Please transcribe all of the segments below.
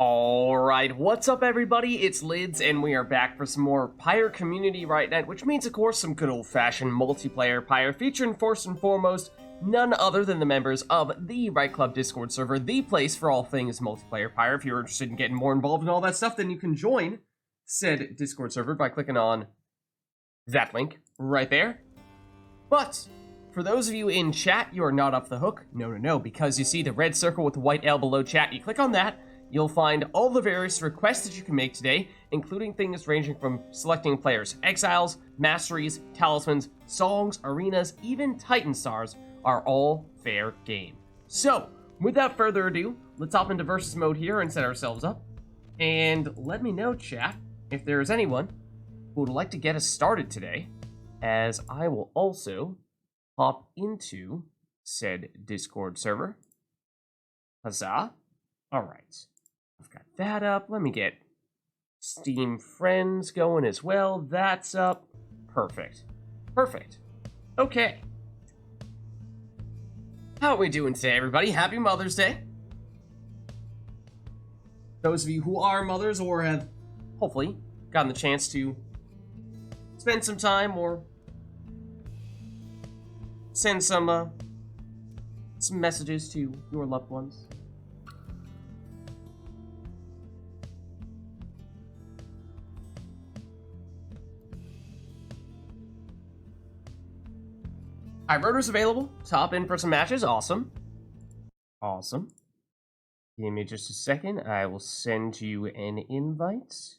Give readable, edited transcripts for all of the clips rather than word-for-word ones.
Alright, what's up everybody? It's Lids, and we are back for some more Pyre Community RITE NITE, which means, of course, some good old-fashioned multiplayer Pyre, featuring first and foremost none other than the members of the RITE Club Discord server, the place for all things multiplayer Pyre. If you're interested in getting more involved in all that stuff, then you can join said Discord server by clicking on that link right there. But for those of you in chat, you are not off the hook. No, because you see the red circle with the white L below chat, you click on that, you'll find all the various requests that you can make today, including things ranging from selecting players' exiles, masteries, talismans, songs, arenas, even Titan stars are all fair game. So, without further ado, let's hop into versus mode here and set ourselves up. And let me know, chat, if there is anyone who would like to get us started today, as I will also hop into said Discord server. Huzzah. Alright. I've got that up. Let me get Steam Friends going as well. That's up. Perfect. Perfect. Okay. How are we doing today, everybody? Happy Mother's Day. Those of you who are mothers or have hopefully gotten the chance to spend some time or send some messages to your loved ones. Rotor's available. Top in for some matches. Awesome. Awesome. Give me just a second. I will send you an invite.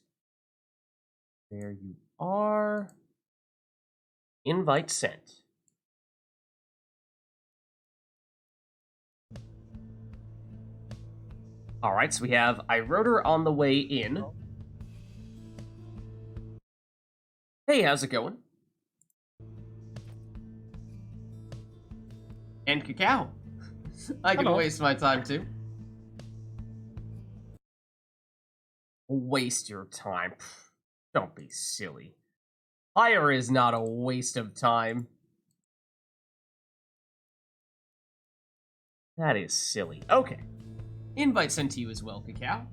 There you are. Invite sent. Alright, so we have iRotor on the way in. Hey, how's it going? And Cacao. I can waste my time too. Waste your time. Don't be silly. Pyre is not a waste of time. That is silly. Okay. Invite sent to you as well, Cacao.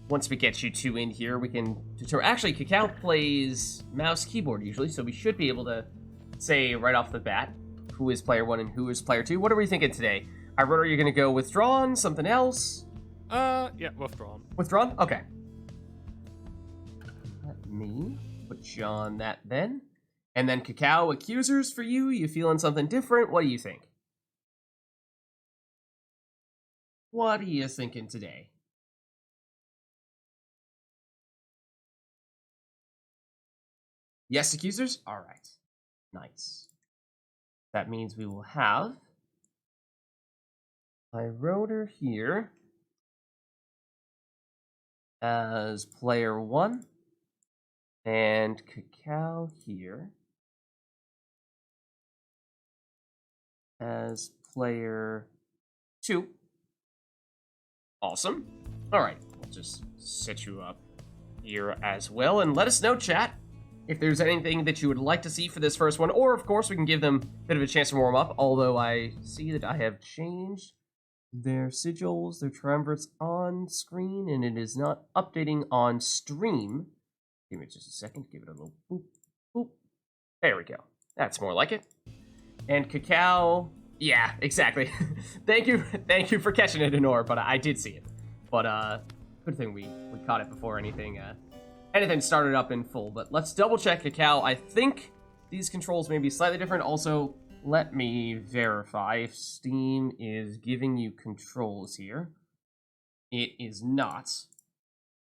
Once we get you two in here, we can determine. Actually, Cacao plays mouse keyboard usually, so we should be able to say right off the bat who is player one and who is player two. What are we thinking today? iRotor, are you going to go withdrawn? Something else? Yeah, withdrawn. Withdrawn? Okay. Let me put you on that then. And then Cacao, accusers for you. You feeling something different? What do you think? What are you thinking today? Yes, accusers? Alright. Nice. That means we will have iRotor here as player one, and Cacao here as player two. Awesome. Alright, we'll just set you up here as well, and let us know, chat, if there's anything that you would like to see for this first one, or of course we can give them a bit of a chance to warm up, although I see that I have changed their sigils, their triumvirates on screen, and it is not updating on stream. Give me just a second, give it a little boop, boop. There we go. That's more like it. And Cacao, yeah, exactly. Thank you for catching it, Honor, but I did see it. But good thing we caught it before anything started up in full. But let's double check Cacao. I think these controls may be slightly different. Also, let me verify if Steam is giving you controls here. It is not.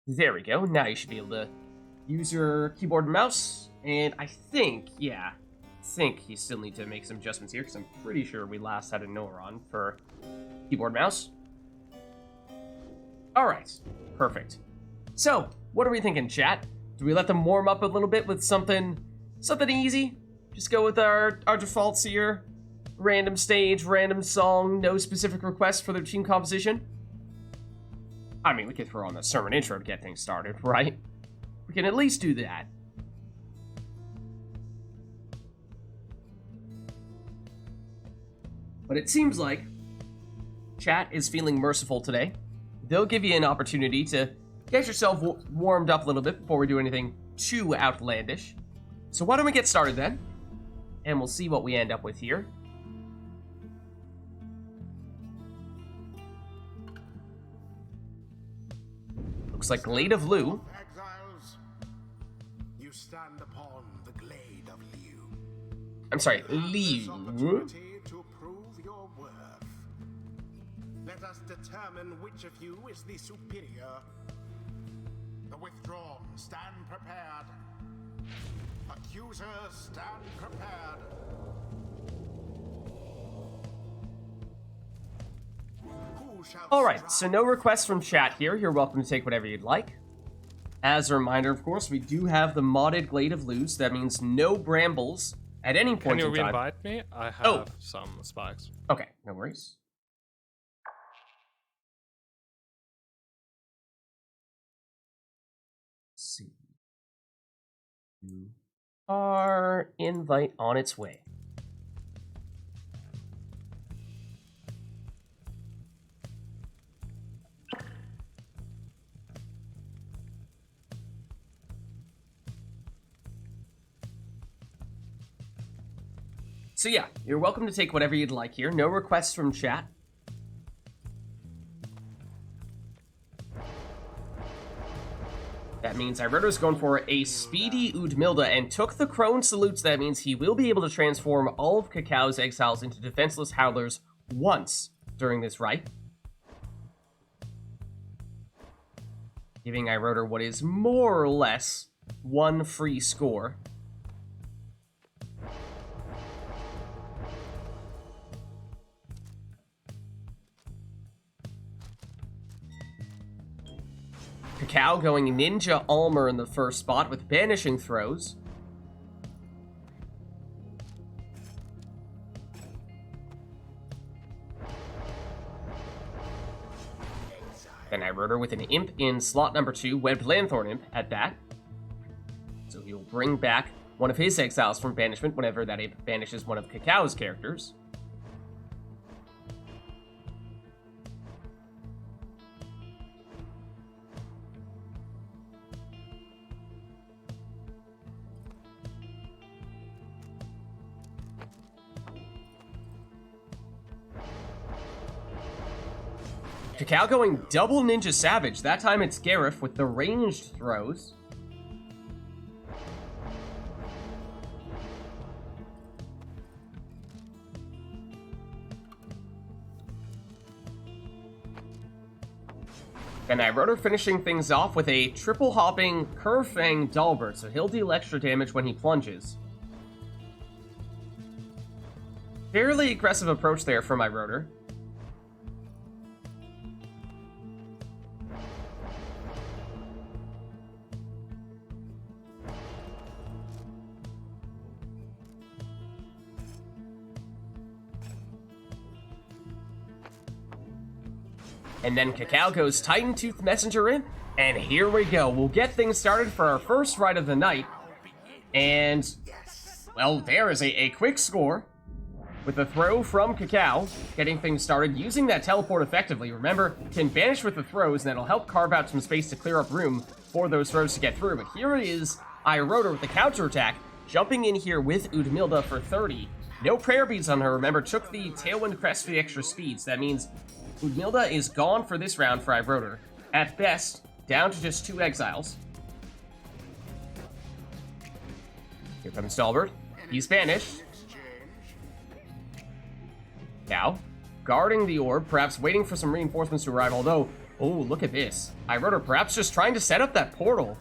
There we go. Now you should be able to use your keyboard and mouse. And I think, yeah, you still need to make some adjustments here, because I'm pretty sure we last had a Nor on for keyboard and mouse. Alright, perfect. So, what are we thinking, chat? Do we let them warm up a little bit with something easy? Just go with our defaults here. Random stage, random song, no specific requests for their team composition. I mean, we could throw on the sermon intro to get things started, right? We can at least do that. But it seems like chat is feeling merciful today. They'll give you an opportunity to get yourself warmed up a little bit before we do anything too outlandish. So why don't we get started then? And we'll see what we end up with here. Looks like Glade of Liu. Exiles, you stand upon the Glade of Liu. I'm sorry, This Liu. opportunity to prove your worth. Let us determine which of you is the superior. The withdrawn, stand prepared. Accusers, stand prepared. Who shall Alright, so strike? no requests from chat here. You're welcome to take whatever you'd like. As a reminder, of course, we do have the modded Glade of Liu, so that means no brambles at any Can point you in time. re-invite me? I have Oh. some spikes. Okay, no worries. Let's see. Our invite on its way. So yeah, you're welcome to take whatever you'd like here. No requests from chat. That means Irota's going for a speedy Udmilda and took the Crone Salutes. That means he will be able to transform all of Cacau's exiles into defenseless howlers once during this rite. Giving Irota what is more or less one free score. Cacao going Ninja Almer in the first spot with Banishing Throws. Then Irota with an Imp in slot number 2, Webbed Lanthorn Imp at that. So he'll bring back one of his exiles from banishment whenever that Imp banishes one of Cacao's characters. Cacao going double Ninja Savage. That time it's Gareth with the ranged throws. And Irota finishing things off with a triple hopping Curfang Dalbert, so he'll deal extra damage when he plunges. Fairly aggressive approach there from Irota. And then Cacao goes Titan Tooth Messenger in, and here we go. We'll get things started for our first rite of the night. And, well, there is a quick score with a throw from Cacao, getting things started, using that teleport effectively. Remember, can banish with the throws, and that'll help carve out some space to clear up room for those throws to get through. But here is Irota with the counterattack, jumping in here with Udmilda for 30. No prayer beads on her, remember, took the Tailwind Crest for the extra speed, so that means Udmilda is gone for this round for Irota. At best, down to just 2 exiles. Here comes Dalbert. He's banished. Now, guarding the orb, perhaps waiting for some reinforcements to arrive, although, oh, look at this. Irota perhaps just trying to set up that portal.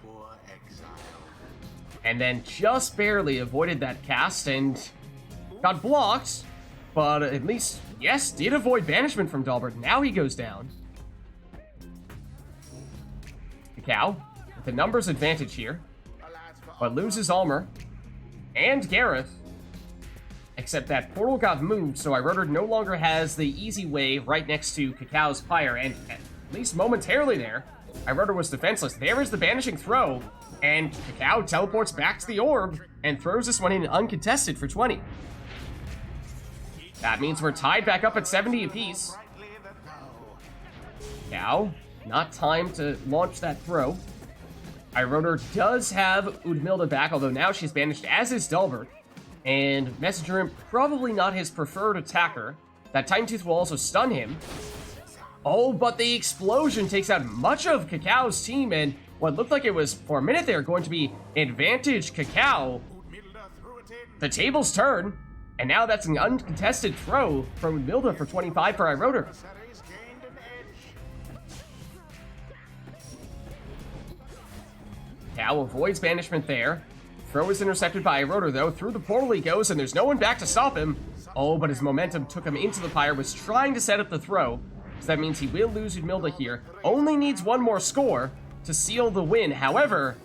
Poor exile. And then just barely avoided that cast and got blocked. But at least, yes, did avoid banishment from Dalbert. Now he goes down. Cacao, with the numbers advantage here, but loses Almer and Gareth. Except that portal got moved, so Irota no longer has the easy way right next to Cacao's Pyre, and at least momentarily there, Irota was defenseless. There is the banishing throw, and Cacao teleports back to the orb and throws this one in uncontested for 20. That means we're tied back up at 70 apiece. Now, not time to launch that throw. iRotor does have Udmilda back, although now she's banished, as is Dalbert. And Messenger Imp, probably not his preferred attacker. That Titan Tooth will also stun him. Oh, but the explosion takes out much of Cacao's team, and what looked like it was, for a minute there, going to be advantage Cacao. The tables turn, and now that's an uncontested throw from Udmilda for 25 for iRotor. Cacao avoids banishment there. Throw is intercepted by iRotor, though. Through the portal he goes, and there's no one back to stop him. Oh, but his momentum took him into the Pyre, was trying to set up the throw. So that means he will lose Udmilda here. Only needs one more score to seal the win. However,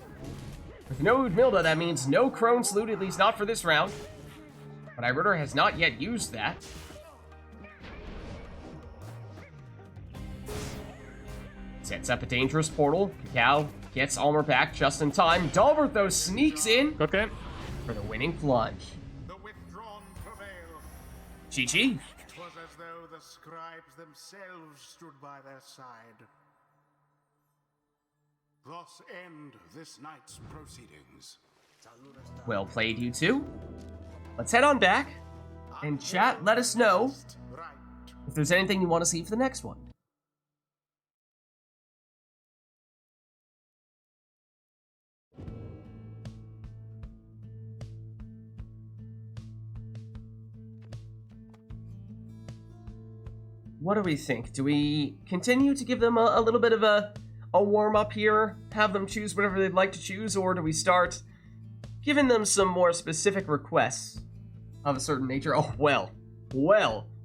with no Udmilda, that means no Crone Salute, at least not for this round. But iRotor has not yet used that. Sets up a dangerous portal. Cacao gets Almer back just in time. Dalbert, though, sneaks in Okay. for the winning plunge. The withdrawn prevail. GG. 'Twas as though the scribes themselves stood by their side. Thus end this night's proceedings. Well played, you two. Let's head on back. And chat, let us know Right. if there's anything you want to see for the next one. What do we think? Do we continue to give them a little bit of a warm-up here? Have them choose whatever they'd like to choose? Or do we start giving them some more specific requests of a certain nature? Oh, well,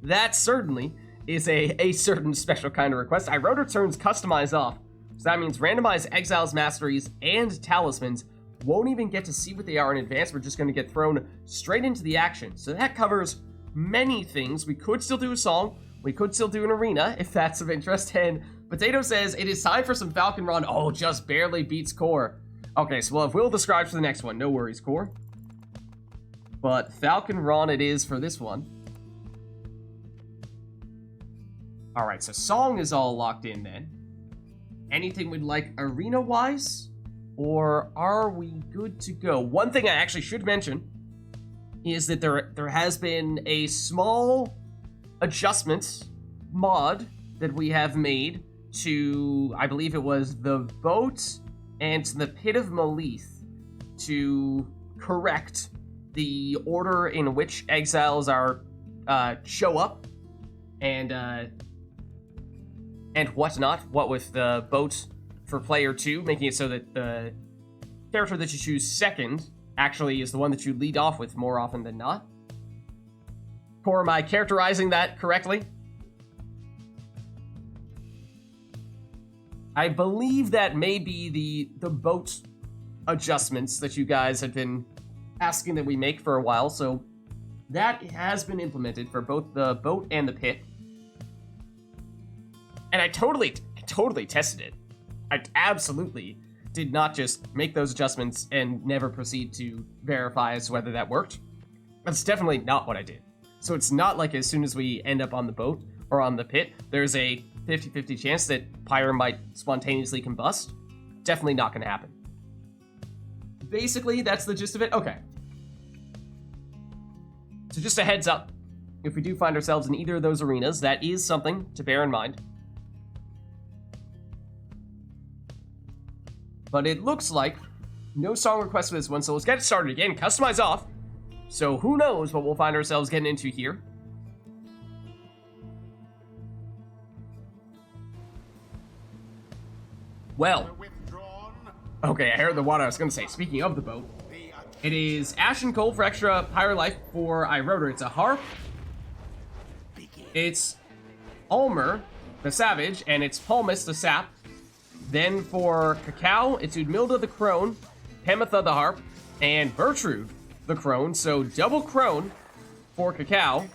that certainly is a certain special kind of request. iRotor turns Customize off. So that means randomize Exiles, Masteries, and Talismans. Won't even get to see what they are in advance. We're just going to get thrown straight into the action. So that covers many things. We could still do a song. We could still do an arena, if that's of interest. And Potato says, it is time for some Falcon Run. Oh, just barely beats Core. Okay, so we'll have Will describe for the next one. No worries, Core. But Falcon Run it is for this one. Alright, so song is all locked in then. Anything we'd like arena-wise? Or are we good to go? One thing I actually should mention is that there has been a small adjustment mod that we have made to, I believe it was the boat and the Pit of Malith, to correct the order in which exiles are show up and whatnot. What with the boat for player 2, making it so that the character that you choose second actually is the one that you lead off with more often than not. Or am I characterizing that correctly? I believe that may be the boat adjustments that you guys have been asking that we make for a while, so that has been implemented for both the boat and the pit. And I totally tested it. I absolutely did not just make those adjustments and never proceed to verify as to whether that worked. That's definitely not what I did. So it's not like as soon as we end up on the boat or on the pit, there's a 50-50 chance that Pyre might spontaneously combust. Definitely not going to happen. Basically, that's the gist of it. Okay. So just a heads up, if we do find ourselves in either of those arenas, that is something to bear in mind. But it looks like no song request for this one, so let's get it started again. Customize off. So who knows what we'll find ourselves getting into here. Well, okay, I heard the water. I was going to say, speaking of the boat, it is Ash and Cold for extra Pyre life for iRotor. It's a harp. It's Ulmer, the Savage, and it's Palmus, the Sap. Then for Cacao, it's Udmilda, the Crone, Pemitha, the Harp, and Bertrude, the Crone. So double Crone for Cacao.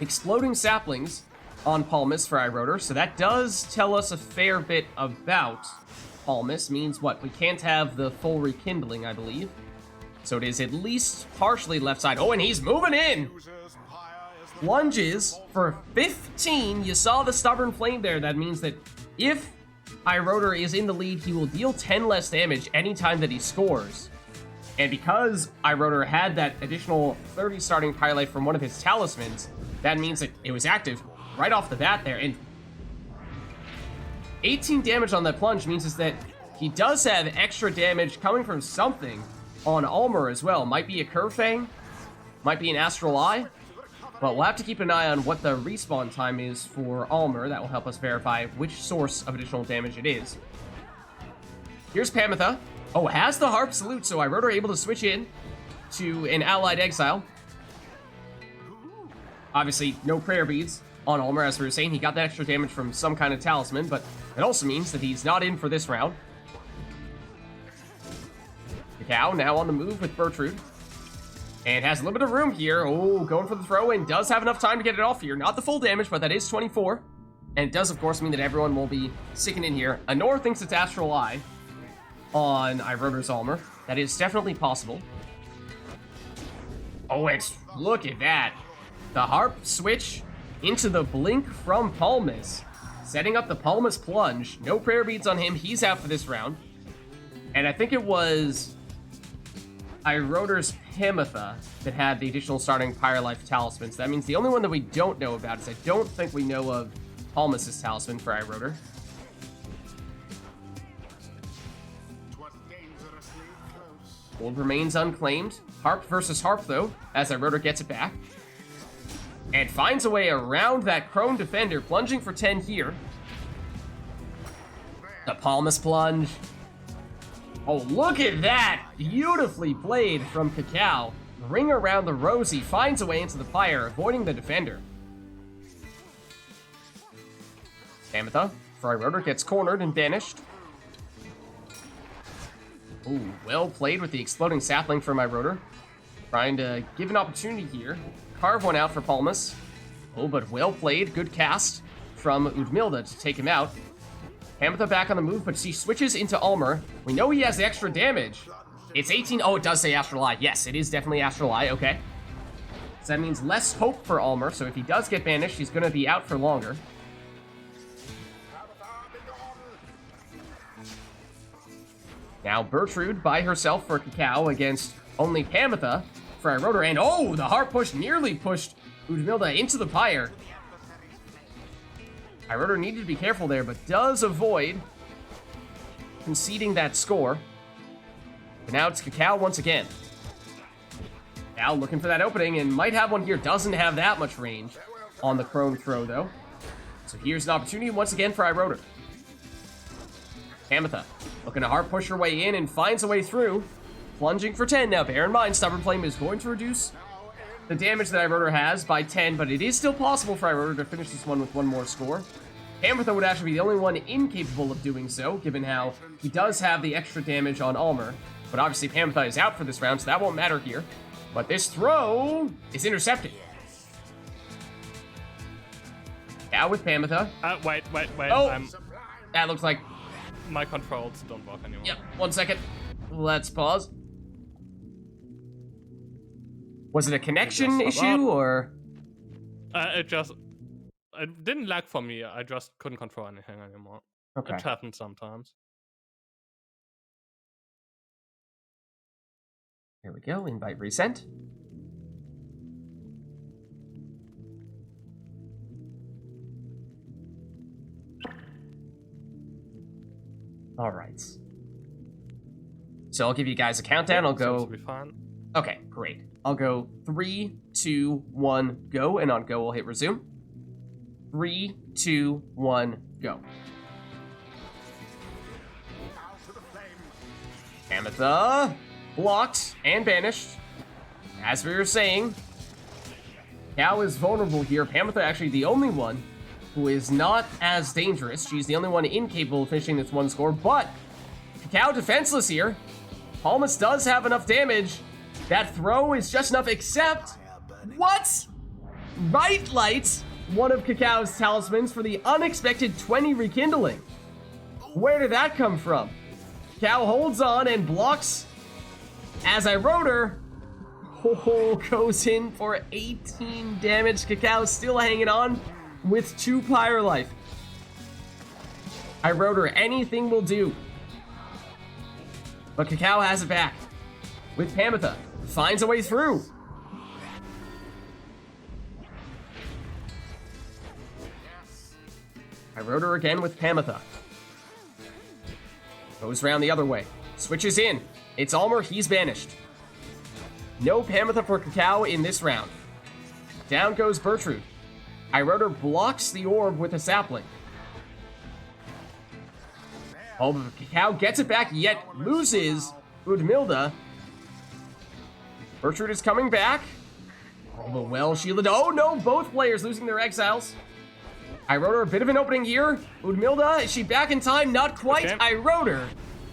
Exploding Saplings on Palmus for iRotor. So that does tell us a fair bit about Palmus. Means what? We can't have the full rekindling, I believe. So it is at least partially left side. Oh, and he's moving in! Lunges for 15. You saw the stubborn flame there. That means that if iRotor is in the lead, he will deal 10 less damage anytime that he scores. And because iRotor had that additional 30 starting Pyre life from one of his talismans, that means that it was active right off the bat there. And 18 damage on that plunge means is that he does have extra damage coming from something on Almer as well. Might be a Curve Fang, might be an Astral Eye, but we'll have to keep an eye on what the respawn time is for Almer. That will help us verify which source of additional damage it is. Here's Pamitha. Oh, has the Harp Salute, so iRotor able to switch in to an Allied Exile. Obviously, no Prayer Beads on Almer, as we were saying. He got that extra damage from some kind of talisman, but it also means that he's not in for this round. Cacao now on the move with Bertrude. And has a little bit of room here. Oh, going for the throw, and does have enough time to get it off here. Not the full damage, but that is 24. And it does, of course, mean that everyone will be sticking in here. Anor thinks it's Astral Eye on iRotor's Almer. That is definitely possible. Oh, look at that. The Harp switch into the Blink from Palmas. Setting up the Palmas plunge. No Prayer Beads on him. He's out for this round. And I think it was iRotor's Pamitha that had the additional starting Pyre Life talismans. That means the only one that we don't know about is I don't think we know of Palmas' talisman for iRotor. Gold remains unclaimed. Harp versus Harp, though, as iRotor gets it back. And finds a way around that Crone Defender, plunging for 10 here. The Palmas plunge. Oh, look at that! Beautifully played from Cacao. Ring around the Rosie, finds a way into the fire, avoiding the defender. Pamitha, for iRotor, gets cornered and banished. Ooh, well played with the exploding sapling from iRotor. Trying to give an opportunity here. Carve one out for Palmas. Oh, but well played. Good cast from Udmilda to take him out. Pamitha back on the move, but she switches into Almer. We know he has the extra damage. It's 18. Oh, it does say Astral Eye. Yes, it is definitely Astral Eye. Okay. So that means less hope for Almer. So if he does get banished, he's going to be out for longer. Now Bertrude by herself for Cacao against only Pamitha for iRotor. And oh, the Harp push nearly pushed Udmilda into the Pyre. iRotor needed to be careful there, but does avoid conceding that score. But now it's Cacao once again. Now looking for that opening and might have one here. Doesn't have that much range on the Crone throw, though. So here's an opportunity once again for iRotor. Pamitha looking to hard push her way in and finds a way through. Plunging for 10 now. Bear in mind, Stubborn Flame is going to reduce the damage that iRotor has by 10, but it is still possible for iRotor to finish this one with one more score. Pamitha would actually be the only one incapable of doing so, given how he does have the extra damage on Almer. But obviously Pamitha is out for this round, so that won't matter here. But this throw is intercepted. Now with Pamitha. Wait. Oh, that looks like... My controls don't work anymore. Yep, 1 second. Let's pause. Was it a connection issue, or...? It didn't lag for me. I just couldn't control anything anymore. Okay. It happens sometimes. Here we go. Invite resent. All right. So I'll give you guys a countdown. I'll go. Seems to be fine. Okay, great. I'll go 3, 2, 1, go, and on go we'll hit resume. 3, 2, 1, go. Pamitha blocked and banished. As we were saying, Cal is vulnerable here. Pamitha actually the only one who is not as dangerous. She's the only one incapable of finishing this one score, but Cacao defenseless here. Palmas does have enough damage. That throw is just enough, except... What? RITE Nite, one of Cacao's talismans for the unexpected 20 rekindling. Where did that come from? Cacao holds on and blocks as iRotor. Oh, goes in for 18 damage. Cacao still hanging on with 2 Pyre life. I wrote her, anything will do. But Cacao has it back. With Pamitha, finds a way through. I wrote her again with Pamitha. Goes around the other way. Switches in. It's Almer, he's banished. No Pamitha for Cacao in this round. Down goes Bertrude. I wrote her blocks the orb with a sapling. Oh, but Cacao gets it back, yet loses Udmilda. Bertrude is coming back. Oh, but well shielded. Oh no, both players losing their exiles. I wrote her a bit of an opening here. Udmilda, is she back in time? Not quite. Okay. I wrote her.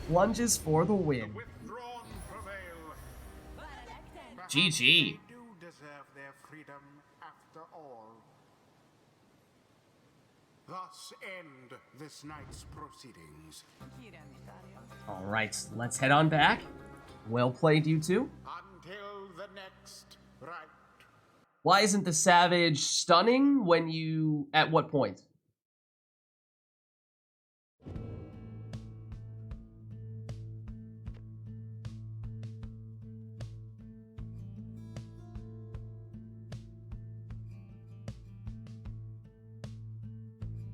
Lunges for the win. Withdrawn prevail. GG. They do deserve their freedom after all. Thus end this night's proceedings. All right, let's head on back. Well played, you two. Until the next rite. Why isn't the Savage stunning when you... At what point?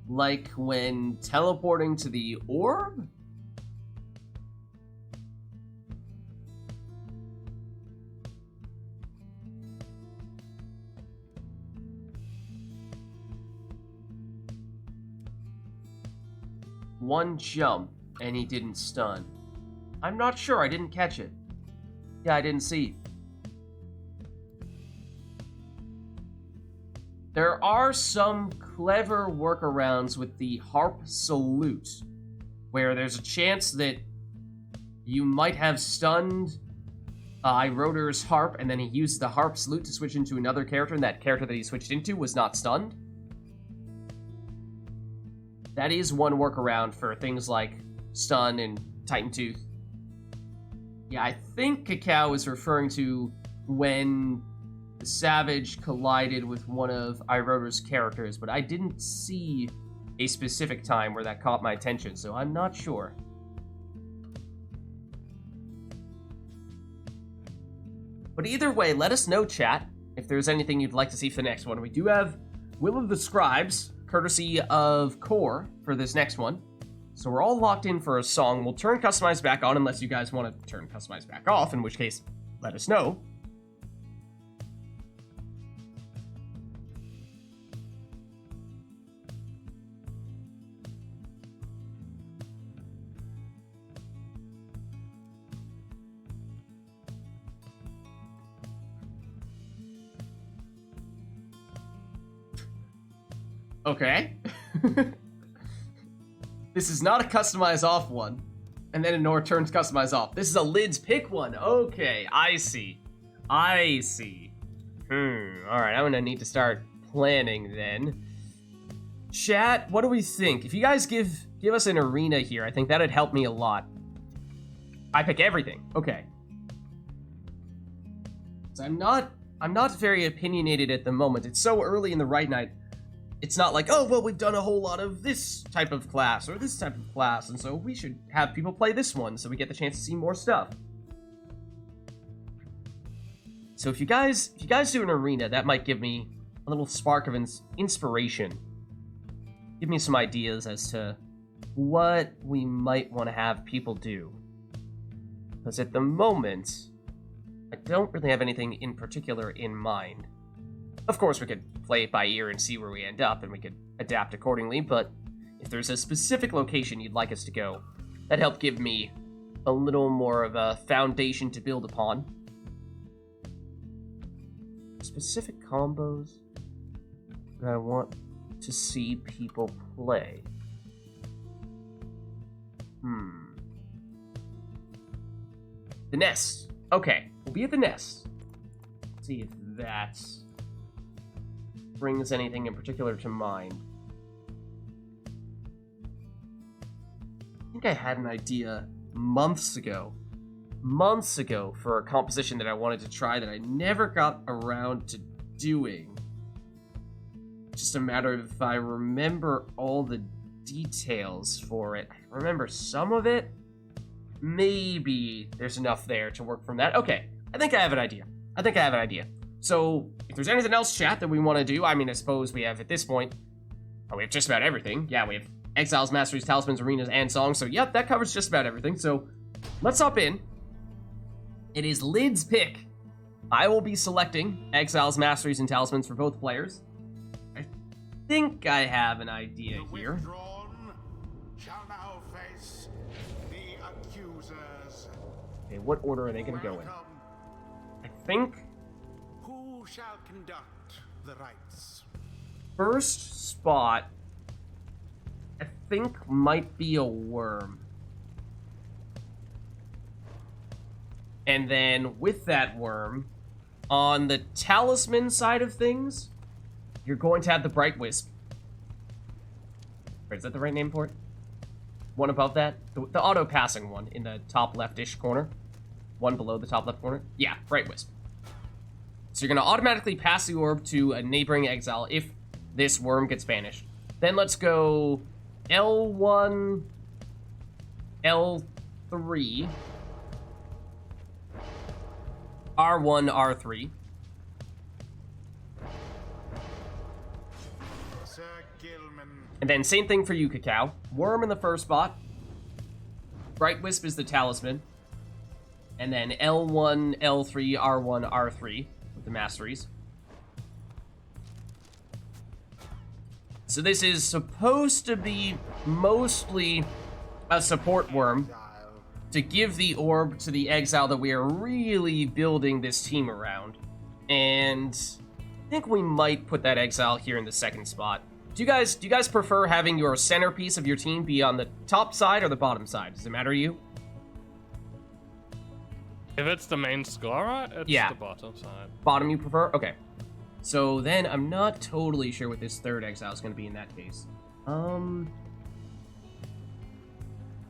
Like when teleporting to the orb? One jump, and he didn't stun. I'm not sure, I didn't catch it. Yeah, I didn't see. There are some clever workarounds with the Harp Salute, where there's a chance that you might have stunned Iroder's Harp, and then he used the Harp Salute to switch into another character, and that character that he switched into was not stunned. That is one workaround for things like Stun and Titan Tooth. Yeah, I think Cacao is referring to when the Savage collided with one of Iroder's characters, but I didn't see a specific time where that caught my attention, so I'm not sure. But either way, let us know, chat, if there's anything you'd like to see for the next one. We do have Will of the Scribes, courtesy of Core, for this next one. So we're all locked in for a song. We'll turn Customize back on unless you guys want to turn Customize back off, in which case, let us know. Okay. This is not a customize off one. And then Ignore turns customize off. This is a Lids pick one. Okay, I see. I see. Alright, I'm gonna need to start planning then. Chat, what do we think? If you guys give us an arena here, I think that'd help me a lot. I pick everything. Okay. So I'm not very opinionated at the moment. It's so early in the Rite Night. It's not like, oh, well, we've done a whole lot of this type of class or this type of class, and so we should have people play this one so we get the chance to see more stuff. So if you guys do an arena, that might give me a little spark of inspiration. Give me some ideas as to what we might want to have people do. Because at the moment, I don't really have anything in particular in mind. Of course, we could play it by ear and see where we end up, and we could adapt accordingly, but if there's a specific location you'd like us to go, that'd help give me a little more of a foundation to build upon. Specific combos that I want to see people play. The Nest. Okay, we'll be at the Nest. Let's see if that's brings anything in particular to mind. I think I had an idea months ago months ago for a composition that I wanted to try that I never got around to doing. Just a matter of if I remember all the details for it. I remember some of it. Maybe there's enough there to work from that. Okay, I think I have an idea. So, if there's anything else, chat, that we want to do, I mean, I suppose we have, at this point, we have just about everything. Yeah, we have Exiles, Masteries, Talismans, Arenas, and Songs. So, yep, that covers just about everything. So, let's hop in. It is Lid's pick. I will be selecting Exiles, Masteries, and Talismans for both players. I think I have an idea The here. withdrawn shall now face the accusers. Okay, what order are they going to go in? Welcome. I think Who shall conduct the rites? first spot, I think might be a worm. And then with that worm, on the talisman side of things, you're going to have the Bright Wisp. Wait, is that the right name for it? One above that? The auto-passing one in the top left-ish corner. One below the top left corner. Yeah, Bright Wisp. So you're going to automatically pass the orb to a neighboring exile if this worm gets banished. Then let's go L1, L3, R1, R3. Sir Gilman. And then same thing for you, Cacao. Worm in the first spot. Bright Wisp is the talisman. And then L1, L3, R1, R3 with the masteries. So this is supposed to be mostly a support worm to give the orb to the exile that we are really building this team around. And I think we might put that exile here in the second spot. Do you guys prefer having your centerpiece of your team be on the top side or the bottom side? Does it matter to you? If it's the main scorer, it's Yeah. the bottom side. Bottom you prefer? Okay. So then I'm not totally sure what this third exile is going to be in that case.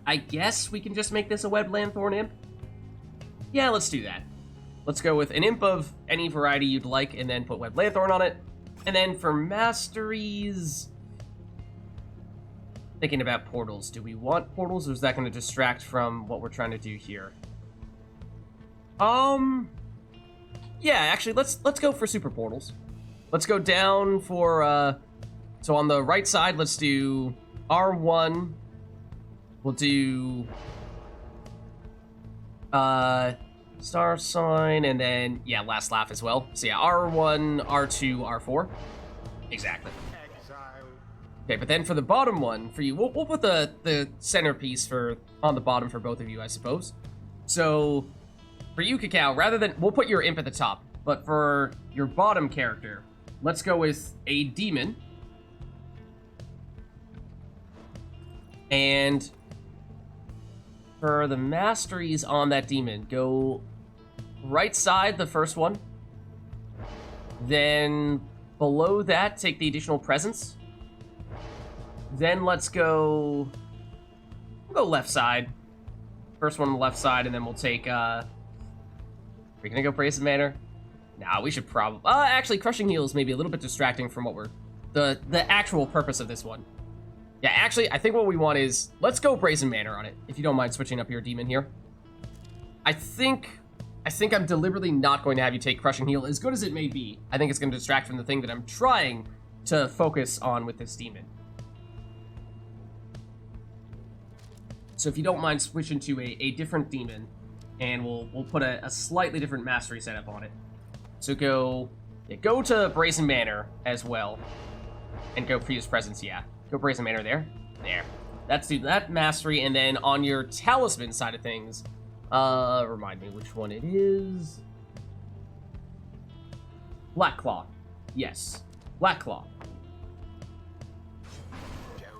I guess we can just make this a Web Lanthorn Imp? Yeah, let's do that. Let's go with an Imp of any variety you'd like and then put Web Lanthorn on it. And then for Masteries... Thinking about portals. Do we want portals or is that going to distract from what we're trying to do here? Yeah, actually, let's go for super portals. Let's go down for, so on the right side, let's do R1. We'll do, star sign, and then, yeah, last laugh as well. So yeah, R1, R2, R4. Exactly. Exile. Okay, but then for the bottom one, for you, we'll put the centerpiece on the bottom for both of you, I suppose. So... For you, Cacao, rather than... We'll put your imp at the top. But for your bottom character, let's go with a demon. And for the masteries on that demon, go right side, the first one. Then below that, take the additional presence. Then let's go... We'll go left side. First one on the left side, and then we'll take... Are we gonna go Brazen Manor? Nah, we should probably... actually, Crushing Heal is maybe a little bit distracting from what we're... The actual purpose of this one. Yeah, actually, I think what we want is... Let's go Brazen Manor on it, if you don't mind switching up your demon here. I think I'm deliberately not going to have you take Crushing Heal, as good as it may be. I think it's going to distract from the thing that I'm trying to focus on with this demon. So if you don't mind switching to a different demon... And we'll put a slightly different mastery setup on it. So go to Brazen Manor as well. And go Fuse Presence, yeah. Go Brazen Manor there. There. That's that mastery, and then on your talisman side of things, remind me which one it is. Black Claw. Yes. Black Claw.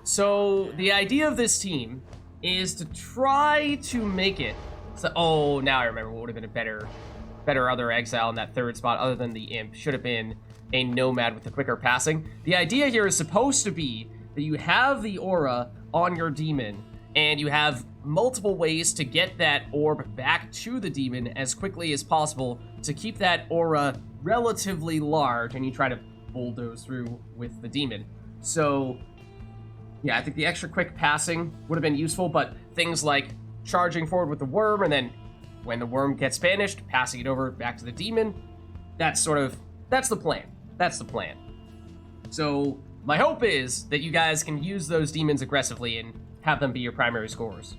So the idea of this team is to try to make it so, oh, now I remember what would have been a better other exile in that third spot other than the imp. Should have been a nomad with the quicker passing. The idea here is supposed to be that you have the aura on your demon, and you have multiple ways to get that orb back to the demon as quickly as possible to keep that aura relatively large, and you try to bulldoze through with the demon. So, yeah, I think the extra quick passing would have been useful, but things like charging forward with the worm, and then when the worm gets banished, passing it over back to the demon, that's the plan. That's the plan. So, my hope is that you guys can use those demons aggressively and have them be your primary scorers.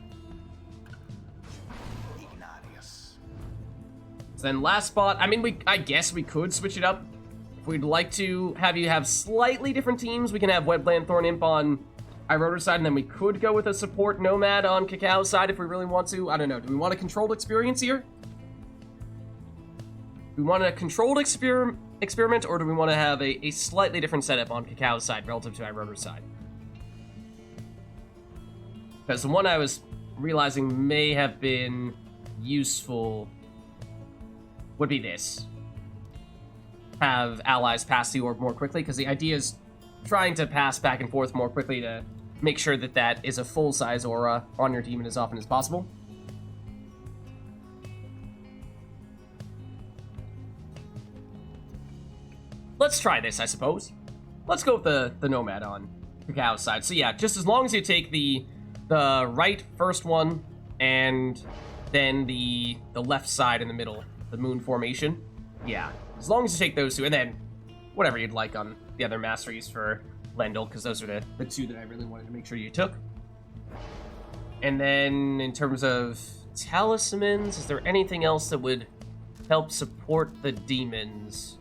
So then last spot, I mean, I guess we could switch it up. If we'd like to have you have slightly different teams, we can have Webland Thorn Imp on iRotor's side, and then we could go with a support Nomad on Cacao's side if we really want to. I don't know. Do we want a controlled experience here? Do we want a controlled experiment, or do we want to have a slightly different setup on Cacao's side relative to iRotor's side? Because the one I was realizing may have been useful would be this. Have allies pass the orb more quickly, because the idea is trying to pass back and forth more quickly to make sure that that is a full-size aura on your demon as often as possible. Let's try this, I suppose. Let's go with the Nomad on Cacao's side. So yeah, just as long as you take the right first one, and then the left side in the middle, the moon formation. Yeah, as long as you take those two, and then whatever you'd like on the other masteries for Lendl, because those are the two that I really wanted to make sure you took. And then in terms of talismans, is there anything else that would help support the demons?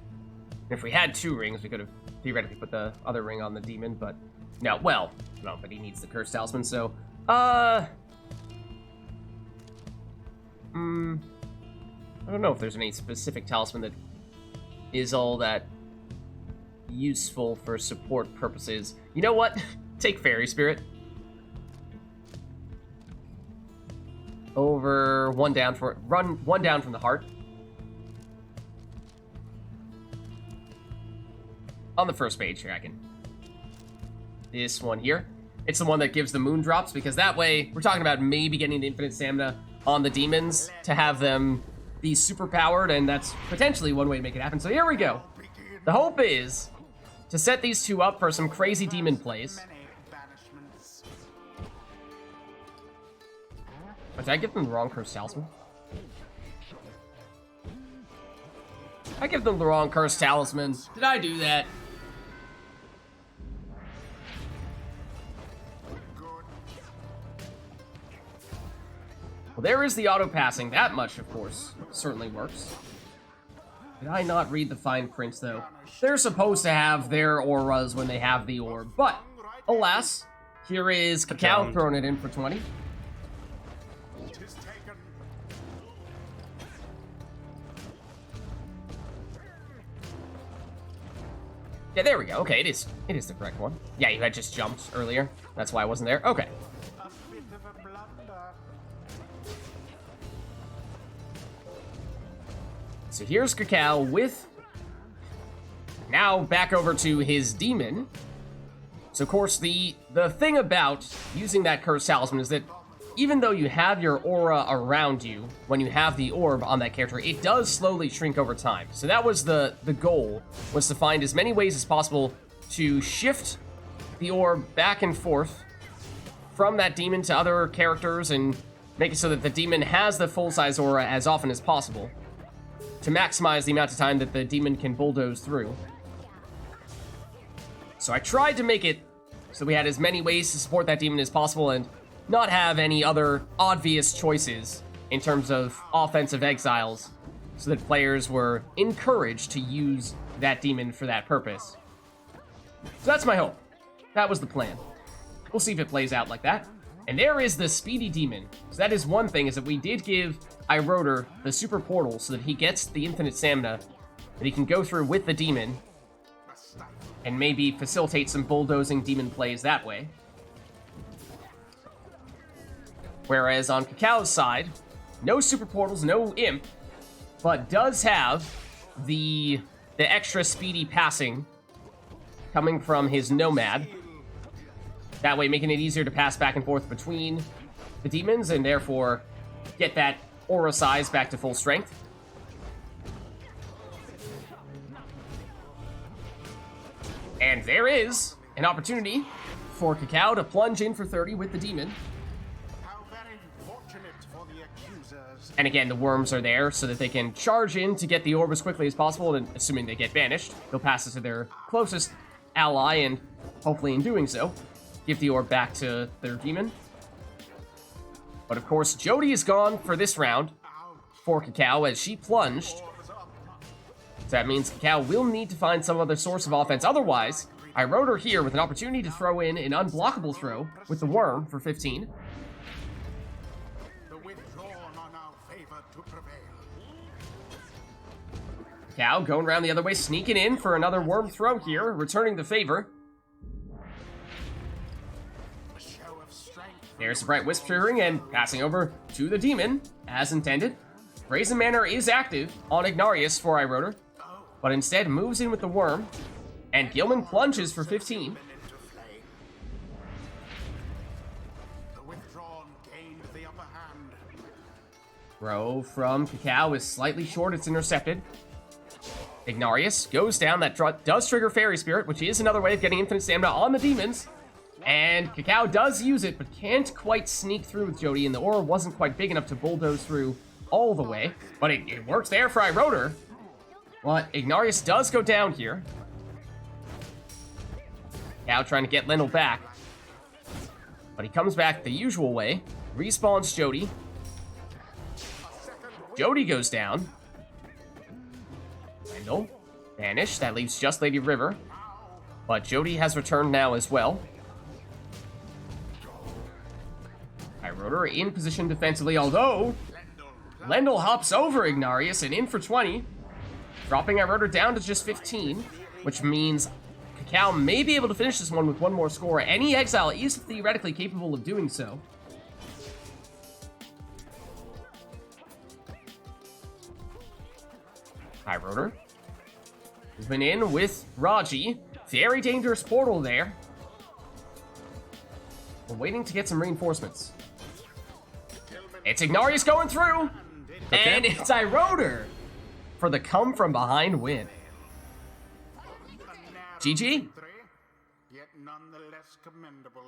If we had 2 rings, we could have theoretically put the other ring on the demon, but no, well, no, but he needs the cursed talisman, so I don't know if there's any specific talisman that is all that useful for support purposes. You know what? Take Fairy Spirit. Over 1 down for run 1 down from the heart. On the first page here, I can. This one here. It's the one that gives the moon drops, because that way we're talking about maybe getting the infinite stamina on the demons to have them be super powered, and that's potentially one way to make it happen. So here we go. The hope is to set these two up for some crazy demon plays. Oh, did I give them the wrong cursed talisman? I give them the wrong cursed talisman. Did I do that? Well, there is the auto-passing. That much, of course, certainly works. Did I not read the fine print, though? They're supposed to have their auras when they have the orb, but alas, here is Cacao throwing it in for 20. Yeah, there we go. Okay, it is the correct one. Yeah, you had just jumped earlier. That's why I wasn't there. Okay. So here's Cacao with... Now back over to his demon. So of course, the thing about using that cursed talisman is that even though you have your aura around you when you have the orb on that character, it does slowly shrink over time. So that was the goal, was to find as many ways as possible to shift the orb back and forth from that demon to other characters and make it so that the demon has the full-size aura as often as possible to maximize the amount of time that the demon can bulldoze through. So I tried to make it so we had as many ways to support that demon as possible and not have any other obvious choices in terms of offensive exiles, so that players were encouraged to use that demon for that purpose. So that's my hope. That was the plan. We'll see if it plays out like that. And there is the speedy demon. So that is one thing, is that we did give iRotor the super portal so that he gets the infinite stamina that he can go through with the demon and maybe facilitate some bulldozing demon plays that way. Whereas on Cacao's side, no super portals, no imp, but does have the extra speedy passing coming from his Nomad. That way making it easier to pass back and forth between the demons and therefore get that aura size back to full strength. And there is an opportunity for Cacao to plunge in for 30 with the demon. How very fortunate for the accusers. And again, the worms are there so that they can charge in to get the orb as quickly as possible, and assuming they get banished, they'll pass it to their closest ally, and hopefully in doing so, give the orb back to their demon. But of course, Jody is gone for this round for Cacao as she plunged. So that means Cacao will need to find some other source of offense. Otherwise, I wrote her here with an opportunity to throw in an unblockable throw with the worm for 15. The withdrawn are now favored to prevail. Cacao going around the other way, sneaking in for another worm throw here, returning the favor. A show of strength. There's the Bright Wisp triggering and passing over to the demon, as intended. Brazen Manor is active on Ignarius for Iroder, but instead moves in with the worm, and Gilman plunges for 15. Into flame. The withdrawn gained the upper hand. Throw from Cacao is slightly short, it's intercepted. Ignarius goes down, that does trigger Fairy Spirit, which is another way of getting infinite stamina on the demons. And Cacao does use it, but can't quite sneak through with Jody, and the aura wasn't quite big enough to bulldoze through all the way. But it works there for Iroder. But Ignarius does go down here. Now trying to get Lendl back. But he comes back the usual way. Respawns Jody. Jody goes down. Lendl vanished. That leaves just Lady River. But Jody has returned now as well. Iroder in position defensively, although Lendl hops over Ignarius and in for 20. Dropping Iroder down to just 15, which means Cacao may be able to finish this one with one more score. Any exile is theoretically capable of doing so. Iroder has been in with Raji. Very dangerous portal there. We're waiting to get some reinforcements. It's Ignarius going through, and it's Iroder for the come-from-behind win. GG. Yet nonetheless commendable.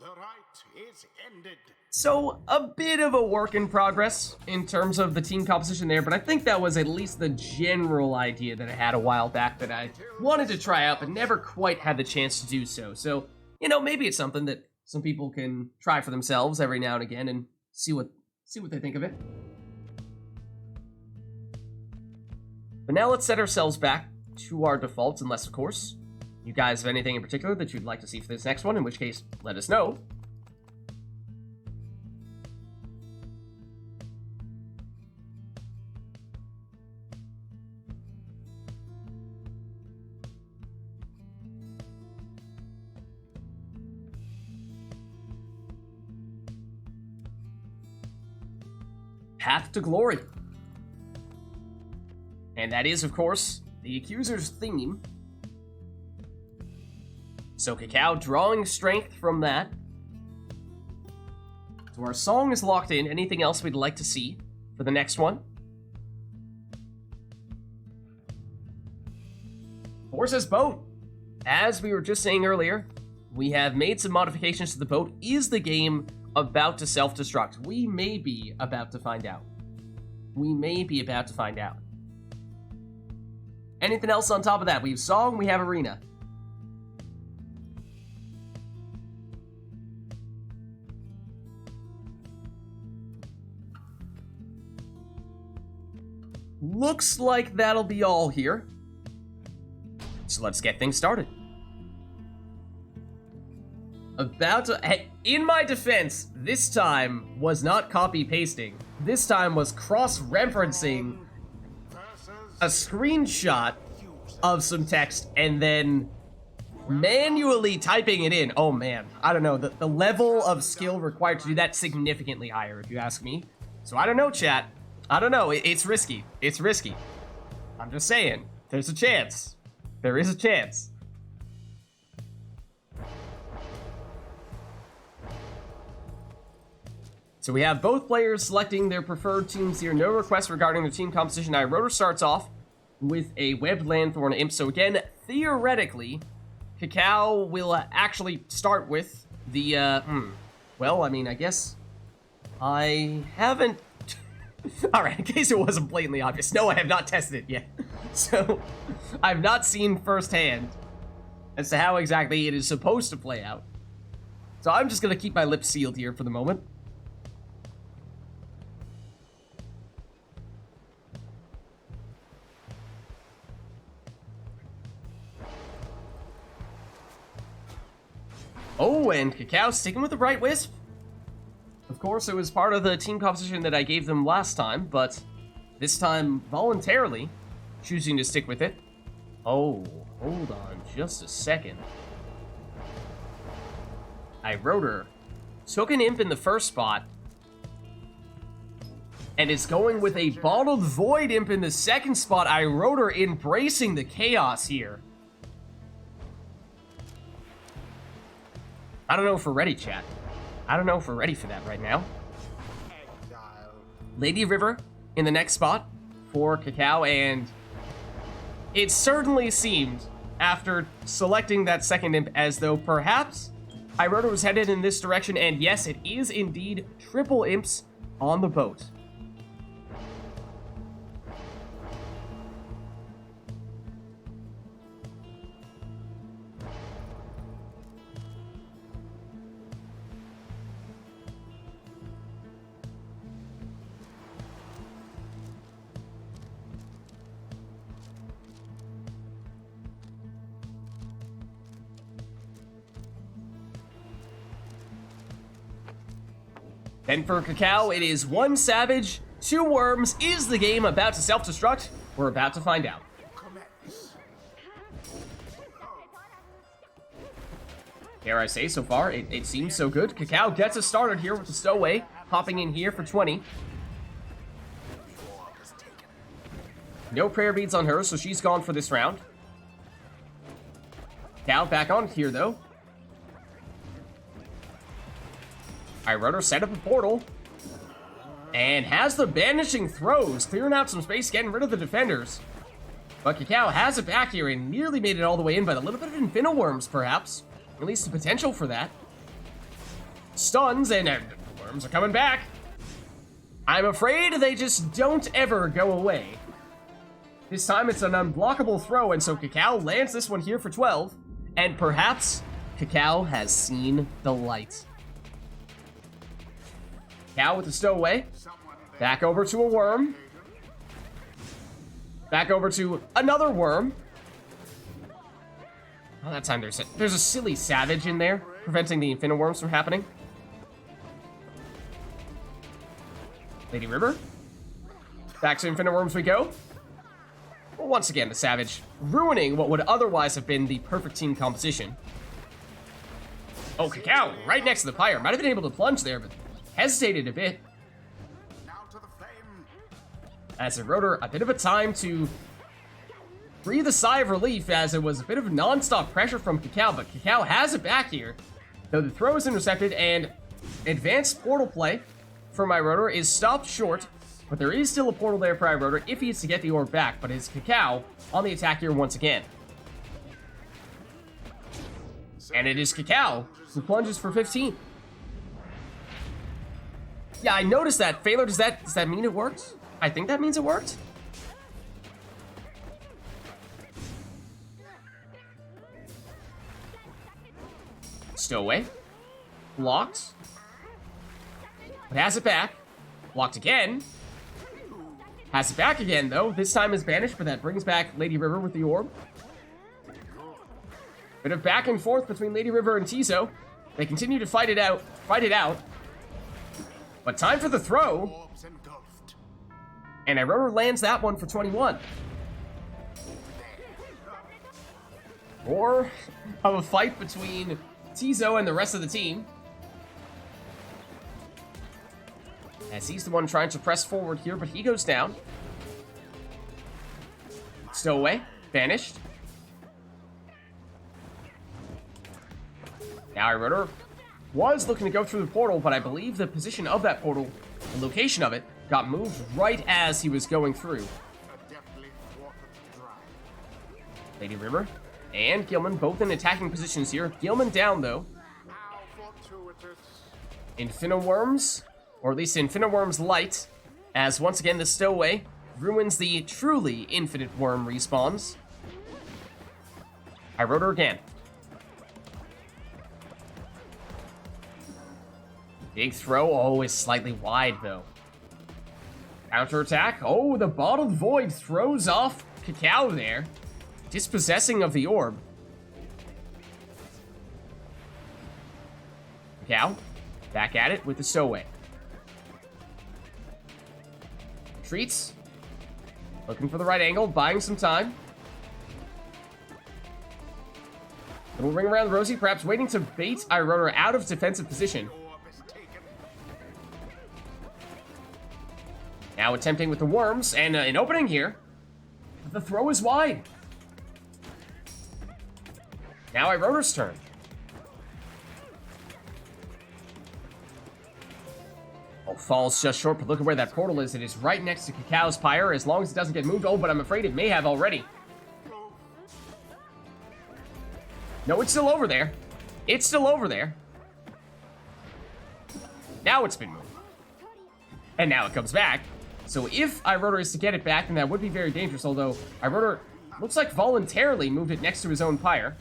The rite is ended. So, a bit of a work in progress in terms of the team composition there, but I think that was at least the general idea that I had a while back that I wanted to try out, but never quite had the chance to do so. So, you know, maybe it's something that some people can try for themselves every now and again and see what they think of it. But now let's set ourselves back to our defaults, unless, of course, you guys have anything in particular that you'd like to see for this next one, in which case, let us know. Path to Glory. And that is, of course, the Accuser's theme. So Cacao drawing strength from that. So our song is locked in. Anything else we'd like to see for the next one? Forces boat. As we were just saying earlier, we have made some modifications to the boat. Is the game about to self-destruct? We may be about to find out. We may be about to find out. Anything else on top of that? We have song, we have arena. Looks like that'll be all here. So let's get things started. In my defense, this time was not copy-pasting. This time was cross-referencing a screenshot of some text and then manually typing it in. Oh man, I don't know. The level of skill required to do that significantly higher, if you ask me. So I don't know, chat. I don't know. It's risky. It's risky. I'm just saying. There's a chance. There is a chance. So we have both players selecting their preferred teams here. No requests regarding their team composition. Rotor starts off with a Webbed Landthorn Imp. So again, theoretically, Cacao will actually start with the, well, I mean, I guess I haven't... Alright, in case it wasn't blatantly obvious. No, I have not tested it yet. So, I've not seen firsthand as to how exactly it is supposed to play out. So I'm just going to keep my lips sealed here for the moment. Oh, and Cacao sticking with the Right Wisp. Of course, it was part of the team composition that I gave them last time, but this time voluntarily choosing to stick with it. Oh, hold on just a second. Rotor took an Imp in the first spot and is going with a Bottled Void Imp in the second spot. Rotor embracing the chaos here. I don't know if we're ready, chat. I don't know if we're ready for that right now. Lady River in the next spot for Cacao, and it certainly seemed, after selecting that second imp, as though perhaps Rotor was headed in this direction, and yes, it is indeed triple imps on the boat. Then for Cacao, it is 1 Savage, 2 Worms. Is the game about to self-destruct? We're about to find out. Dare I say, so far, it seems so good. Cacao gets us started here with the Stowaway, hopping in here for 20. No prayer beads on her, so she's gone for this round. Cacao back on here, though. Rotor set up a portal and has the banishing throws, clearing out some space, getting rid of the defenders. But Cacao has it back here and nearly made it all the way in, but a little bit of Infiniworms, perhaps. At least the potential for that. Stuns, and the worms are coming back. I'm afraid they just don't ever go away. This time it's an unblockable throw, and so Cacao lands this one here for 12. And perhaps Cacao has seen the light. Cacao with the Stowaway. Back over to a Worm. Back over to another Worm. Oh, that time there's a silly Savage in there, preventing the Infiniworms from happening. Lady River. Back to Infiniworms we go. Well, once again, the Savage ruining what would otherwise have been the perfect team composition. Oh, Cacao right next to the Pyre. Might have been able to plunge there, but hesitated a bit. As a Rotor, a bit of a time to breathe a sigh of relief, as it was a bit of non-stop pressure from Cacao, but Cacao has it back here. Though the throw is intercepted, and advanced portal play for my Rotor is stopped short, but there is still a portal there for Rotor if he is to get the orb back, but it's Cacao on the attack here once again. And it is Cacao who plunges for 15. Yeah, I noticed that. Failure, does that mean it worked? I think that means it worked. Stowaway. Blocked. But has it back. Blocked again. Has it back again, though. This time is banished, but that brings back Lady River with the orb. Bit of back and forth between Lady River and Tizo. They continue to fight it out. But time for the throw. And Rotor lands that one for 21. More of a fight between Tizo and the rest of the team, as he's the one trying to press forward here, but he goes down. Stowaway, banished. Now Rotor was looking to go through the portal, but I believe the position of that portal, the location of it, got moved right as he was going through. A deftly thwarted drive. Lady River and Gilman both in attacking positions here. Gilman down, though. How fortuitous. Infiniworms, or at least Infiniworms Light, as once again the Stowaway ruins the truly infinite worm respawns. I wrote her again. Big throw. Oh, is slightly wide, though. Counterattack. Oh, the Bottled Void throws off Cacao there. Dispossessing of the orb. Cacao. Back at it with the Stowaway. Retreats. Looking for the right angle. Buying some time. Little ring around Rosie, perhaps waiting to bait Irona out of defensive position. Orb is taken. Now attempting with the worms, and an opening here. But the throw is wide. Now Irona's turn. Oh, falls just short, but look at where that portal is. It is right next to Cacao's Pyre, as long as it doesn't get moved. Oh, but I'm afraid it may have already. No, it's still over there. It's still over there. Now it's been moved. And now it comes back. So if Irona is to get it back, then that would be very dangerous, although Irona looks like voluntarily moved it next to his own Pyre.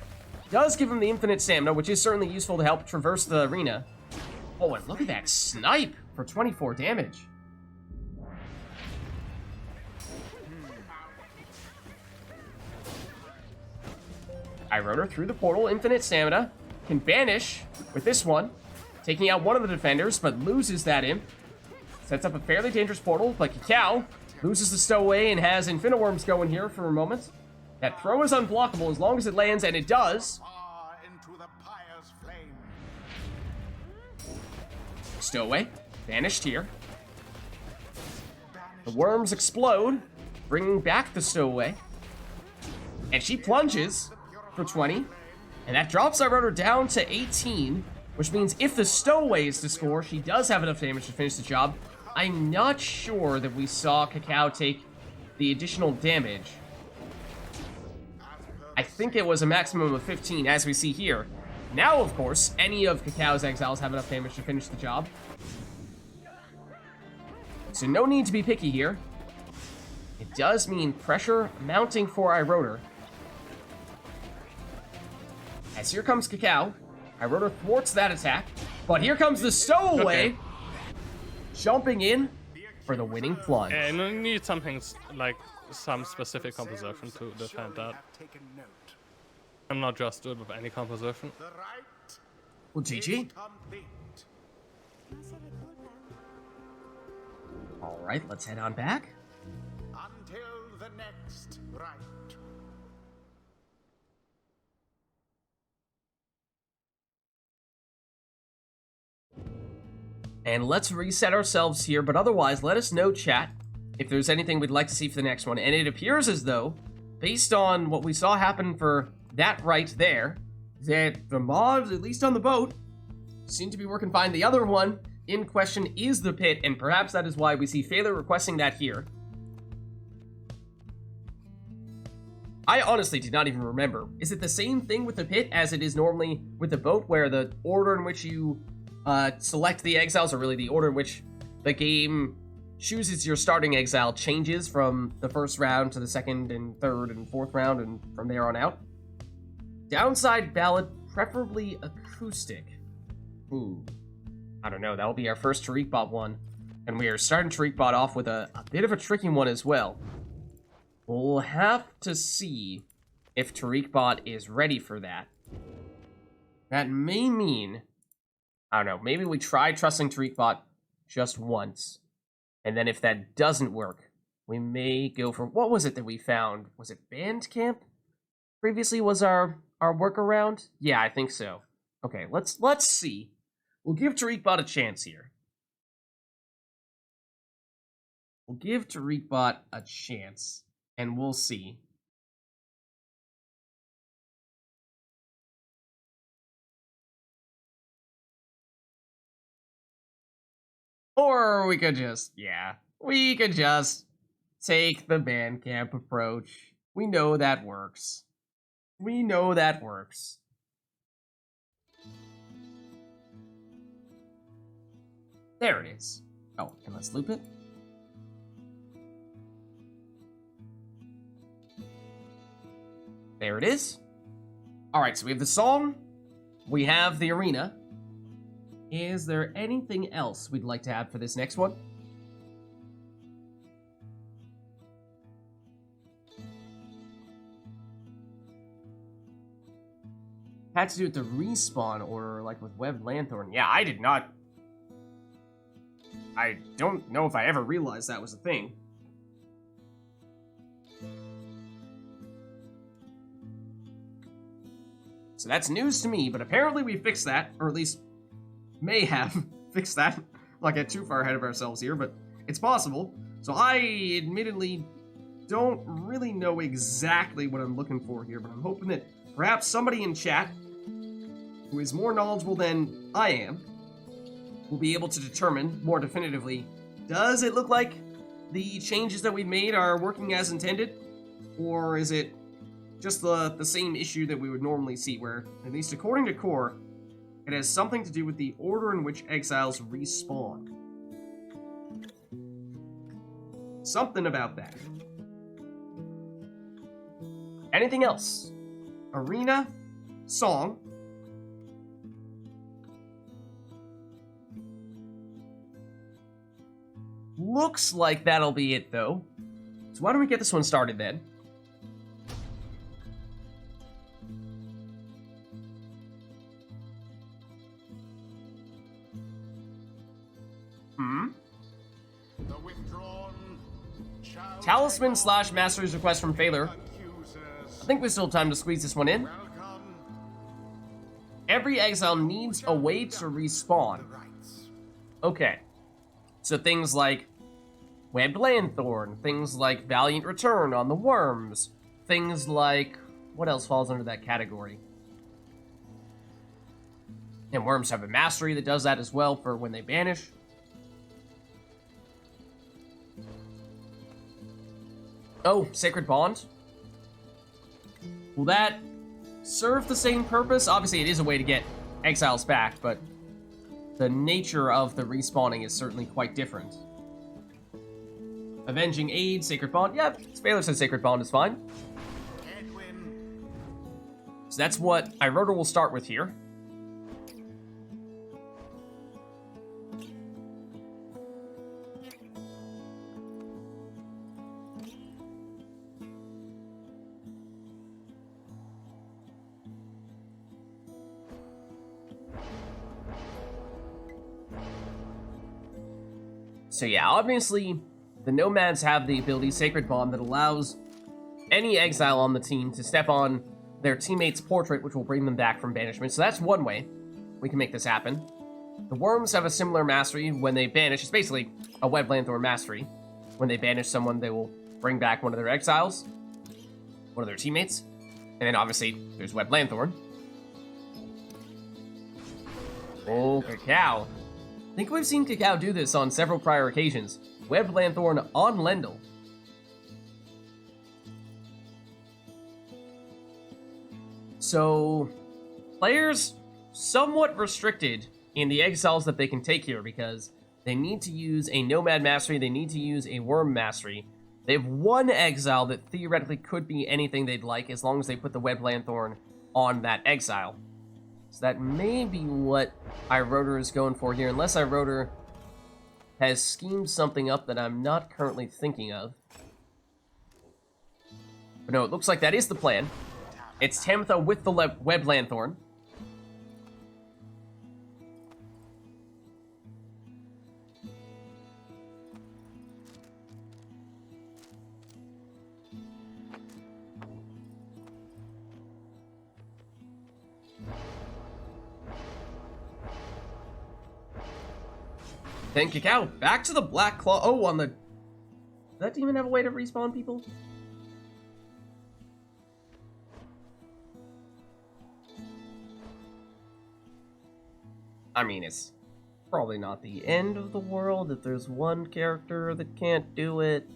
Does give him the infinite stamina, which is certainly useful to help traverse the arena. Oh, and look at that snipe for 24 damage. Irona through the portal, infinite stamina, can banish with this one, taking out one of the defenders, but loses that imp. Sets up a fairly dangerous portal, but Cacao loses the Stowaway and has Infiniworms going here for a moment. That throw is unblockable as long as it lands, and it does. Far into the pyre's flame. Stowaway, vanished here. The worms explode, bringing back the Stowaway. And she plunges for 20. And that drops Irona down to 18, which means if the Stowaway is to score, she does have enough damage to finish the job. I'm not sure that we saw Cacao take the additional damage. I think it was a maximum of 15, as we see here. Now, of course, any of Cacao's exiles have enough damage to finish the job. So no need to be picky here. It does mean pressure mounting for Irona. As here comes Cacao. Irona thwarts that attack. But here comes the Stowaway. Okay. Jumping in for the winning plunge. And you need something like some specific composition to defend that. Have taken note. I'm not just good with any composition. The right Well, is GG. complete. All right, let's head on back. Until the next right. And let's reset ourselves here, but otherwise, let us know, chat, if there's anything we'd like to see for the next one. And it appears as though, based on what we saw happen for that right there, that the mobs, at least on the boat, seem to be working fine. The other one in question is the pit, and perhaps that is why we see Phaler requesting that here. I honestly did not even remember. Is it the same thing with the pit as it is normally with the boat, where the order in which you select the exiles, or really the order in which the game chooses your starting exile, changes from the first round to the second and third and fourth round and from there on out? Downside ballad, preferably acoustic. Ooh, I don't know, that'll be our first Tariq one, and we are starting Tariq off with a bit of a tricky one as well. We'll have to see if Tariq is ready for that. That may mean, I don't know, maybe we try trusting Tariq just once. And then if that doesn't work, we may go for, what was it that we found? Was it Bandcamp? Previously was our workaround? Yeah, I think so. Okay, let's see. We'll give Tariq a chance here. We'll give Tariq a chance, and we'll see. Or we could just, yeah, we could just take the Bandcamp approach. We know that works. We know that works. There it is. Oh, and let's loop it. There it is. Alright, so we have the song. We have the arena. Is there anything else we'd like to add for this next one? Had to do with the respawn order, like with Webbed Lanthorn. Yeah, I did not... I don't know if I ever realized that was a thing. So that's news to me, but apparently we fixed that, or at least may have fixed that. Not get too far ahead of ourselves here, but it's possible. So I admittedly don't really know exactly what I'm looking for here, but I'm hoping that perhaps somebody in chat who is more knowledgeable than I am will be able to determine more definitively, does it look like the changes that we've made are working as intended? Or is it just the same issue that we would normally see, where, at least according to Core, it has something to do with the order in which exiles respawn. Something about that. Anything else? Arena, song. Looks like that'll be it, though. So why don't we get this one started, then? The withdrawn shall Talisman take / Mastery's request from Phaler. accusers. I think we still have time to squeeze this one in. Welcome Every exile needs a way to respawn. the rites. Okay. So things like Webbed Lanthorn, things like Valiant Return on the Worms, things like... what else falls under that category? And Worms have a mastery that does that as well for when they banish. Oh, Sacred Bond. Will that serve the same purpose? Obviously, it is a way to get exiles back, but the nature of the respawning is certainly quite different. Avenging Aid, Sacred Bond. Yeah, Spaler says Sacred Bond is fine. Edwin, So that's what Iroda will start with here. So yeah, obviously, the Nomads have the ability Sacred Bond that allows any exile on the team to step on their teammate's portrait, which will bring them back from banishment. So that's one way we can make this happen. The Worms have a similar mastery when they banish. It's basically a Webbed Lanthorn mastery. When they banish someone, they will bring back one of their exiles, one of their teammates. And then obviously, there's Webbed Lanthorn. Oh, Cacao. I think we've seen Cacao do this on several prior occasions. Webbed Lanthorn on Lendl. So, players somewhat restricted in the exiles that they can take here because they need to use a Nomad Mastery, they need to use a Worm Mastery. They have one exile that theoretically could be anything they'd like as long as they put the Webbed Lanthorn on that exile. So that may be what Iroder is going for here, unless Iroder has schemed something up that I'm not currently thinking of. But no, it looks like that is the plan. It's Tamitha with the Webbed Lanthorn. Then Cacao, back to the Black Claw. Oh, on the... Does that demon have a way to respawn people? I mean, it's Probably not the end of the world if there's one character that can't do it.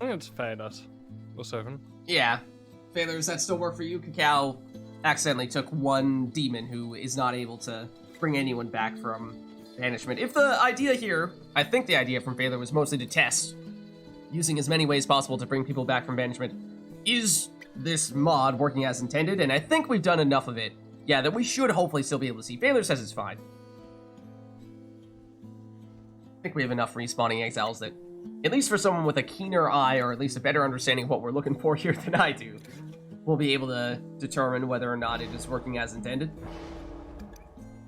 I think it's Fadas. Or 7. Yeah. Failures that still work for you? Cacao accidentally took one demon who is not able to bring anyone back from banishment. If the idea here, I think the idea from Failure was mostly to test, using as many ways possible to bring people back from banishment, is this mod working as intended? And I think we've done enough of it, yeah, that we should hopefully still be able to see. Failure says it's fine. I think we have enough respawning exiles that, at least for someone with a keener eye, or at least a better understanding of what we're looking for here than I do, we'll be able to determine whether or not it is working as intended.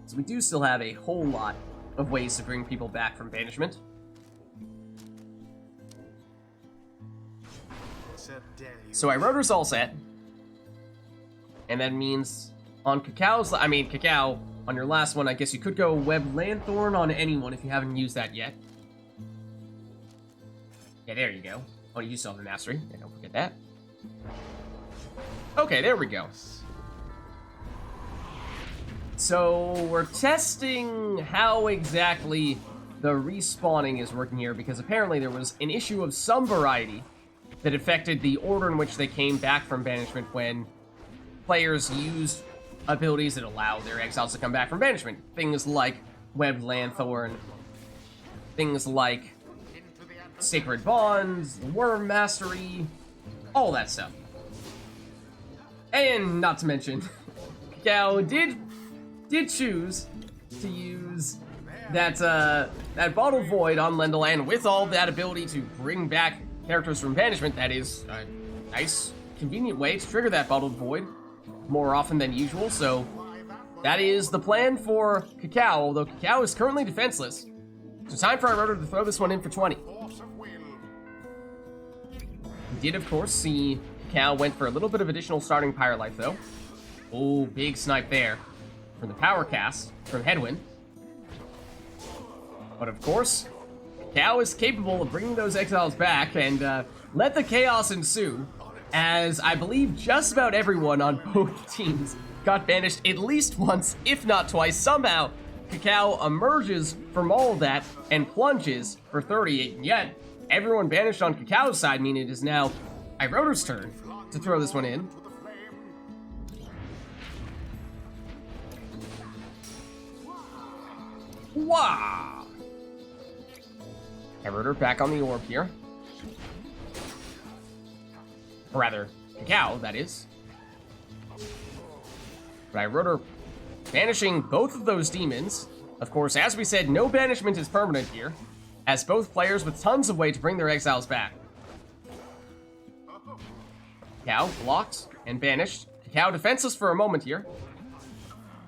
So we do still have a whole lot of ways to bring people back from banishment. So Iroder's all set. And that means on Cacao's... Cacao, on your last one, I guess you could go Web Lanthorn on anyone if you haven't used that yet. Yeah, there you go. Oh, you still have the mastery. Yeah, don't forget that. Okay, there we go. So, we're testing how exactly the respawning is working here, because apparently there was an issue of some variety that affected the order in which they came back from banishment when players used abilities that allow their exiles to come back from banishment. Things like Webbed Lanthorn, things like Sacred Bonds, Worm Mastery, all that stuff. And not to mention, Cacao did choose to use that Bottle Void on Lendl, and with all that ability to bring back characters from banishment, that is a nice, convenient way to trigger that Bottled Void more often than usual. So that is the plan for Cacao, although Cacao is currently defenseless. So time for Iroder to throw this one in for 20. We did, of course, see Cacao went for a little bit of additional starting Pyre life, though. Oh, big snipe there from the power cast from Headwind. But of course, Cacao is capable of bringing those exiles back, and let the chaos ensue, as I believe just about everyone on both teams got banished at least once, if not twice. Somehow, Cacao emerges from all of that and plunges for 38, and yet everyone banished on Cacao's side, meaning it is now Iroder's turn to throw this one in. Wow! Iroder back on the orb here. Or rather, Cacao, that is. But Iroder banishing both of those demons. Of course, as we said, no banishment is permanent here, as both players with tons of way to bring their exiles back. Cacao blocked and banished. Cacao defenseless for a moment here.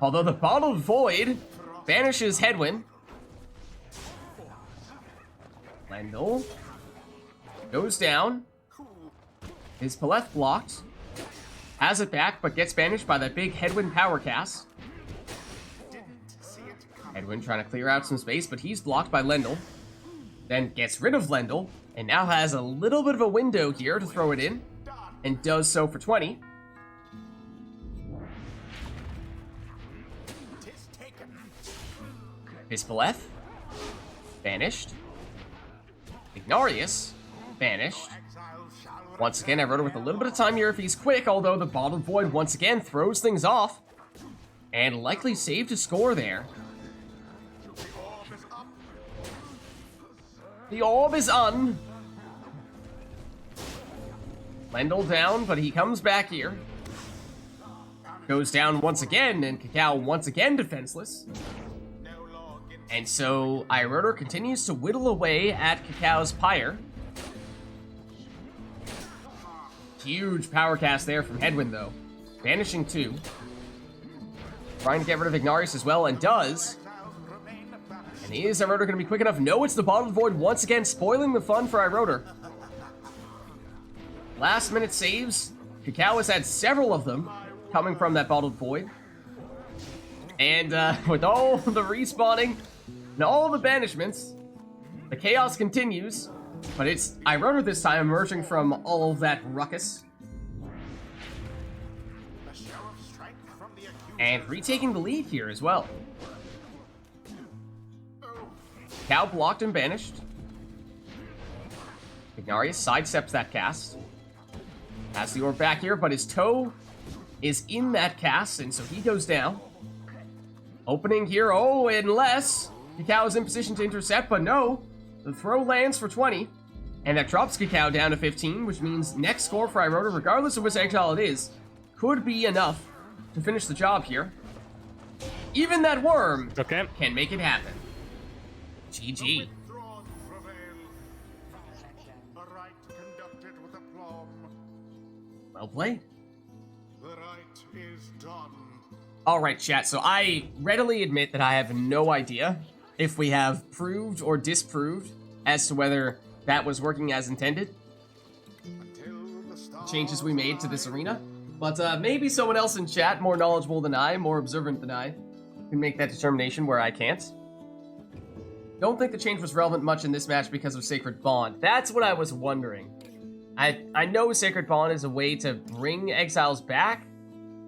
Although the Bottled Void banishes Headwind. Lendl goes down. His Paleth blocked. Has it back, but gets banished by that big Headwind power cast. Headwind trying to clear out some space, but he's blocked by Lendl. Then gets rid of Lendl, and now has a little bit of a window here to throw it in, and does so for 20. His Paleth banished. Ignarius banished. Once again, Iroder with a little bit of time here if he's quick, although the Bottled Void once again throws things off. And likely saved his score there. The orb is on. Lendl down, but he comes back here. Goes down once again, and Cacao once again defenseless. And so Iroder continues to whittle away at Cacao's Pyre. Huge power cast there from Headwind, though. Banishing 2. Trying to get rid of Ignarius as well, and does. And is Iroder going to be quick enough? No, it's the Bottled Void once again, spoiling the fun for Iroder. Last minute saves. Cacao has had several of them coming from that Bottled Void. And with all the respawning and all the banishments, the chaos continues. But it's Iroder this time emerging from all of that ruckus. And retaking the lead here as well. Cow blocked and banished. Ignarius sidesteps that cast. Has the orb back here, but his toe is in that cast, and so he goes down. Opening here, oh, unless Cacao is in position to intercept, but no. The throw lands for 20, and that drops Cacao down to 15, which means next score for Iroda, regardless of which exile it is, could be enough to finish the job here. Even that worm can make it happen. GG. Withdrawn prevail. The rite conducted with aplomb. Well played. The rite is done. Alright, chat, so I readily admit that I have no idea if we have proved or disproved as to whether that was working as intended. Changes we made to this arena. But maybe someone else in chat, more knowledgeable than I, more observant than I, can make that determination where I can't. Don't think the change was relevant much in this match because of Sacred Bond. That's what I was wondering. I know Sacred Bond is a way to bring exiles back,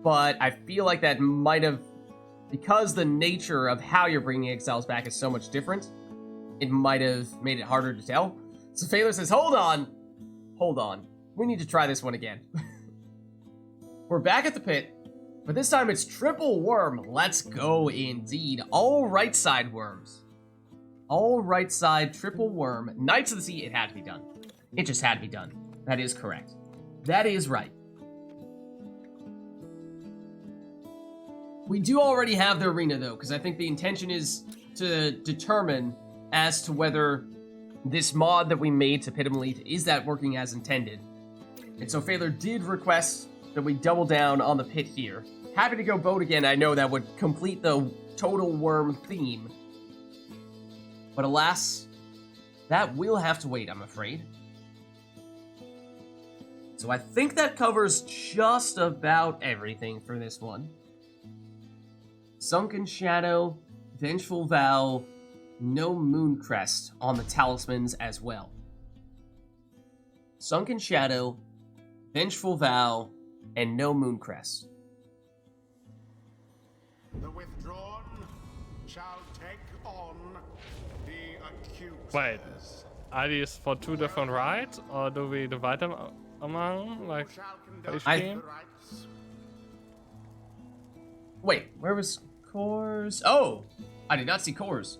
but I feel like that might have, because the nature of how you're bringing exiles back is so much different, it might have made it harder to tell. So Phaler says, hold on, we need to try this one again. We're back at the pit, but this time it's triple worm. Let's go indeed. All right side worms. All right side triple worm. Knights of the Sea, it had to be done. It just had to be done. That is correct. That is right. We do already have the arena, though, because I think the intention is to determine as to whether this mod that we made to Pit 'em Elite, is that working as intended? And so Phaler did request that we double down on the pit here. Happy to go boat again. I know that would complete the total worm theme. But alas, that will have to wait, I'm afraid. So I think that covers just about everything for this one. Sunken Shadow, Vengeful Vow, no Mooncrest on the talismans as well. Sunken Shadow, Vengeful Vow, and no Mooncrest. The withdrawn shall take on the accusers. Wait, are these for two different rides, or do we divide them among, like, Shall for each conduct team? the rites. Wait, where was Cores? Oh! I did not see Cores.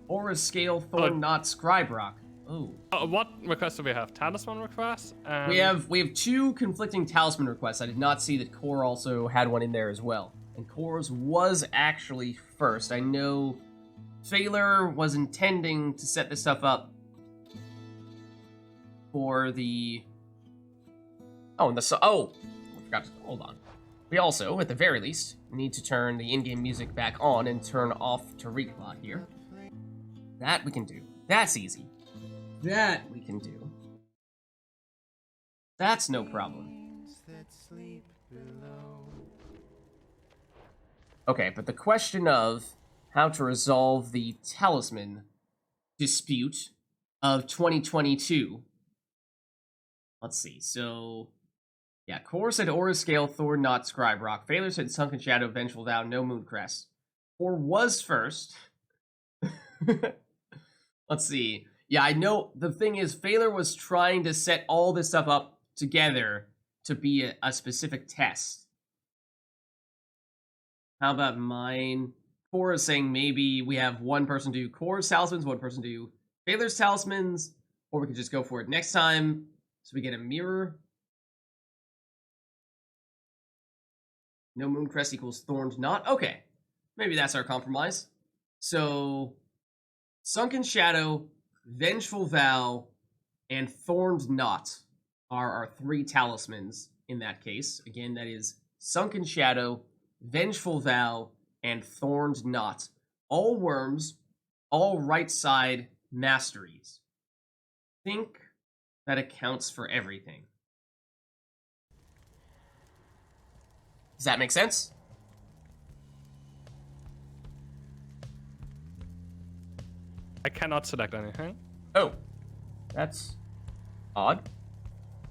Aura Scale, Thorn Knot, Scribe Rock. Oh. What requests do we have? Talisman requests? And... We have two conflicting talisman requests. I did not see that Core also had one in there as well. And Core's was actually first. I know Phaler was intending to set this stuff up for the... Oh, and the... Oh! I forgot to... Hold on. We also, at the very least, need to turn the in-game music back on and turn off Tariqbot here. That we can do. That's easy. That we can do. That's no problem. Okay, but the question of how to resolve the talisman dispute of 2022. Let's see, so... Yeah, Core said Aura Scale, Thorn Knot, Scribe Rock. Phaler said Sunken Shadow, Vengeful Vow, no Mooncrest. Core was first. Let's see. Yeah, I know the thing is, Phaler was trying to set all this stuff up together to be a specific test. How about mine? Core is saying maybe we have one person do Core's talismans, one person do Phaler's talismans, or we could just go for it next time so we get a mirror. No Mooncrest equals Thorned Knot. Okay, maybe that's our compromise. So, Sunken Shadow, Vengeful Vow, and Thorned Knot are our three talismans in that case. Again, that is Sunken Shadow, Vengeful Vow, and Thorned Knot. All worms, all right side masteries. I think that accounts for everything. Does that make sense? I cannot select anything. Oh, that's odd.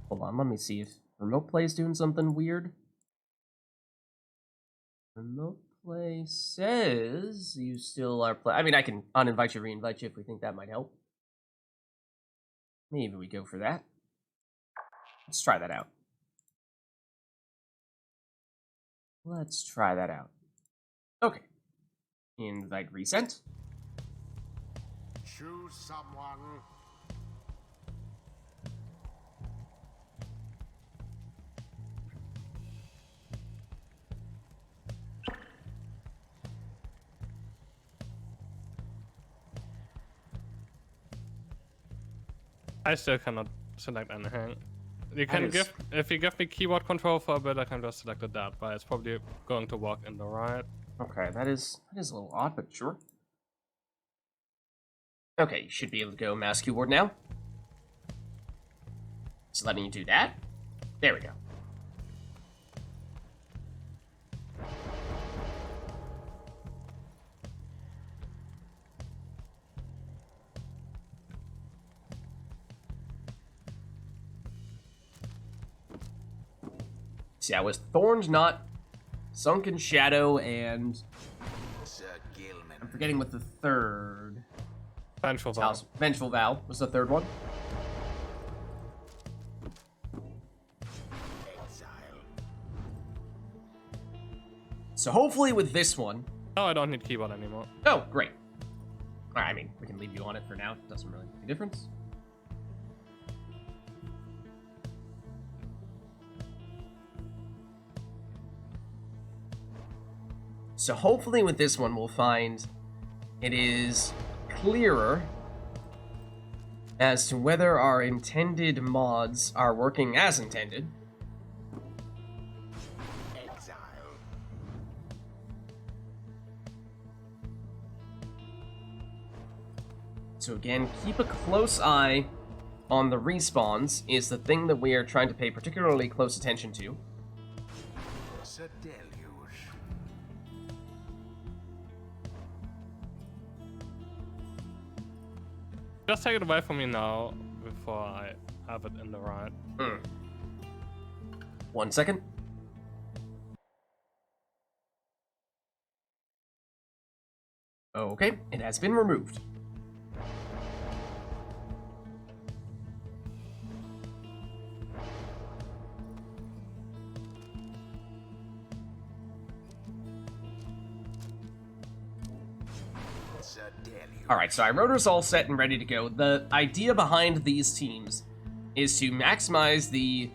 Hold on, let me see if remote play is doing something weird. Remote play says you still are I mean, I can uninvite you, reinvite you if we think that might help. Maybe we go for that. Let's try that out. Let's try that out. Okay. Invite resent. Choose someone. I still cannot select anything. You can is- if you give me keyboard control for a bit, I can just select that, but it's probably going to work in the right. Okay, that is a little odd, but sure. Okay, you should be able to go mouse keyboard now. It's letting you do that. There we go. See, I was Thorned, not Sunken Shadow, and Sir Gilman. I'm forgetting what the third. Vengeful Vow. Vengeful Vow was the third one. Exile. So hopefully with this one. Oh, I don't need keyboard anymore. Oh, great. Alright, I mean, we can leave you on it for now. It doesn't really make a difference. So hopefully with this one we'll find it is clearer as to whether our intended mods are working as intended. Exile. So again, keep a close eye on the respawns is the thing that we are trying to pay particularly close attention to. Sir Deluge. Just take it away from me now before I have it in the right. 1 second. Okay, it has been removed. Sir Deluge. Alright, so our rotor's all set and ready to go. The idea behind these teams is to maximize the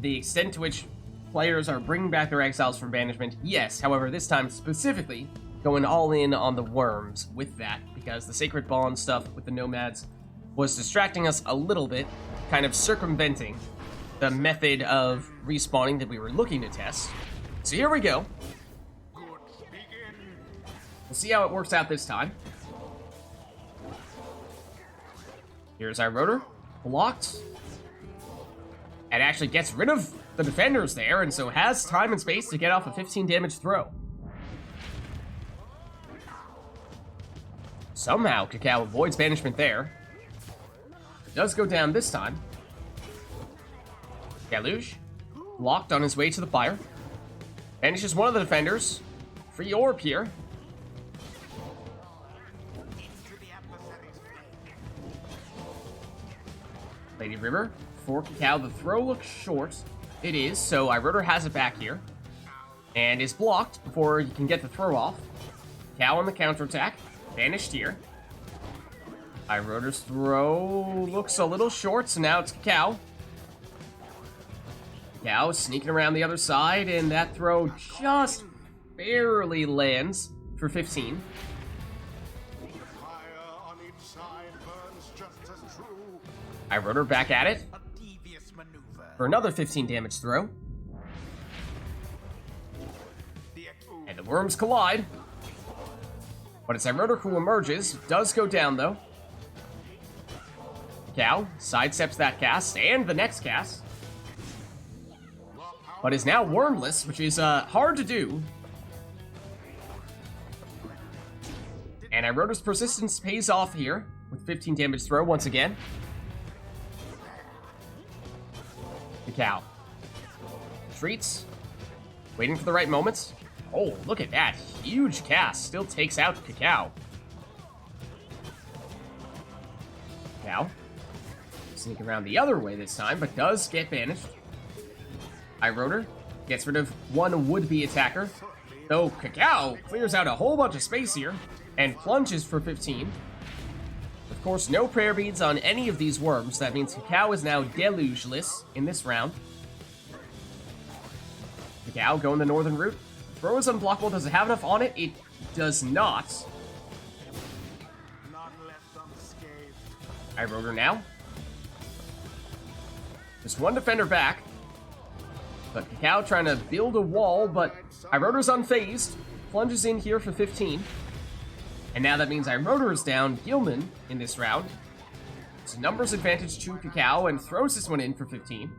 extent to which players are bringing back their exiles from banishment. Yes, however, this time specifically going all in on the worms with that, because the Sacred Bond stuff with the nomads was distracting us a little bit, kind of circumventing the method of respawning that we were looking to test. So here we go. Good. Begin. We'll see how it works out this time. Here's our rotor. Blocked. It actually gets rid of the defenders there, and so has time and space to get off a 15 damage throw. Somehow, Cacao avoids banishment there. It does go down this time. Galuge, blocked on his way to the Pyre. Banishes one of the defenders. Free orb here. Into the adversary's Lady River, for Cacao, the throw looks short. It is, so Iroder has it back here. And is blocked before you can get the throw off. Cacao on the counterattack. Banished here. Iroder's throw looks a little short, so now it's Cacao. Cacao sneaking around the other side, and that throw just barely lands for 15. fire on each side burns just as true. Iroder back at it A devious maneuver. for another 15 damage throw. And the worms collide. But it's Iroder who emerges. Does go down, though. Cacao sidesteps that cast and the next cast. But is now wormless, which is hard to do. And Iroder's persistence pays off here with 15 damage throw once again. Cacao retreats, waiting for the right moment. Oh, look at that. Huge cast. Still takes out Cacao. Cacao. Sneak around the other way this time, but does get banished. iRotor gets rid of one would-be attacker. Though Cacao clears out a whole bunch of space here and plunges for 15. Of course, no prayer beads on any of these worms. That means Cacao is now delugeless in this round. Cacao going the northern route. Throw is unblockable. Does it have enough on it? It does not. iRotor now. Just one defender back. But Cacao trying to build a wall, but iRotor's unfazed. Plunges in here for 15. And now that means iRotor is down Gilman in this round. It's a numbers advantage to Cacao and throws this one in for 15.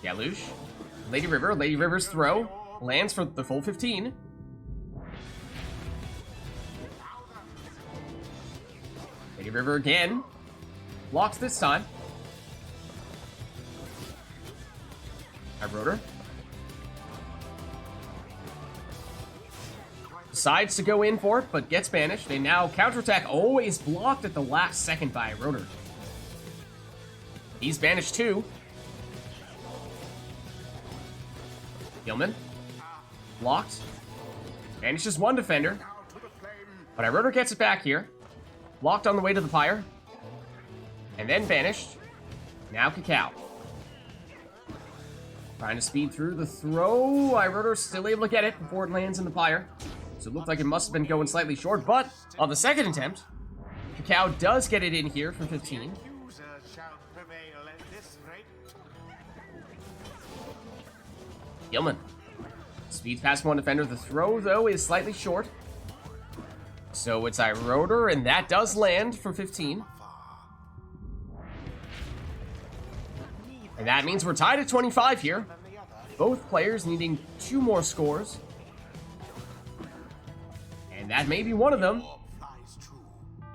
Deluge. Lady River. Lady River's throw lands for the full 15. Lady River again. Blocks this time. iRotor. Decides to go in for it, but gets banished. They now counterattack, always blocked at the last second by iRotor. He's banished too. Gilman. Blocked. Banishes one defender. But iRotor gets it back here. Blocked on the way to the Pyre. And then banished. Now Cacao. Trying to speed through the throw. iRotor's still able to get it before it lands in the Pyre. So it looked like it must have been going slightly short, but on the second attempt, Cacao does get it in here for 15. Gilman. Speeds past one defender. The throw, though, is slightly short. So it's iRotor, and that does land for 15. And that means we're tied at 25 here. Both players needing 2 more scores. And that may be one of them.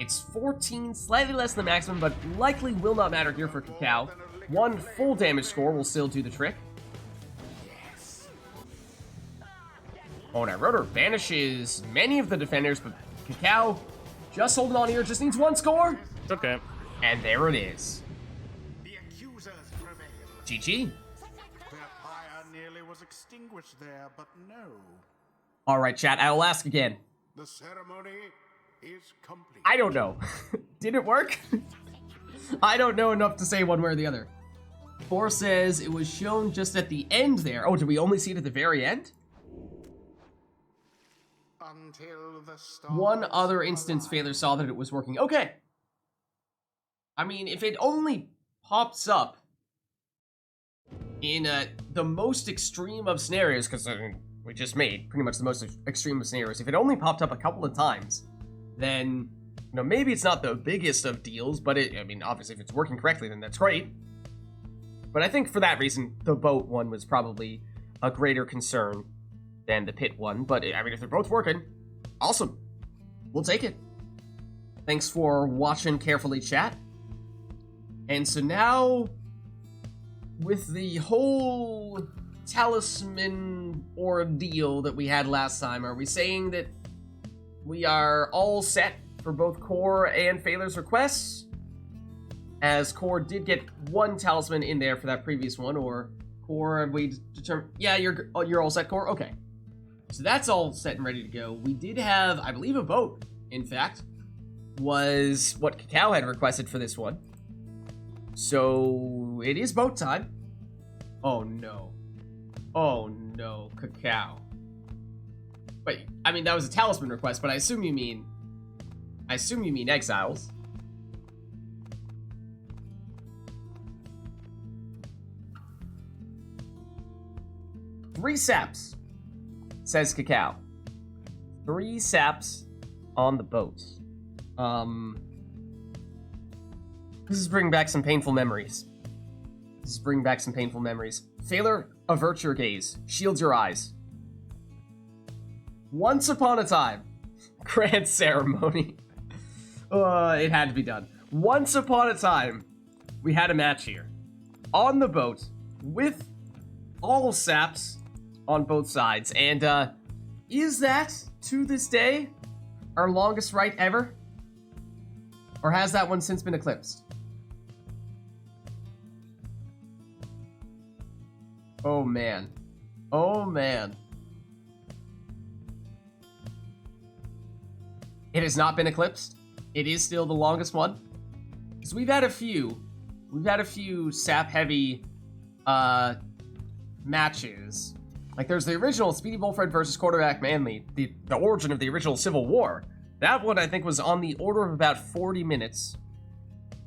It's 14, slightly less than the maximum, but likely will not matter here for Cacao. 1 full damage score will still do the trick. Oh, and iRotor banishes many of the defenders, but Cacao just holding on here, just needs 1 score. It's okay. And there it is. The accusers prevail. GG. Their fire nearly was extinguished there, but no. All right, chat, I will ask again. The ceremony is complete. I don't know. Did it work? I don't know enough to say one way or the other. Four says it was shown just at the end there. Oh, did we only see it at the very end? Until the stars One other instance, align. Failure saw that it was working. Okay. I mean, if it only pops up in the most extreme of scenarios, because we just made pretty much the most extreme of scenarios. If it only popped up a couple of times, then, you know, maybe it's not the biggest of deals, but I mean, obviously, if it's working correctly, then that's great. But I think for that reason, the boat one was probably a greater concern than the pit one. But, I mean, if they're both working, awesome. We'll take it. Thanks for watching carefully, chat. And so now, with the whole talisman ordeal that we had last time, are we saying that we are all set for both Core and Failur's requests? As Core did get 1 talisman in there for that previous one, or Core, have we determined? Yeah, you're all set, Core? Okay. So that's all set and ready to go. We did have, I believe, a boat, in fact, was what Cacao had requested for this one. So it is boat time. Oh no. Oh no, Cacao. Wait, I mean, that was a talisman request, but I assume you mean exiles. Three saps, says Cacao. 3 saps on the boat. This is bringing back some painful memories. Failure, avert your gaze. Shield your eyes. Once upon a time, grand ceremony. It had to be done. Once upon a time, we had a match here. on the boat with all saps on both sides. And is that, to this day, our longest rite ever? Or has that one since been eclipsed? Oh man. Oh man. It has not been eclipsed. It is still the longest one. Because we've had a few sap-heavy matches. Like, there's the original Speedy Bullfred versus Quarterback Manly, the origin of the original Civil War. That one, I think, was on the order of about 40 minutes.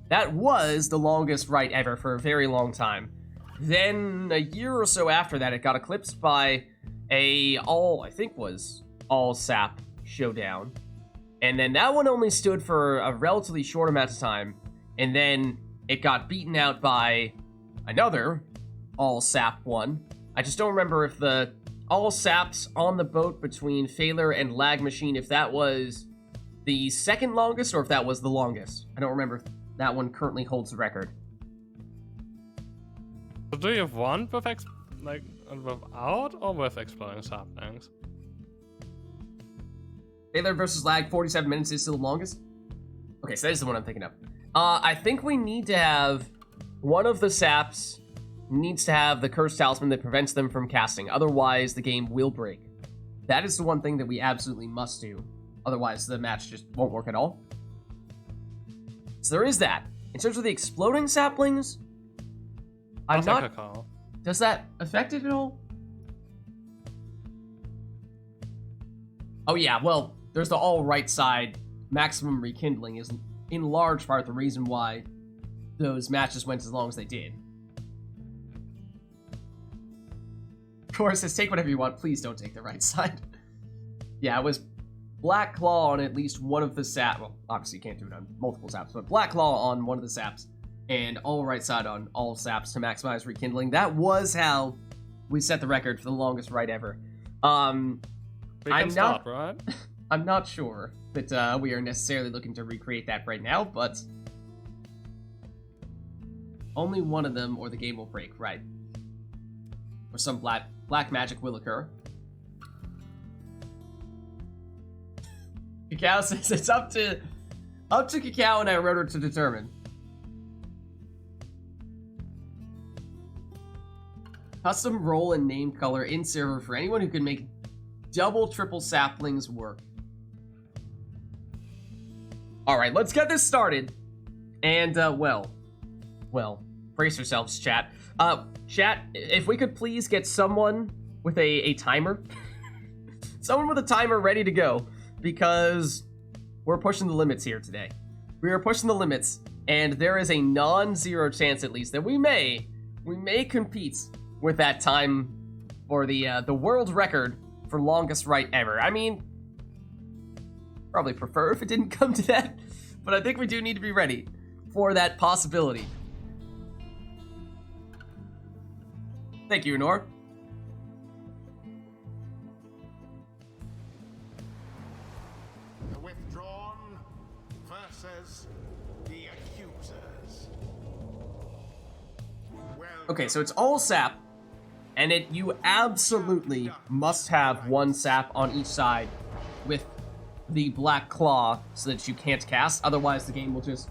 That was the longest rite ever for a very long time. Then, a year or so after that, it got eclipsed by I think was all sap showdown. And then that one only stood for a relatively short amount of time. And then it got beaten out by another all sap one. I just don't remember if the all saps on the boat between Failure and Lag Machine, if that was the second longest or if that was the longest. I don't remember if that one currently holds the record. So do you want with without or with exploding saplings? Failure versus Lag, 47 minutes is still the longest? Okay, so that is the one I'm thinking of. I think we need to have one of the saps needs to have the Cursed Talisman that prevents them from casting. Otherwise, the game will break. That is the one thing that we absolutely must do. Otherwise, the match just won't work at all. So there is that. In terms of the exploding saplings, I'm not... Take a call. Does that affect it at all? Oh yeah, well, there's the all right side. Maximum rekindling is in large part the reason why those matches went as long as they did. Of course, says take whatever you want. Please don't take the right side. Yeah, it was Black Claw on at least one of the saps. Well, obviously you can't do it on multiple saps, but Black Claw on one of the saps and all right side on all saps to maximize rekindling. That was how we set the record for the longest rite ever. We can start, right? I'm not sure that we are necessarily looking to recreate that right now, but only one of them or the game will break, right? Or some black magic will occur. Cacao says it's up to Cacao and Iroder to determine. Custom role and name color in server for anyone who can make double, triple saplings work. Alright, let's get this started. And, well, brace yourselves, chat. Chat, if we could please get someone with a timer. Someone with a timer ready to go. Because we're pushing the limits here today. We are pushing the limits, and there is a non-zero chance, at least, that we may compete with that time for the world record for longest rite ever. I mean, probably prefer if it didn't come to that, but I think we do need to be ready for that possibility. Thank you, Nor. The withdrawn versus the accusers. Well, Okay, so it's all sap, and you absolutely must have one sap on each side with the Black Claw so that you can't cast. Otherwise, the game will just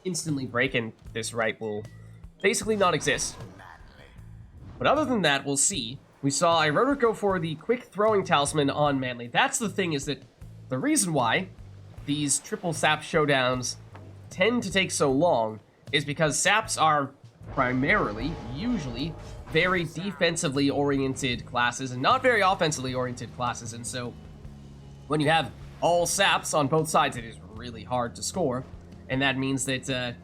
instantly break, and this rite will basically not exist. But other than that, we'll see. We saw Iroder go for the quick throwing talisman on Manly. That's the thing, is that the reason why these triple sap showdowns tend to take so long is because saps are primarily, usually, very defensively oriented classes and not very offensively oriented classes. And so when you have all saps on both sides, it is really hard to score. And that means that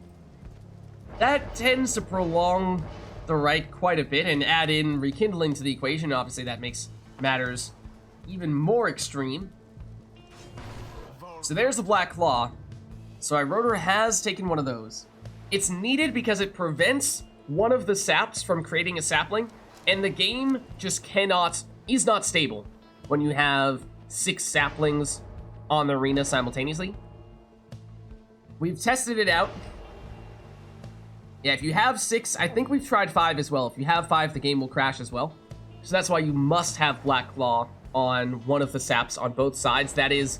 that tends to prolong the rite quite a bit and add in rekindling to the equation. Obviously, that makes matters even more extreme. So there's the Black Claw. So Iroder has taken one of those. It's needed because it prevents one of the saps from creating a sapling, and the game just is not stable when you have 6 saplings on the arena simultaneously. We've tested it out. Yeah, if you have 6, I think we've tried 5 as well. If you have 5, the game will crash as well. So that's why you must have Black Claw on one of the saps on both sides. That is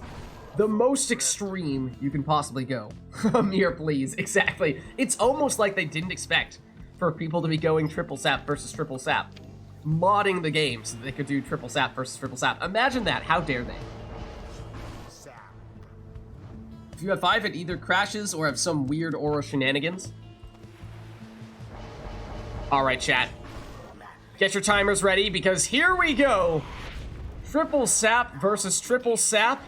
the most extreme you can possibly go. Amir, please. Exactly. It's almost like they didn't expect for people to be going triple sap versus triple sap. Modding the game so that they could do triple sap versus triple sap. Imagine that. How dare they? If you have 5, it either crashes or have some weird aura shenanigans. Alright, chat. Get your timers ready, because here we go! Triple sap versus triple sap.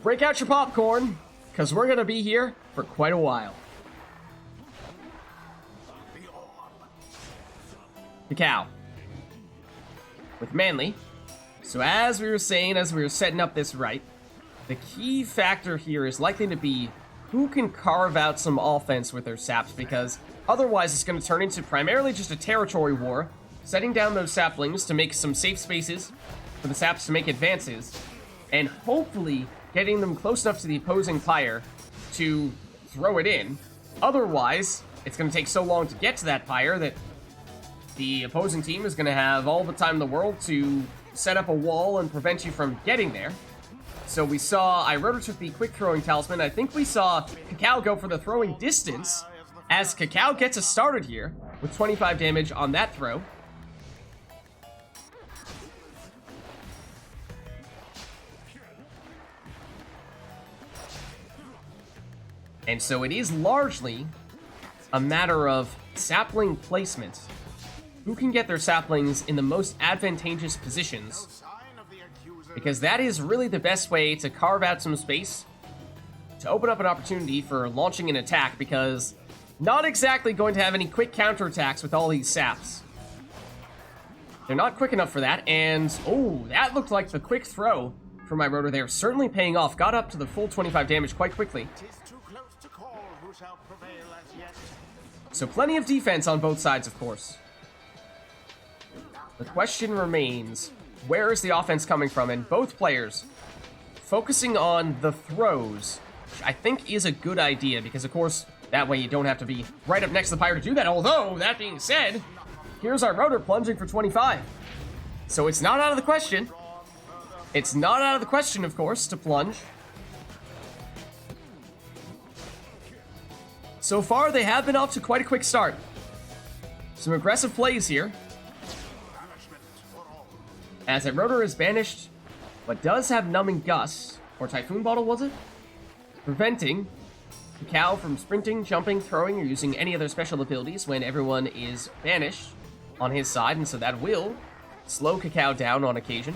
Break out your popcorn, because we're gonna be here for quite a while. Cacao. With Manly. So as we were saying, as we were setting up this right, the key factor here is likely to be who can carve out some offense with their saps, because otherwise it's going to turn into primarily just a territory war, setting down those saplings to make some safe spaces for the saps to make advances, and hopefully getting them close enough to the opposing Pyre to throw it in. Otherwise, it's going to take so long to get to that Pyre that the opposing team is going to have all the time in the world to set up a wall and prevent you from getting there. So we saw iRotor took the quick throwing talisman. I think we saw Cacao go for the throwing distance, as Cacao gets us started here with 25 damage on that throw. And so it is largely a matter of sapling placement. Who can get their saplings in the most advantageous positions? Because that is really the best way to carve out some space, to open up an opportunity for launching an attack, because not exactly going to have any quick counterattacks with all these saps. They're not quick enough for that, and oh, that looked like the quick throw from iRotor there, certainly paying off. Got up to the full 25 damage quite quickly. So plenty of defense on both sides, of course. The question remains, where is the offense coming from? And both players focusing on the throws, which I think is a good idea, because of course, that way you don't have to be right up next to the Pyre to do that. Although, that being said, here's iRotor plunging for 25. So it's not out of the question. It's not out of the question, of course, to plunge. So far, they have been off to quite a quick start. Some aggressive plays here. As iRotor is banished, but does have Numbing Gust, or Typhoon Bottle, was it? Preventing Cacao from sprinting, jumping, throwing, or using any other special abilities when everyone is banished on his side, and so that will slow Cacao down on occasion.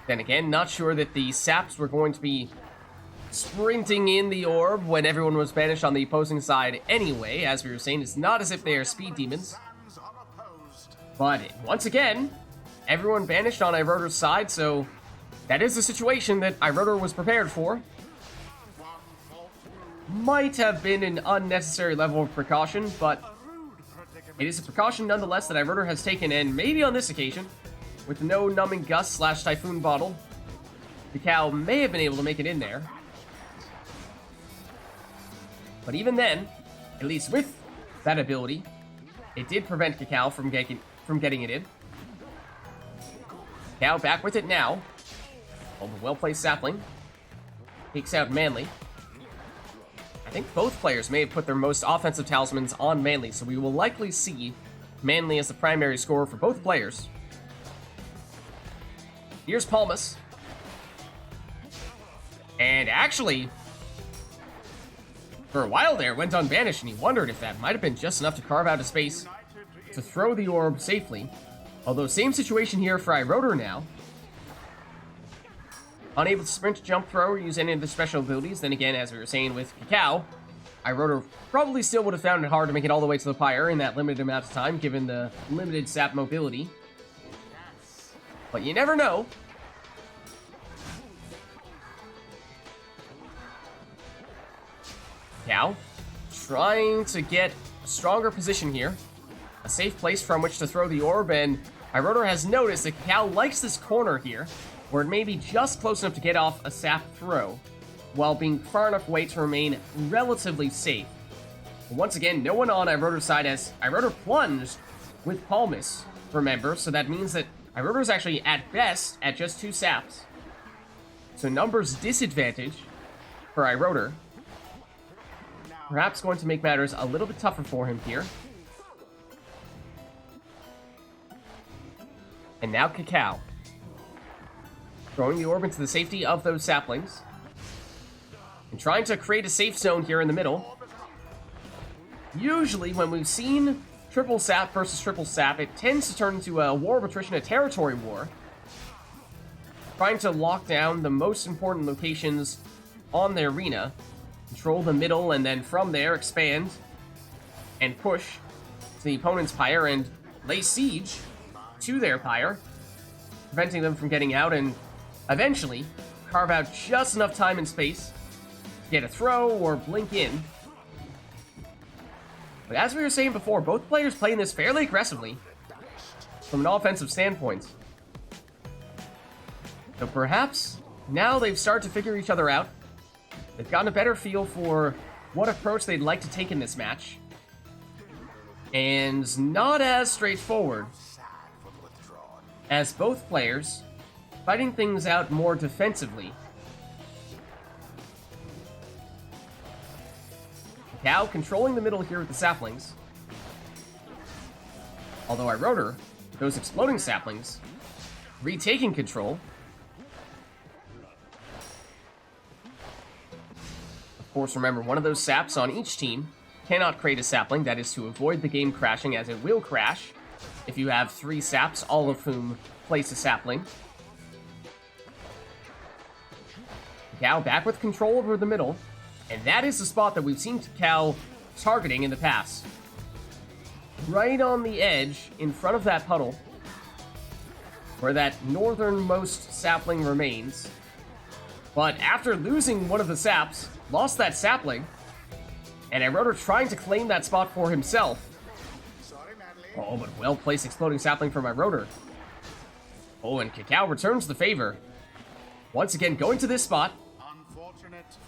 Then again, not sure that the saps were going to be sprinting in the orb when everyone was banished on the opposing side anyway. As we were saying, it's not as if they are speed demons. But once again, everyone banished on iRotor's side, so that is the situation that iRotor was prepared for. Might have been an unnecessary level of precaution, but it is a precaution nonetheless that iRotor has taken, and maybe on this occasion, with no Numbing Gust / Typhoon Bottle, Cacao may have been able to make it in there. But even then, at least with that ability, it did prevent Cacao from getting it in. Cacao back with it now. Oh, the well-placed sapling. Takes out Manly. I think both players may have put their most offensive talismans on Manly, so we will likely see Manly as the primary scorer for both players. Here's Palmas. And actually, for a while there, went unbanished, and he wondered if that might have been just enough to carve out a space to throw the orb safely. Although, same situation here for iRotor now. Unable to sprint, jump, throw, or use any of the special abilities. Then again, as we were saying with Cacao, iRotor probably still would have found it hard to make it all the way to the Pyre in that limited amount of time, given the limited sap mobility. But you never know. Cacao trying to get a stronger position here. A safe place from which to throw the orb, and iRotor has noticed that Cacao likes this corner here, where it may be just close enough to get off a sap throw, while being far enough away to remain relatively safe. Once again, no one on iRotor's side as iRotor plunged with Palmas, remember, so that means that iRotor's actually at best at just 2 saps. So numbers disadvantage for iRotor. Perhaps going to make matters a little bit tougher for him here. And now Cacao. Throwing the orb into the safety of those saplings. And trying to create a safe zone here in the middle. Usually when we've seen triple sap versus triple sap, it tends to turn into a war of attrition, a territory war. Trying to lock down the most important locations on the arena. Control the middle, and then from there expand and push to the opponent's Pyre and lay siege to their Pyre, preventing them from getting out and eventually carve out just enough time and space to get a throw or blink in. But as we were saying before, both players playing this fairly aggressively from an offensive standpoint. So perhaps now they've started to figure each other out. They've gotten a better feel for what approach they'd like to take in this match. And not as straightforward, as both players fighting things out more defensively. Now controlling the middle here with the saplings. Although iRotor, those exploding saplings, retaking control. Of course, remember, one of those saps on each team cannot create a sapling. That is to avoid the game crashing, as it will crash if you have 3 saps, all of whom place a sapling. Cacao back with control over the middle, and that is the spot that we've seen Cacao targeting in the past. Right on the edge, in front of that puddle, where that northernmost sapling remains. But after losing one of the saps, lost that sapling, and iRotor trying to claim that spot for himself. Oh, but well-placed exploding sapling from iRotor. Oh, and Cacao returns the favor. Once again, going to this spot.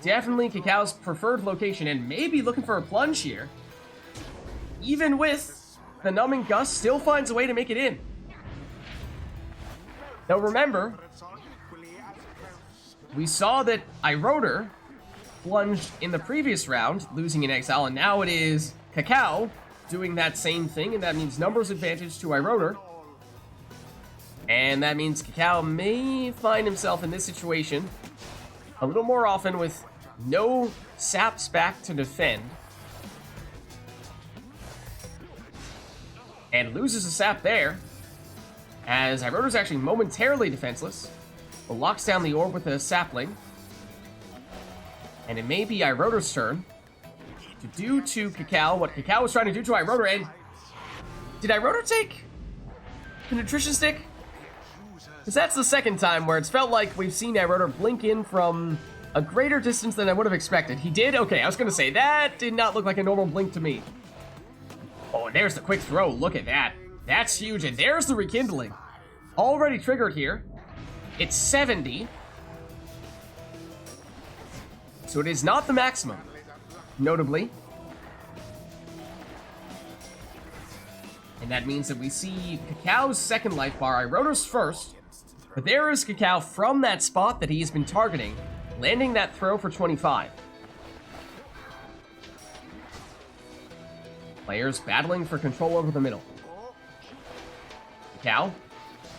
Definitely Cacao's preferred location, and maybe looking for a plunge here. Even with the numbing gust, still finds a way to make it in. Now remember, we saw that iRotor plunged in the previous round, losing in exile, and now it is Cacao doing that same thing, and that means numbers advantage to iRotor. And that means Cacao may find himself in this situation a little more often with no saps back to defend. And loses a sap there, as iRotor's actually momentarily defenseless, but locks down the orb with a sapling. And it may be iRotor's turn to do to Cacao what Cacao was trying to do to iRotor. And did iRotor take the nutrition stick? Because that's the second time where it's felt like we've seen iRotor blink in from a greater distance than I would have expected. He did? Okay, I was going to say, that did not look like a normal blink to me. Oh, and there's the quick throw. Look at that. That's huge. And there's the rekindling. Already triggered here. It's 70. So it is not the maximum, notably. And that means that we see Cacao's second life bar, iRotor's first. But there is Cacao from that spot that he has been targeting, landing that throw for 25. Players battling for control over the middle. Cacao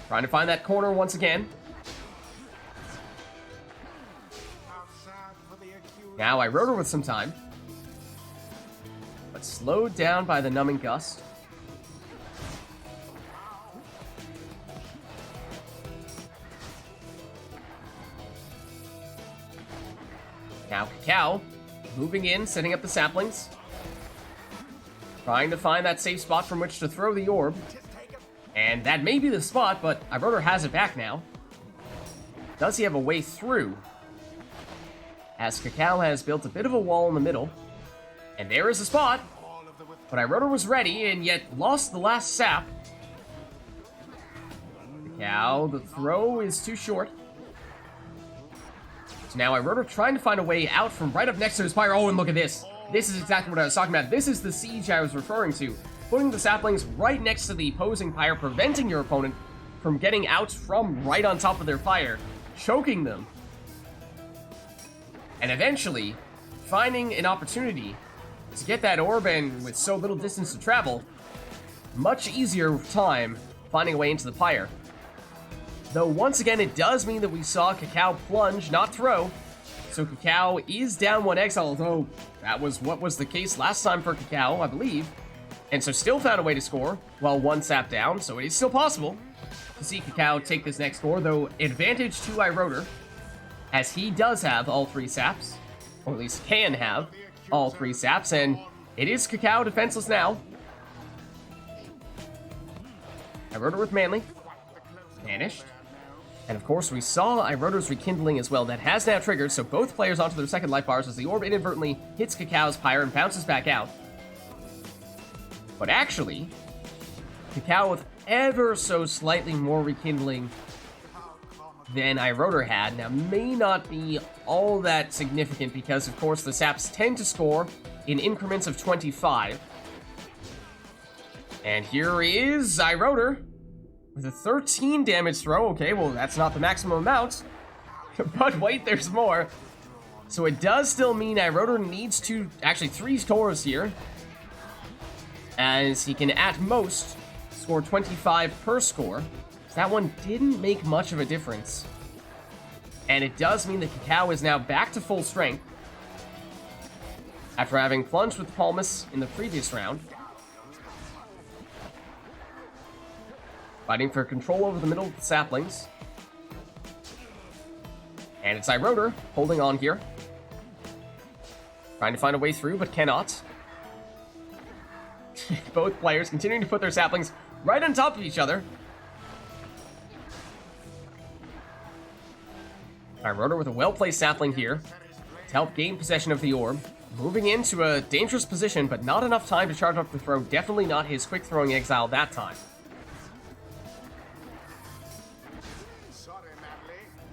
trying to find that corner once again. Now iRotor with some time, but slowed down by the numbing gust. Now Cacao moving in, setting up the saplings, trying to find that safe spot from which to throw the orb. And that may be the spot, but iRotor has it back now. Does he have a way through? As Cacao has built a bit of a wall in the middle. And there is the spot. But iRotor was ready and yet lost the last sap. Cacao, the throw is too short. So now iRotor trying to find a way out from right up next to his Pyre. Oh, and look at this. This is exactly what I was talking about. This is the siege I was referring to. Putting the saplings right next to the opposing pyre, preventing your opponent from getting out from right on top of their fire, choking them, and eventually finding an opportunity to get that orb in with so little distance to travel. Much easier time finding a way into the pyre. Though once again, it does mean that we saw Cacao plunge, not throw. So Cacao is down 1 exile, although that was what was the case last time for Cacao, I believe. And so still found a way to score while 1 sap down, so it is still possible to see Cacao take this next score, though advantage to iRotor, as he does have all 3 saps, or at least can have all 3 saps, and it is Cacao defenseless now. iRotor with Manly, vanished. And of course, we saw iRotor's rekindling as well. That has now triggered, so both players onto their second life bars as the orb inadvertently hits Cacao's pyre and bounces back out. But actually, Cacao with ever so slightly more rekindling than iRotor had. Now, may not be all that significant because, of course, the saps tend to score in increments of 25. And here is iRotor with a 13 damage throw. Okay, well, that's not the maximum amount. But wait, there's more. So it does still mean iRotor needs to, actually 3 scores here, as he can at most score 25 per score. So that one didn't make much of a difference. And it does mean that Cacao is now back to full strength after having plunged with Palmas in the previous round. Fighting for control over the middle of the saplings. And it's iRotor holding on here. Trying to find a way through, but cannot. Both players continuing to put their saplings right on top of each other. iRotor with a well-placed sapling here to help gain possession of the orb. Moving into a dangerous position, but not enough time to charge up the throw. Definitely not his quick throwing exile that time.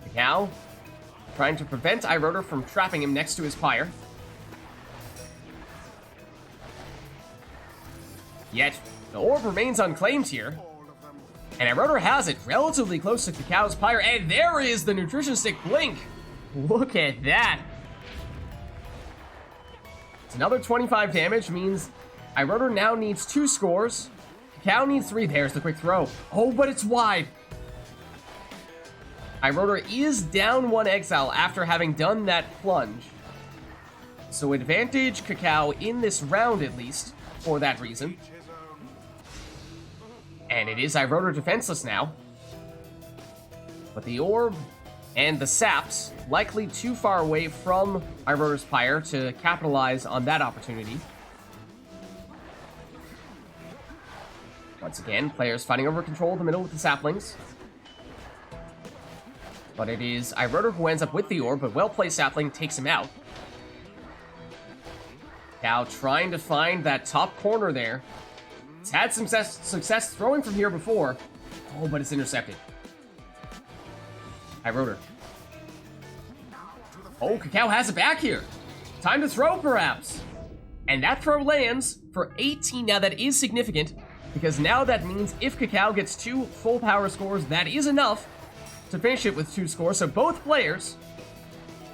Cacao trying to prevent iRotor from trapping him next to his pyre. Yet, the orb remains unclaimed here. And iRotor has it relatively close to Cacao's pyre. And there is the nutrition stick blink. Look at that. It's another 25 damage, means iRotor now needs 2 scores. Cacao needs 3. There's the quick throw. Oh, but it's wide. iRotor is down 1 exile after having done that plunge. So advantage Cacao in this round, at least, for that reason. And it is iRotor defenseless now. But the orb and the saps likely too far away from iRotor's pyre to capitalize on that opportunity. Once again, players fighting over control of the middle with the saplings. But it is iRotor who ends up with the orb, but well-placed sapling takes him out. Now trying to find that top corner there. It's had some success throwing from here before. Oh, but it's intercepted. iRotor. Oh, Cacao has it back here. Time to throw, perhaps. And that throw lands for 18. Now that is significant, because now that means if Cacao gets 2 full power scores, that is enough to finish it with 2 scores. So both players,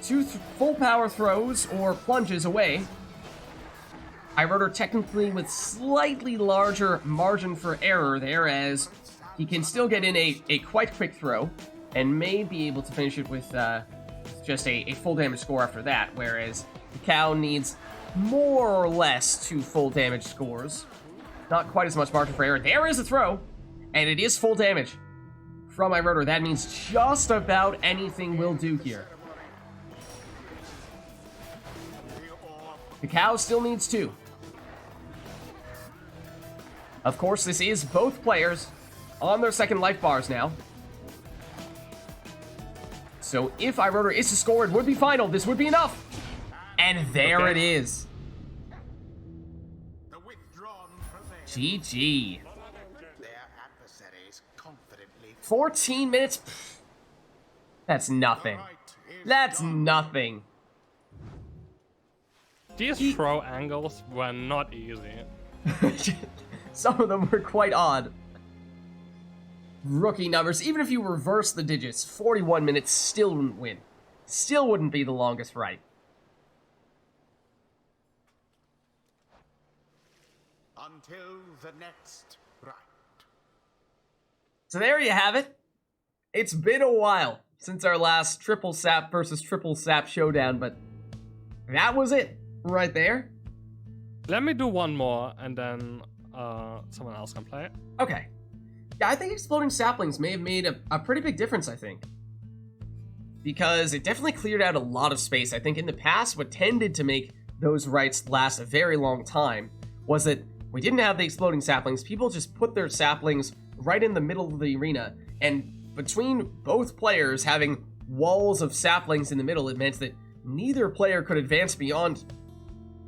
2 full power throws or plunges away. iRotor technically with slightly larger margin for error there, as he can still get in a quite quick throw and may be able to finish it with just a full damage score after that, whereas Cacao needs more or less 2 full damage scores. Not quite as much margin for error. There is a throw, and it is full damage from iRotor. That means just about anything will do here. Cacao still needs 2. Of course, this is both players on their second life bars now. So if iRotor is to score, it would be final. This would be enough. And there it is. GG. 14 minutes. That's nothing. That's nothing. These throw angles were not easy. Some of them were quite odd. Rookie numbers. Even if you reverse the digits, 41 minutes still wouldn't win. Still wouldn't be the longest right. Until the next rite. So there you have it. It's been a while since our last triple sap versus triple sap showdown, but that was it right there. Let me do one more, and then someone else can play it. Okay. Yeah, I think exploding saplings may have made a pretty big difference, I think. Because it definitely cleared out a lot of space. I think in the past, what tended to make those rites last a very long time was that we didn't have the exploding saplings. People just put their saplings right in the middle of the arena, and between both players having walls of saplings in the middle, it meant that neither player could advance beyond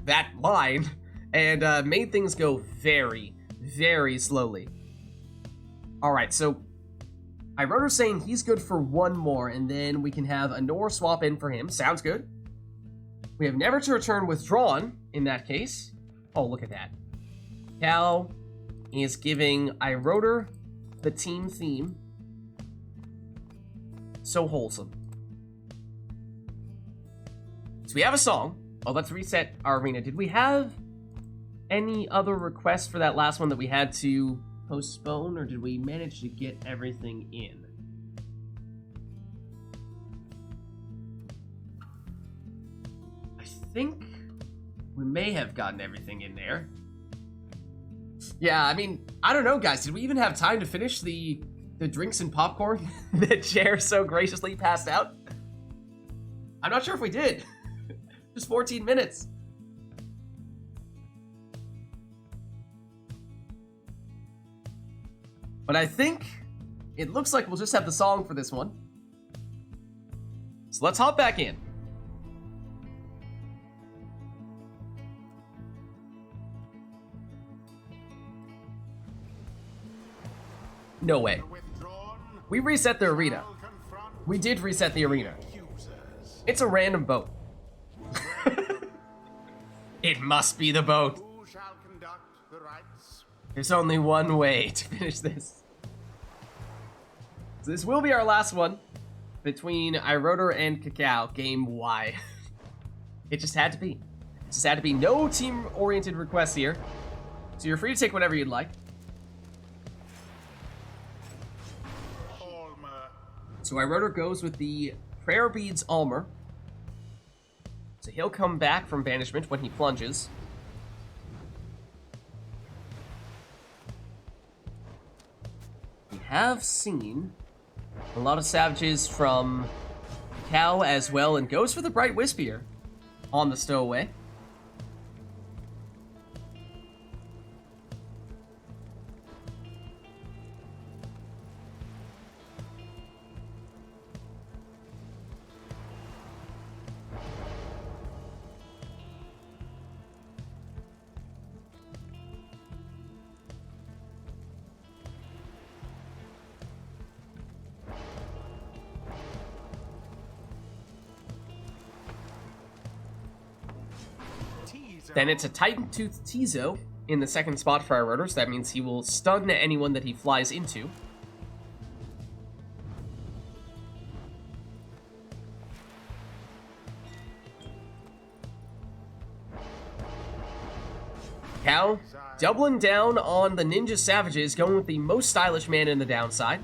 that line, and made things go very, very slowly. Alright, so Iroder's saying he's good for one more, and then we can have a Nor swap in for him. Sounds good. We have never to return withdrawn in that case. Oh, look at that. Cal is giving Iroder the team theme. So wholesome. So we have a song. Oh, let's reset our arena. Did we have any other requests for that last one that we had to postpone, or did we manage to get everything in? I think we may have gotten everything in there. Yeah, I mean, I don't know, guys. Did we even have time to finish the drinks and popcorn that Jer so graciously passed out? I'm not sure if we did. Just 14 minutes. But I think it looks like we'll just have the song for this one. So let's hop back in. No way. We reset the arena. We did reset the arena. It's a random boat. It must be the boat. Who shall conduct the rites? There's only one way to finish this. So this will be our last one between Iroder and Cacao, game Y. It just had to be. It just had to be. No team-oriented requests here. So you're free to take whatever you'd like. So Iroder goes with the Prayer Beads Almer. So he'll come back from banishment when he plunges. We have seen a lot of savages from Cow as well, and goes for the Bright Wispier on the stowaway. Then it's a Titan Tooth Tizo in the second spot for Iroder, so that means he will stun anyone that he flies into. Cow doubling down on the Ninja Savages, going with the most stylish man in the downside.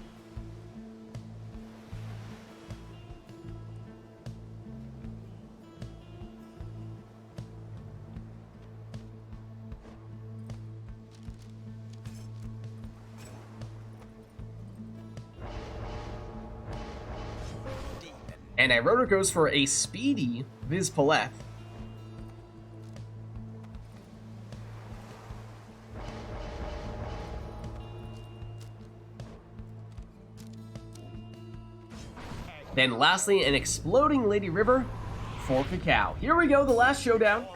And Iroder goes for a speedy Viz Paleth. Then lastly, an exploding Lady River for Cacao. Here we go, the last showdown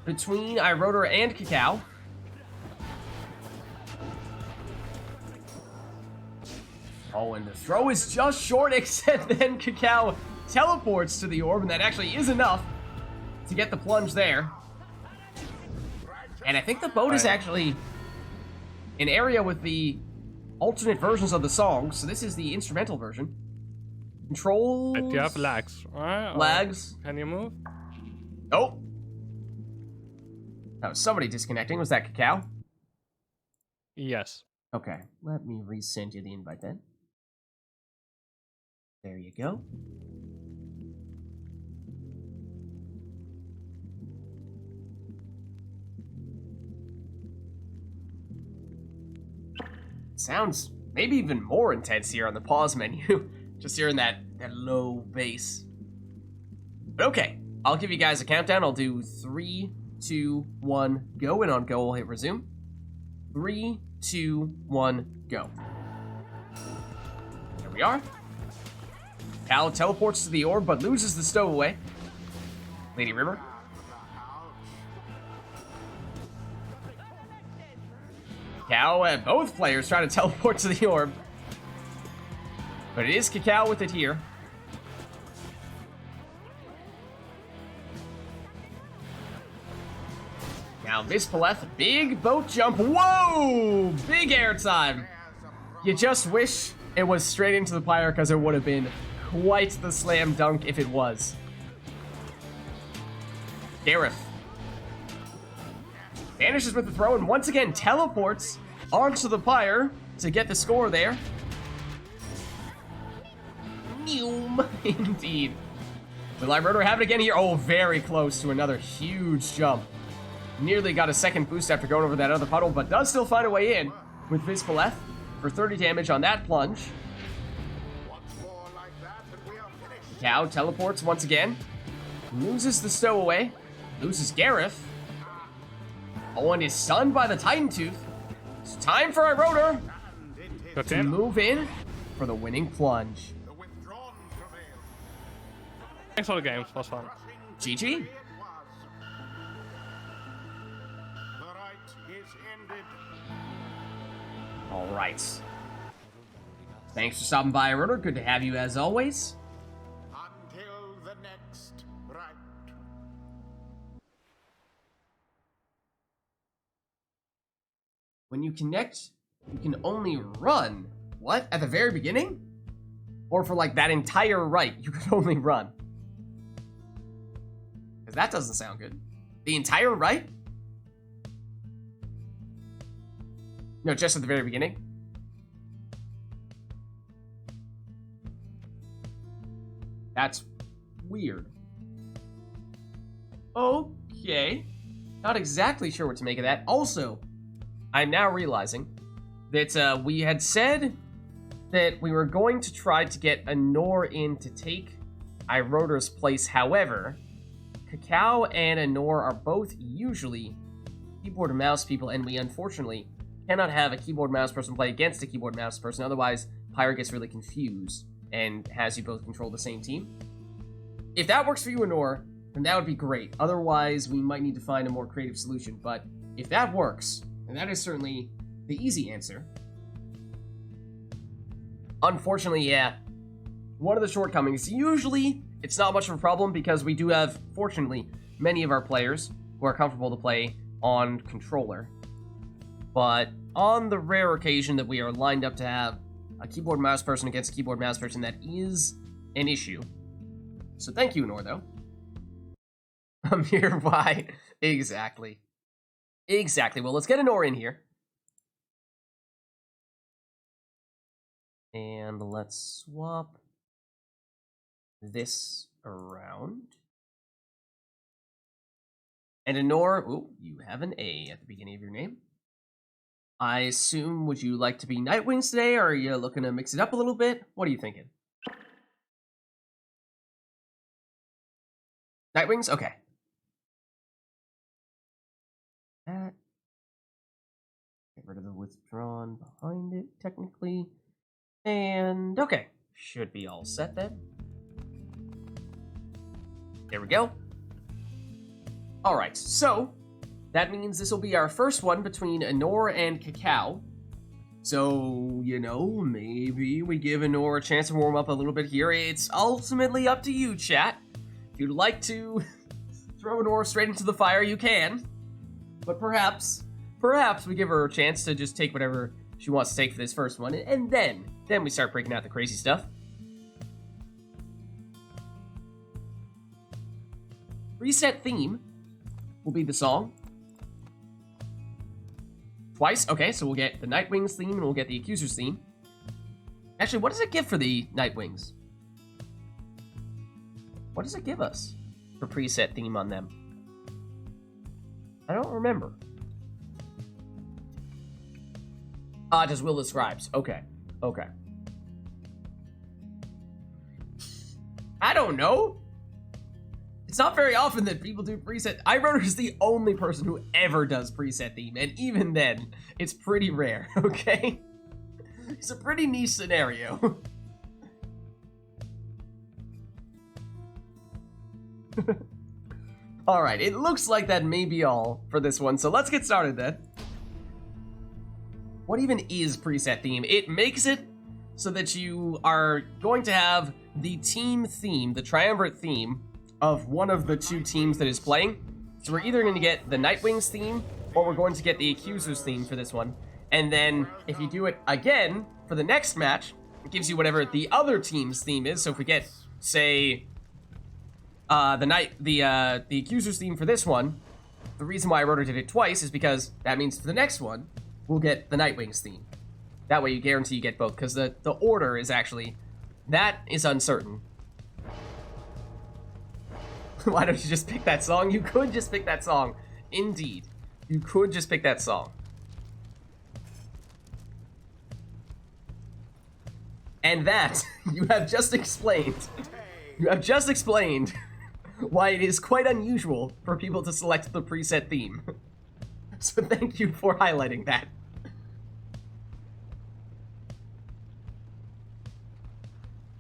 between Iroder and Cacao. Oh, and the throw is just short, except then Cacao teleports to the orb, and that actually is enough to get the plunge there. And I think the boat is actually an area with the alternate versions of the song. So this is the instrumental version. Controls. Do you have lags? Right? Lags. Can you move? Oh. That was somebody disconnecting. Was that Cacao? Yes. Okay. Let me resend you the invite then. There you go. Sounds maybe even more intense here on the pause menu. Just hearing that low bass. But okay, I'll give you guys a countdown. I'll do 3, 2, 1, go. And on go, we'll hit resume. 3, 2, 1, go. There we are. Cal teleports to the orb, but loses the stowaway. Lady River. Cacao and both players trying to teleport to the orb. But it is Cacao with it here. Now Vispaleth, big boat jump. Whoa! Big air time. You just wish it was straight into the Pyre because it would have been quite the slam dunk if it was. Gareth vanishes with the throw and once again teleports onto the Pyre to get the score there. Indeed. Will Rotor have it again here? Oh, very close to another huge jump. Nearly got a second boost after going over that other puddle, but does still find a way in with Vispaleth for 30 damage on that plunge. Cow teleports once again. Loses the stowaway. Loses Gareth. Oh, and is stunned by the Titan Tooth. It's time for Rotor to move in for the winning plunge. Thanks for the games, was fun. GG. All right. Thanks for stopping by, Rotor. Good to have you as always. Until the next rite. When you connect, you can only run. What? At the very beginning? Or for like that entire rite, you could only run? Because that doesn't sound good. The entire rite? No, just at the very beginning. That's weird. Okay. Not exactly sure what to make of that. Also, I'm now realizing that we had said that we were going to try to get Anor in to take Iroder's place. However, Cacao and Anor are both usually keyboard and mouse people, and we unfortunately cannot have a keyboard mouse person play against a keyboard mouse person. Otherwise, Pyre gets really confused and has you both control the same team. If that works for you, Anor, then that would be great. Otherwise, we might need to find a more creative solution. But if that works, then that is certainly the easy answer. Unfortunately, yeah, one of the shortcomings, usually it's not much of a problem because we do have, fortunately, many of our players who are comfortable to play on controller. But on the rare occasion that we are lined up to have a keyboard mouse person against a keyboard mouse person, that is an issue. So thank you, Nor, though. I'm here by... Exactly. Exactly. Well, let's get a Nor in here. And let's swap this around. And Anor, ooh, you have an A at the beginning of your name. I assume, would you like to be Nightwings today, or are you looking to mix it up a little bit? What are you thinking? Nightwings? Okay. That. Get rid of the withdrawn behind it, technically. And, okay. Should be all set then. There we go. Alright, so that means this will be our first one between Anor and Cacao. So, you know, maybe we give Anor a chance to warm up a little bit here. It's ultimately up to you, chat. If you'd like to throw Anor straight into the fire, you can. But perhaps we give her a chance to just take whatever she wants to take for this first one, and then we start breaking out the crazy stuff. Preset theme will be the song. Twice, okay, so we'll get the Nightwings theme and we'll get the Accuser's theme. Actually, what does it give for the Nightwings? What does it give us for preset theme on them? I don't remember. Ah, does Will Describes. Okay. Okay. I don't know. It's not very often that people do preset. iRotor is the only person who ever does preset theme, and even then, it's pretty rare, okay? It's a pretty niche scenario. Alright, it looks like that may be all for this one, so let's get started then. What even is preset theme? It makes it so that you are going to have the team theme, the triumvirate theme, of one of the two teams that is playing. So we're either going to get the Nightwings theme, or we're going to get the Accuser's theme for this one. And then, if you do it again for the next match, it gives you whatever the other team's theme is. So if we get, say, the Accuser's theme for this one, the reason why I wrote it twice is because that means for the next one, we'll get the Nightwings theme. That way you guarantee you get both, because the order is actually, that is uncertain. Why don't you just pick that song? You could just pick that song. Indeed. You could just pick that song. And that, you have just explained why it is quite unusual for people to select the preset theme. So thank you for highlighting that.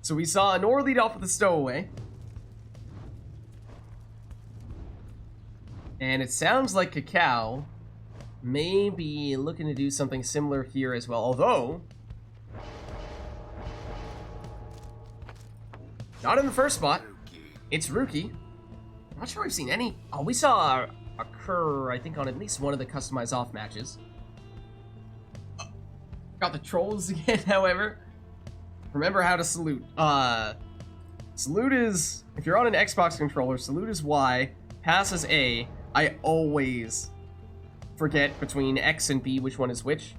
So we saw Anor lead off with a stowaway. And it sounds like Cacao may be looking to do something similar here as well, although not in the first spot. It's Rookie. Not sure we've seen any. Oh, we saw occur, I think, on at least one of the customized off matches. Got the trolls again, however. Remember how to salute. Salute is, if you're on an Xbox controller, salute is Y, pass is A. I always forget between X and B which one is which.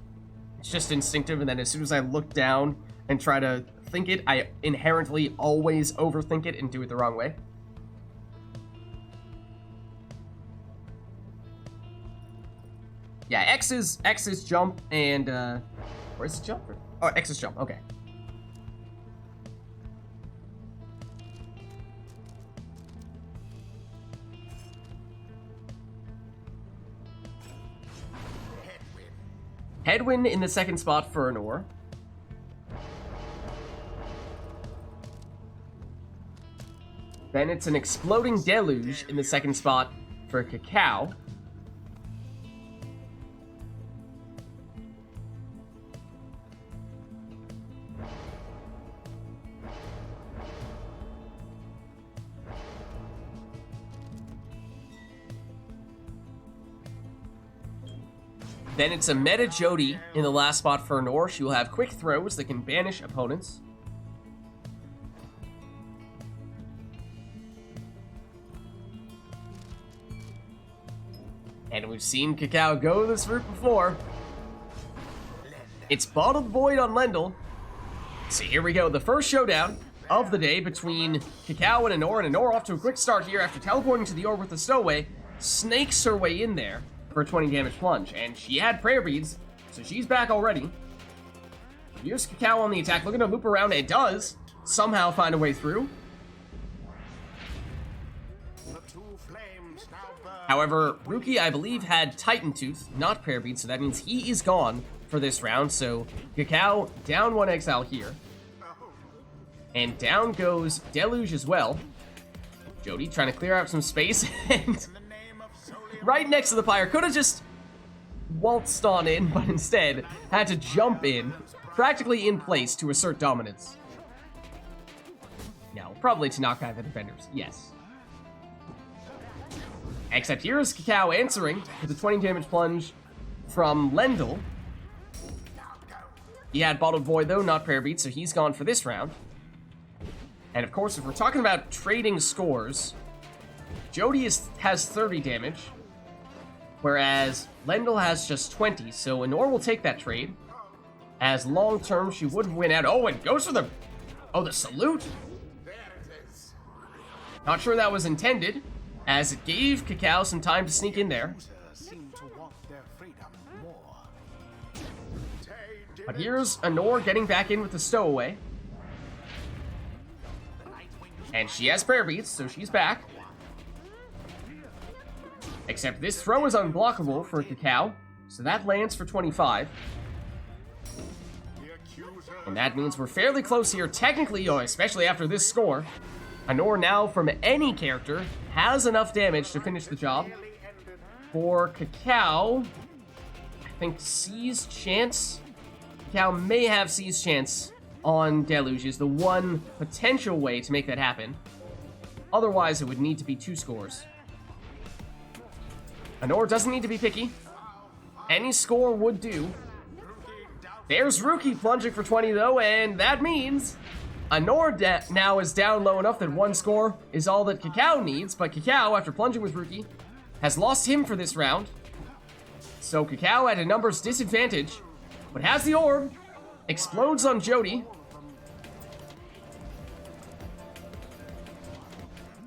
It's just instinctive, and then as soon as I look down and try to think it, I inherently always overthink it and do it the wrong way. Yeah, X is jump, and where's the jump? Oh, X is jump. Okay. Headwind in the second spot for Anor. Then it's an Exploding Deluge in the second spot for Cacao. Then it's a Meta Jody in the last spot for Anor. She will have quick throws that can banish opponents. And we've seen Cacao go this route before. It's Bottled Void on Lendl. So here we go, the first showdown of the day between Cacao and Anor off to a quick start here after teleporting to the orb with the stowaway, snakes her way in there for a 20 damage plunge, and she had prayer beads, so she's back already. Here's Cacao on the attack, looking to loop around, and does somehow find a way through. However, Rookie, I believe, had Titan Tooth, not prayer beads, so that means he is gone for this round, so Cacao down one exile here. And down goes Deluge as well. Jody trying to clear out some space, and right next to the Pyre, could have just waltzed on in, but instead had to jump in, practically in place to assert dominance. No, probably to knock out the defenders, yes. Except here is Cacao answering with a 20 damage plunge from Lendl. He had Bottled Void, though, not Prayer Beat, so he's gone for this round. And, of course, if we're talking about trading scores, Jody has 30 damage, whereas Lendl has just 20, so Anor will take that trade. As long-term, she would win out. Oh, and goes for the... Oh, the salute? Not sure that was intended, as it gave Cacao some time to sneak in there. But here's Anor getting back in with the stowaway. And she has prayer beats, so she's back. Except this throw is unblockable for Cacao, so that lands for 25. And that means we're fairly close here, technically, especially after this score. Anor now, from any character, has enough damage to finish the job. For Cacao, I think C's chance. Cacao may have C's chance on Deluge is the one potential way to make that happen. Otherwise, it would need to be 2 scores. Anor doesn't need to be picky. Any score would do. There's Rookie plunging for 20, though, and that means Anor now is down low enough that 1 score is all that Cacao needs, but Cacao, after plunging with Rookie, has lost him for this round. So Cacao at a numbers disadvantage, but has the orb, explodes on Jody.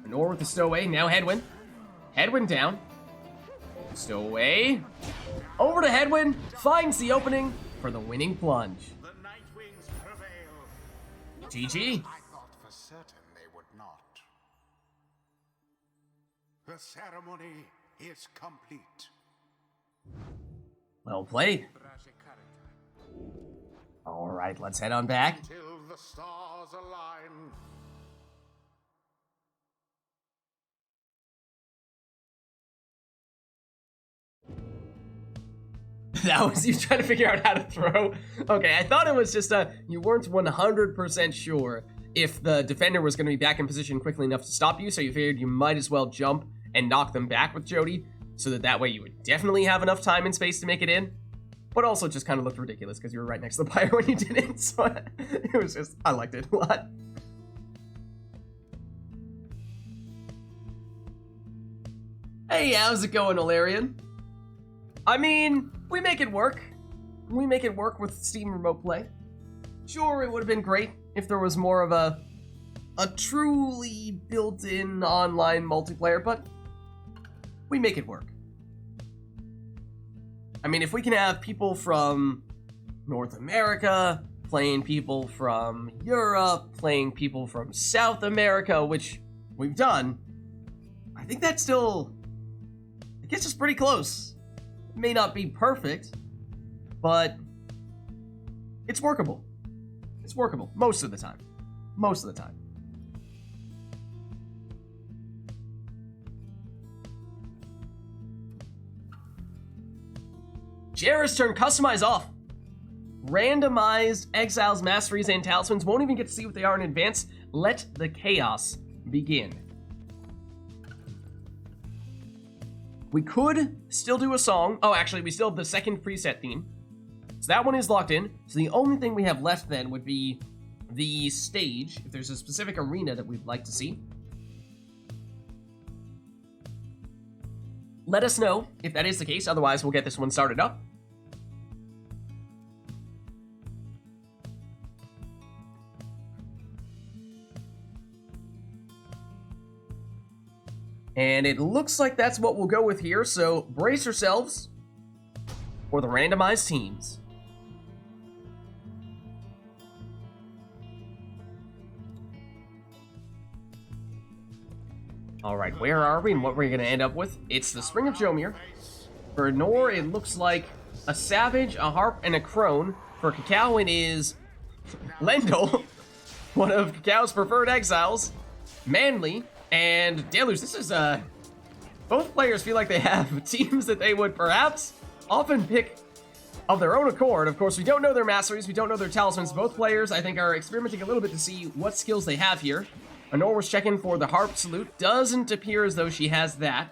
Anor with the stowaway, now Headwind. Headwind down. Stowaway. Over to Headwind, finds the opening for the winning plunge. The Nightwings prevail. GG. I thought for certain they would not. The ceremony is complete. Well played. All right, let's head on back. Until the stars align. That was you trying to figure out how to throw? Okay, I thought it was just you weren't 100% sure if the defender was going to be back in position quickly enough to stop you, so you figured you might as well jump and knock them back with Jody, so that way you would definitely have enough time and space to make it in. But also just kind of looked ridiculous because you were right next to the Pyre when you did it, so it was just, I liked it a lot. Hey, how's it going, Olarian? I mean, we make it work. We make it work with Steam Remote Play. Sure, it would have been great if there was more of a truly built-in online multiplayer, but we make it work. I mean, if we can have people from North America playing people from Europe, playing people from South America, which we've done, I think that still, it gets us pretty close. It may not be perfect, but it's workable. It's workable most of the time. Most of the time. Jarrah's turn, customize off. Randomized exiles, masteries, and talismans. Won't even get to see what they are in advance. Let the chaos begin. We could still do a song. Oh, actually, we still have the second preset theme. So that one is locked in. So the only thing we have left then would be the stage, if there's a specific arena that we'd like to see. Let us know if that is the case. Otherwise, we'll get this one started up. And it looks like that's what we'll go with here, so brace yourselves for the randomized teams. Alright, where are we and what we're going to end up with? It's the Spring of Jomir. For Nor, it looks like a Savage, a Harp, and a Crone. For Cacao, it is Lendl, one of Cacao's preferred exiles. Manly, and Deluge. This is, both players feel like they have teams that they would perhaps often pick of their own accord. Of course, we don't know their masteries, we don't know their talismans. Both players, I think, are experimenting a little bit to see what skills they have here. Anor was checking for the Harp Salute. Doesn't appear as though she has that.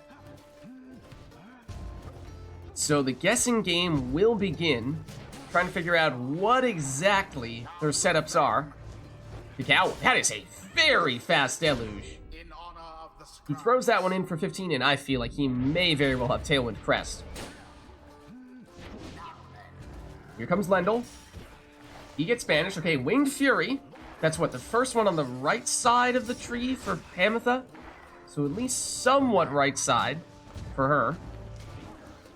So the guessing game will begin, trying to figure out what exactly their setups are. Cacao, that is a very fast deluge. In honor of the He scribe. throws that one in for 15, and I feel like he may very well have Tailwind Crest. Here comes Lendl. He gets banished. Okay, Winged Fury. That's what, the first one on the right side of the tree for Hamatha? So at least somewhat right side for her.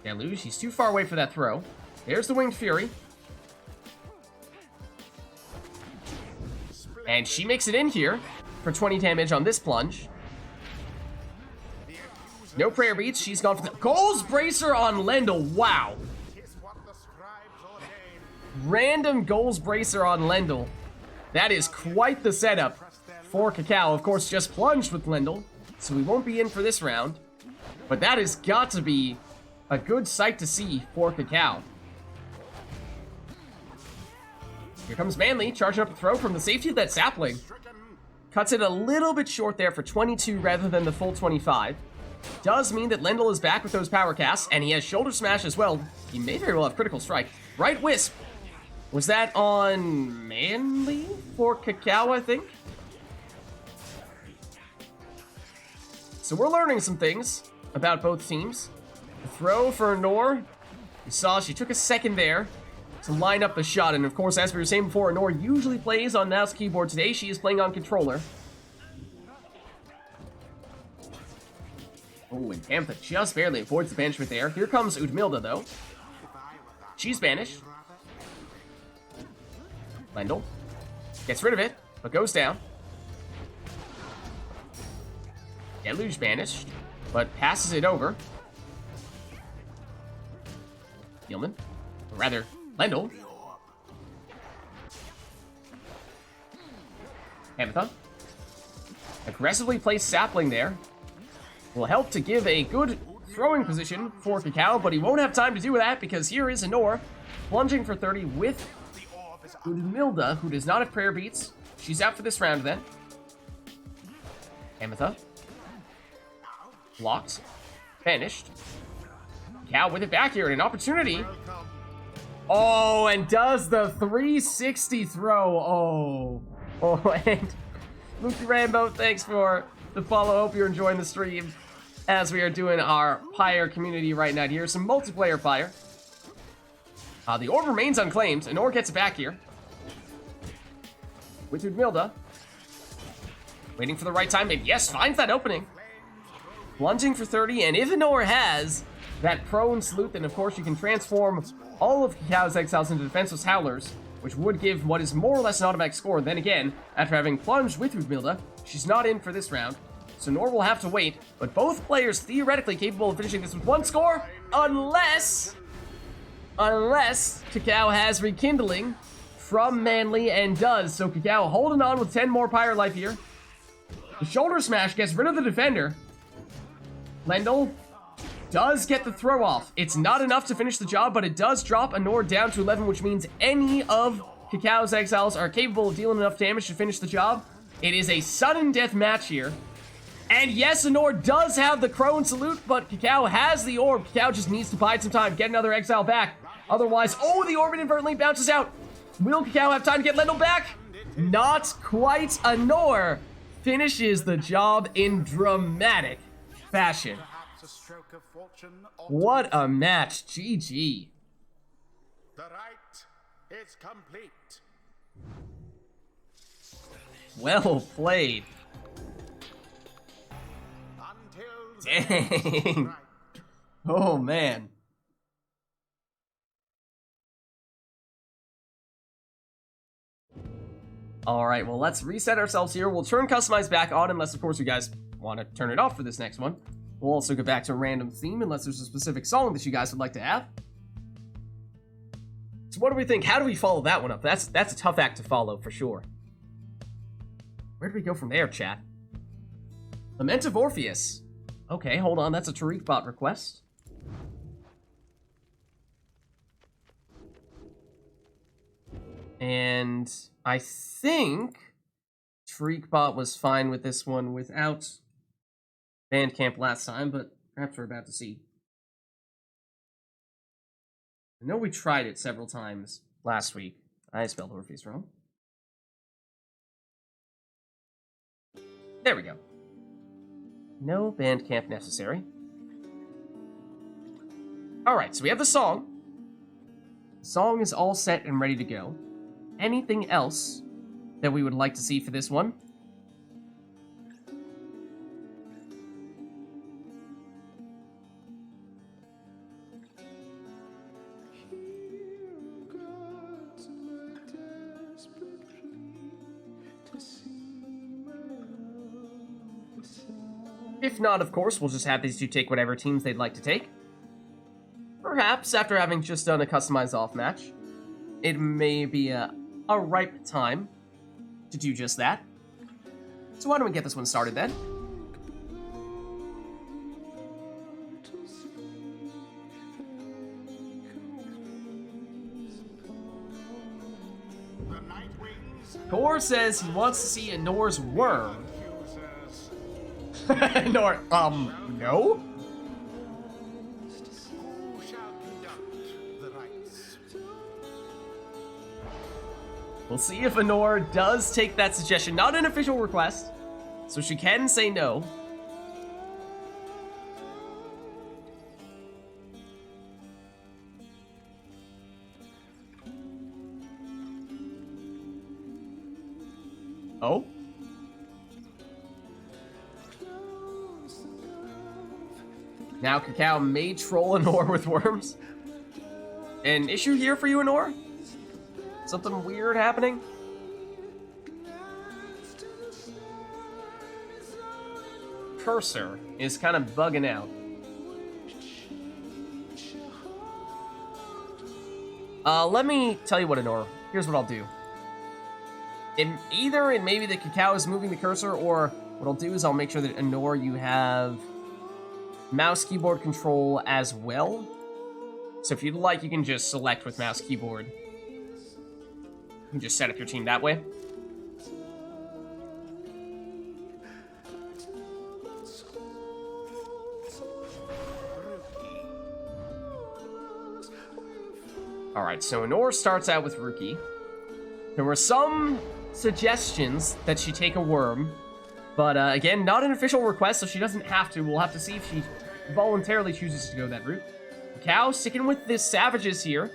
Deluge, he's too far away for that throw. There's the Winged Fury. And she makes it in here for 20 damage on this plunge. No prayer beats. She's gone for the Goals Bracer on Lendl. Wow. Is what the scribes ordain. Random Goals Bracer on Lendl. That is quite the setup for Cacao. Of course, just plunged with Lendl, so we won't be in for this round. But that has got to be a good sight to see for Cacao. Here comes Manly, charging up a throw from the safety of that sapling. Stricken. Cuts it a little bit short there for 22 rather than the full 25. Does mean that Lendl is back with those power casts, and he has Shoulder Smash as well. He may very well have Critical Strike. Right Wisp. Was that on Manly for Cacao, I think? So we're learning some things about both teams. The throw for Nor. You saw she took a second there to line up the shot, and of course, as we were saying before, Nor usually plays on mouse keyboard. Today, she is playing on controller. Oh, and Hamatha just barely avoids the banishment there. Here comes Udmilda, though. She's banished. Lendl gets rid of it, but goes down. Deluge banished, but passes it over. Yeoman, or rather, Lendl. Hamatha. Aggressively placed sapling there. Will help to give a good throwing position for Cacao, but he won't have time to do that because here is Anor plunging for 30 with Udmilda, who does not have prayer beats. She's out for this round then. Hamatha. Blocked. Banished. Cacao with it back here and an opportunity. Oh, and does the 360 throw. Oh, and Luke Rambo, thanks for the follow. Hope you're enjoying the stream as we are doing our Pyre community right now here. Some multiplayer Pyre. The orb remains unclaimed. Anor gets it back here. With Udmilda. Waiting for the right time, and yes, finds that opening. Plunging for 30, and if Anor has that prone salute, then of course you can transform all of Cacao's Exiles into defenseless Howlers, which would give what is more or less an automatic score. Then again, after having plunged with Udmilda, she's not in for this round, so Nor will have to wait, but both players theoretically capable of finishing this with one score, unless Cacao has Rekindling from Manly and does. So Cacao holding on with 10 more Pyre life here. The Shoulder Smash gets rid of the defender. Lendl does get the throw off. It's not enough to finish the job, but it does drop Anor down to 11, which means any of Cacao's Exiles are capable of dealing enough damage to finish the job. It is a sudden death match here. And yes, Anor does have the Crone Salute, but Cacao has the orb. Cacao just needs to bide some time, get another Exile back. Otherwise, oh, the orb inadvertently bounces out. Will Cacao have time to get Lendl back? Not quite. Anor finishes the job in dramatic fashion. Perhaps a stroke of fortune. What a match. GG. The rite is complete. Well played. Until the Dang. rite. Oh, man. All right, well, let's reset ourselves here. We'll turn Customize back on, unless, of course, you guys want to turn it off for this next one. We'll also go back to a random theme, unless there's a specific song that you guys would like to have. So what do we think? How do we follow that one up? That's a tough act to follow, for sure. Where do we go from there, chat? Lament of Orpheus. Okay, hold on. That's a TariqBot request. And I think TariqBot was fine with this one without Bandcamp last time, but perhaps we're about to see. I know we tried it several times last week. I spelled Orpheus wrong. There we go. No band camp necessary. Alright, so we have the song. The song is all set and ready to go. Anything else that we would like to see for this one? If not, of course, we'll just have these two take whatever teams they'd like to take. Perhaps, after having just done a customized off match, it may be a ripe time to do just that. So why don't we get this one started then? The Night Wings Thor says he wants to see a Nor's worm. accusers. Nor, no? Who shall conduct the rites? We'll see if Honor does take that suggestion. Not an official request, so she can say no. Oh? Now Cacao may troll Honor with worms. An issue here for you, Honor? Something weird happening? Cursor is kind of bugging out. Let me tell you what, Honor. Here's what I'll do. Either it may be that Cacao is moving the cursor, or what I'll do is I'll make sure that, Honor, you have mouse keyboard control as well. So if you'd like, you can just select with mouse keyboard. You can just set up your team that way. Alright, so Honor starts out with Rookie. There were some suggestions that she take a worm, but again, not an official request, so she doesn't have to. We'll have to see if she voluntarily chooses to go that route. Cow sticking with the Savages here.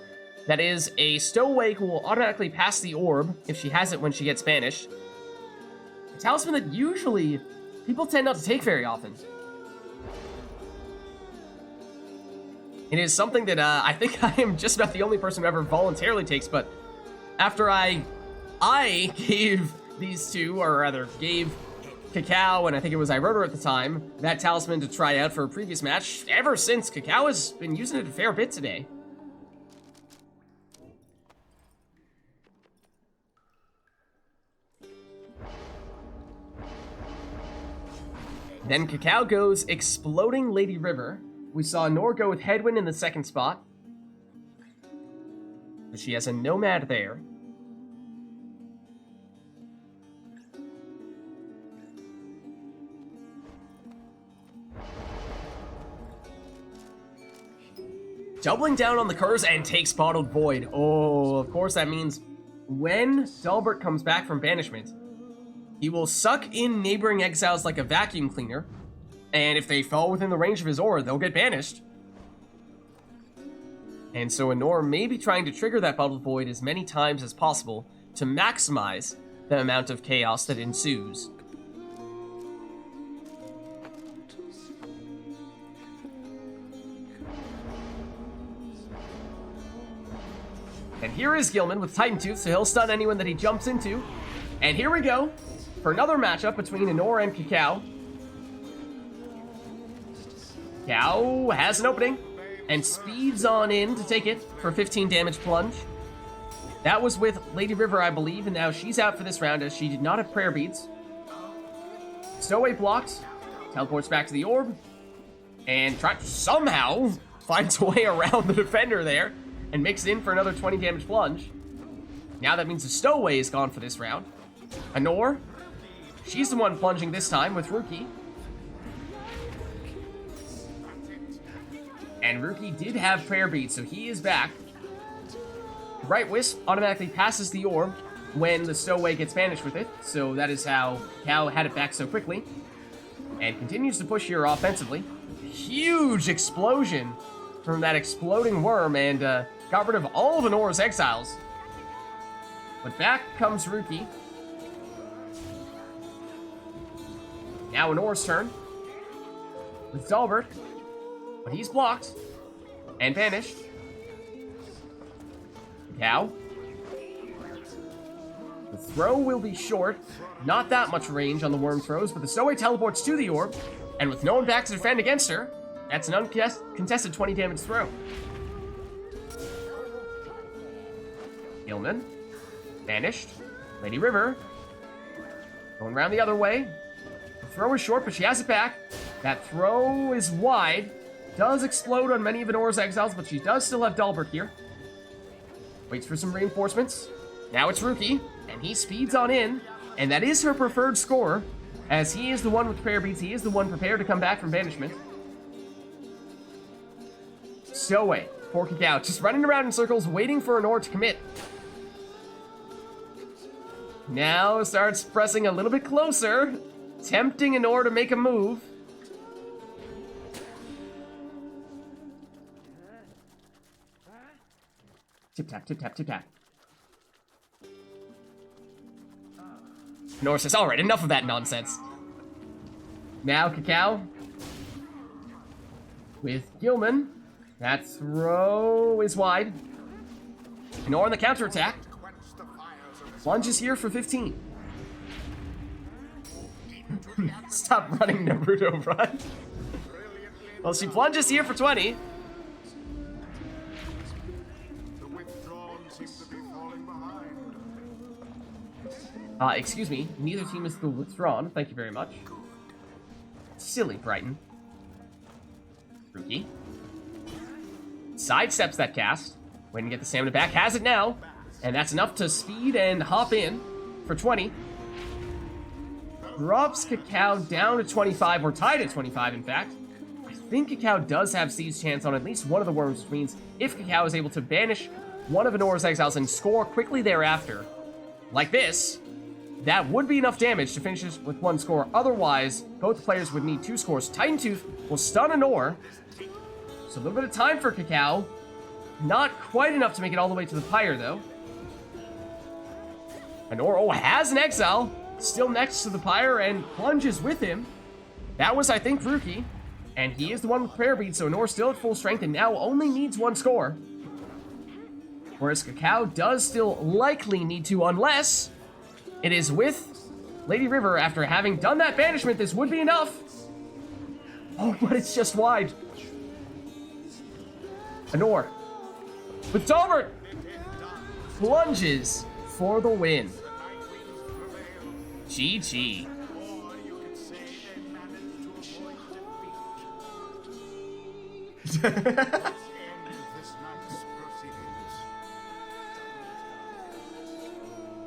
That is a Stowaway who will automatically pass the orb if she has it when she gets banished. A talisman that usually people tend not to take very often. It is something that I think I am just about the only person who ever voluntarily takes, but after I gave these two, or rather gave Cacao, and I think it was Iroder at the time, that talisman to try out for a previous match, ever since, Cacao has been using it a fair bit today. Then Cacao goes Exploding Lady River. We saw Nor go with Headwind in the second spot. But she has a Nomad there. Doubling down on the curse and takes Bottled Void. Oh, of course that means when Delbert comes back from banishment, he will suck in neighboring exiles like a vacuum cleaner, and if they fall within the range of his aura, they'll get banished. And so Honor may be trying to trigger that Bottled Void as many times as possible to maximize the amount of chaos that ensues. And here is Gilman with Titan Tooth, so he'll stun anyone that he jumps into. And here we go for another matchup between Honor and Cacao. Cacao has an opening and speeds on in to take it for 15 damage plunge. That was with Lady River, I believe, and now she's out for this round as she did not have prayer beads. Stowaway blocks, teleports back to the orb, and somehow finds a way around the defender there and makes it in for another 20 damage plunge. Now that means the Stowaway is gone for this round. Honor, she's the one plunging this time with Rookie. And Rookie did have prayer beads, so he is back. Right Wisp automatically passes the orb when the Stowaway gets banished with it, so that is how Cal had it back so quickly. And continues to push here offensively. Huge explosion from that exploding worm, and got rid of all of Anora's exiles. But back comes Ruki. Now Anora's turn. With Dalbert. But he's blocked. And banished. Cow. The throw will be short. Not that much range on the worm throws, but the Stowaway teleports to the orb. And with no one back to defend against her, that's an uncontested 20 damage throw. Gilman. Banished. Lady River. Going around the other way. The throw is short, but she has it back. That throw is wide. Does explode on many of Anora's exiles, but she does still have Dalbert here. Waits for some reinforcements. Now it's Ruki, and he speeds on in. And that is her preferred scorer, as he is the one with prayer beads. He is the one prepared to come back from banishment. Stowaway, poor Cacao, just running around in circles, waiting for Anora to commit. Now starts pressing a little bit closer, tempting Anora to make a move. Tip tap, tip tap, tip tap. Anora says, alright, enough of that nonsense. Now Cacao. With Gilman. That throw is wide. Anora on the counterattack. Plunges here for 15. Stop running, Naruto, run. Well, she plunges here for 20. Excuse me, neither team is still withdrawn. Thank you very much. Silly Brighton. Ruki. Sidesteps that cast. Waiting to get the stamina back. Has it now. And that's enough to speed and hop in for 20. Drops Cacao down to 25, or tied at 25, in fact. I think Cacao does have Siege chance on at least one of the worms, which means if Cacao is able to banish one of Anora's exiles and score quickly thereafter, like this, that would be enough damage to finish this with one score. Otherwise, both players would need 2 scores. Titan Tooth will stun Anora. So a little bit of time for Cacao. Not quite enough to make it all the way to the Pyre, though. Anora, has an exile. Still next to the Pyre and plunges with him. That was, I think, Ruki. And he is the one with prayer beads, so Anora still at full strength and now only needs 1 score. Whereas Cacao does still likely need to, unless it is with Lady River. After having done that banishment, this would be enough. Oh, but it's just wide. Anora with Dalbert plunges for the win. GG.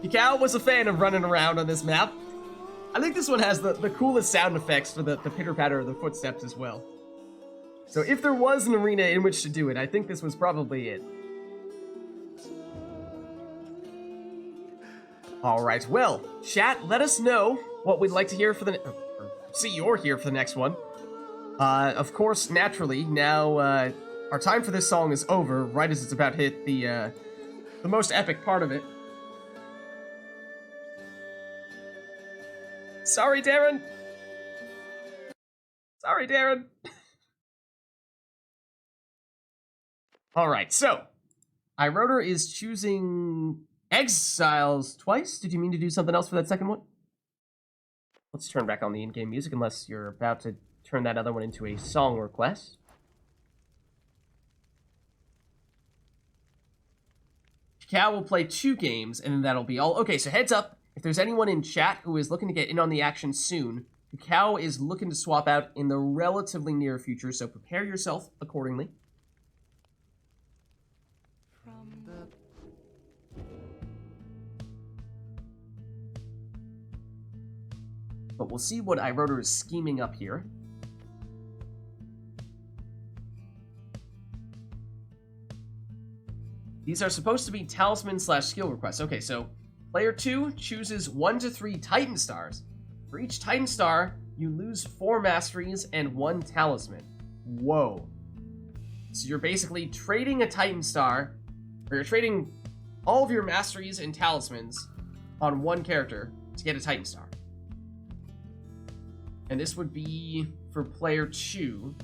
Cacao was a fan of running around on this map. I think this one has the coolest sound effects for the pitter-patter of the footsteps as well. So if there was an arena in which to do it, I think this was probably it. Alright, well, chat, let us know what we'd like to hear for the... see or hear for the next one. Of course, naturally, now our time for this song is over, right as it's about to hit the most epic part of it. Sorry, Darren. Sorry, Darren. Alright, so iRotor is choosing exiles twice. Did you mean to do something else for that second one? Let's turn back on the in-game music unless you're about to turn that other one into a song request. Cacao will play 2 games, and then that'll be all. Okay, so heads up, if there's anyone in chat who is looking to get in on the action soon, Cacao is looking to swap out in the relatively near future, so prepare yourself accordingly. But we'll see what iRotor is scheming up here. These are supposed to be talisman slash skill requests. Okay, so player 2 chooses 1 to 3 Titan Stars. For each Titan Star, you lose 4 masteries and 1 talisman. Whoa. So you're basically trading a Titan Star, or you're trading all of your masteries and talismans on one character to get a Titan Star. And this would be for player 2.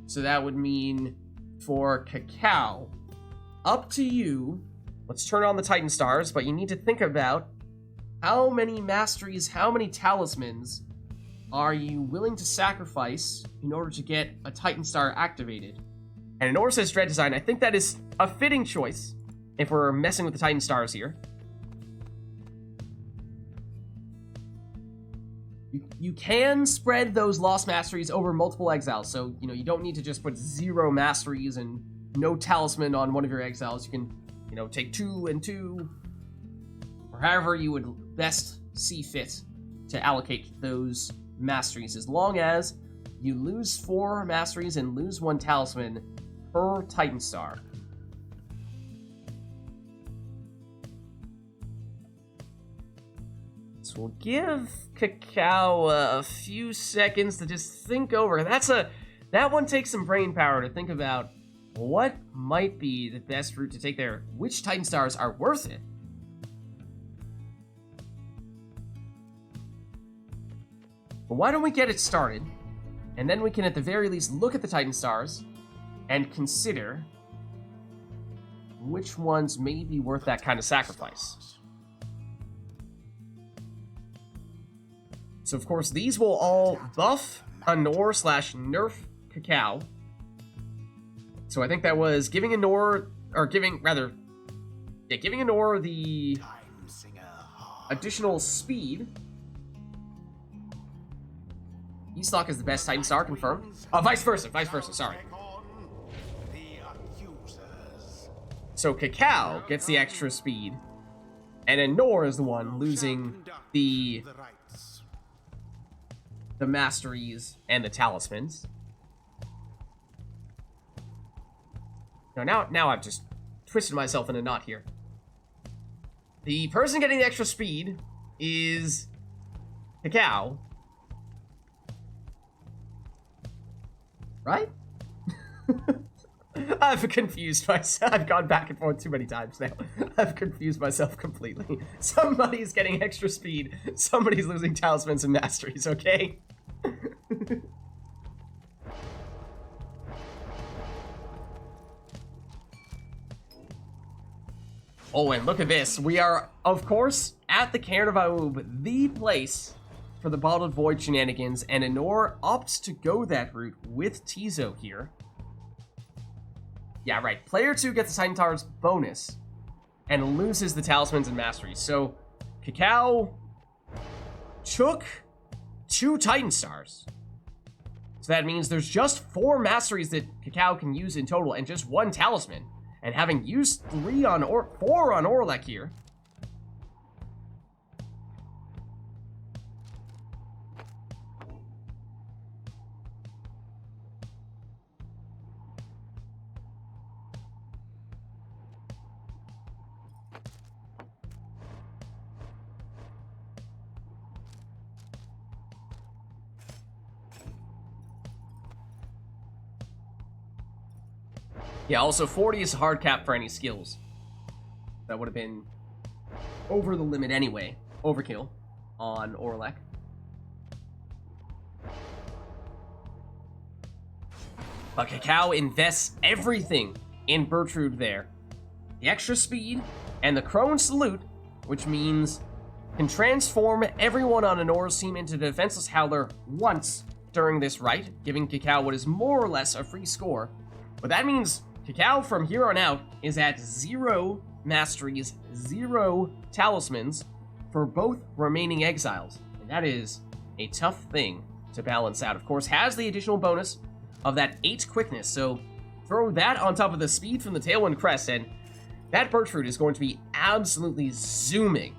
So that would mean for Cacao, up to you. Let's turn on the Titan Stars, but you need to think about how many masteries, how many talismans are you willing to sacrifice in order to get a Titan Star activated? And Nor says Dread Design. I think that is a fitting choice if we're messing with the Titan Stars here. You can spread those lost masteries over multiple exiles, so you don't need to just put 0 masteries and no talisman on one of your exiles. You can take 2 and 2, or however you would best see fit to allocate those masteries, as long as you lose 4 masteries and lose 1 talisman per Titan Star. So we'll give Cacao a few seconds to just think over. That one takes some brain power to think about what might be the best route to take there. Which Titan Stars are worth it? But why don't we get it started, and then we can at the very least look at the Titan Stars and consider which ones may be worth that kind of sacrifice. So of course these will all buff a Nor / nerf Cacao. So I think that was giving a Nor, or giving a Nor the additional speed. Eastlock is the best Titan Star, confirmed. Vice versa, sorry. So Cacao gets the extra speed, and then Nor is the one losing the masteries and the talismans. Now I've just twisted myself in a knot here. The person getting the extra speed is Cacao. Right? I've confused myself. I've gone back and forth too many times now. I've confused myself completely. Somebody's getting extra speed. Somebody's losing talismans and masteries, okay? Oh, and look at this. We are, of course, at the Cairn of Aoub, the place for the Bottled Void shenanigans, and Anor opts to go that route with Tizo here. Yeah, right. Player 2 gets the Titan Stars bonus and loses the talismans and masteries. So, Cacao took 2 Titan Stars. So that means there's just 4 masteries that Cacao can use in total and just 1 talisman. And having used 4 on Orlek here, yeah, also 40 is a hard cap for any skills. That would have been over the limit anyway. Overkill on Orlek. But Cacao invests everything in Bertrude there. The extra speed and the Crone Salute, which means can transform everyone on Anor's team into the defenseless Howler once during this rite, giving Cacao what is more or less a free score. But that means Cacao from here on out is at 0 masteries, 0 talismans for both remaining exiles. And that is a tough thing to balance out. Of course, has the additional bonus of that 8 quickness, so throw that on top of the speed from the Tailwind Crest, and that Bertrude is going to be absolutely zooming.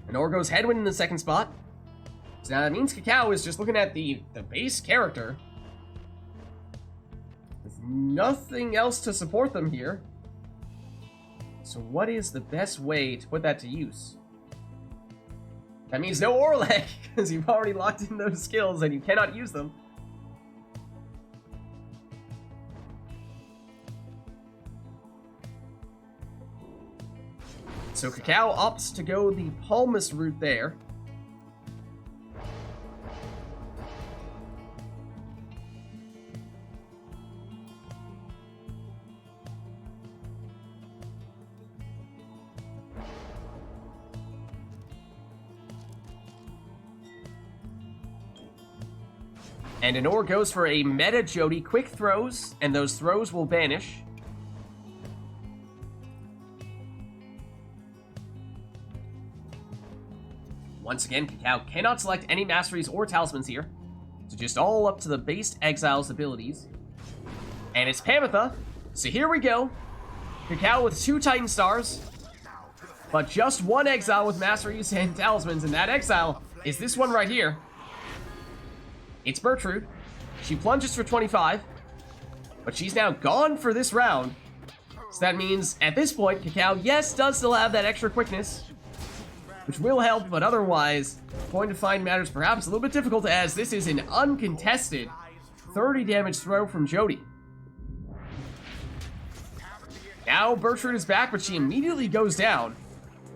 Anor goes Headwind in the second spot. So now that means Cacao is just looking at the base character. nothing else to support them here. So what is the best way to put that to use? That means no Orlek, because you've already locked in those skills and you cannot use them. So Cacao opts to go the Palmas route there. And Anor goes for a meta Jody, quick throws, and those throws will vanish. Once again, Cacao cannot select any masteries or talismans here. So just all up to the based exile's abilities. And it's Pamitha. So here we go. Cacao with 2 Titan Stars, but just 1 exile with masteries and talismans, and that exile is this one right here. It's Bertrude. She plunges for 25, but she's now gone for this round. So that means, at this point, Cacao, yes, does still have that extra quickness, which will help, but otherwise, going to find matters perhaps a little bit difficult, as this is an uncontested 30 damage throw from Jody. Now Bertrude is back, but she immediately goes down,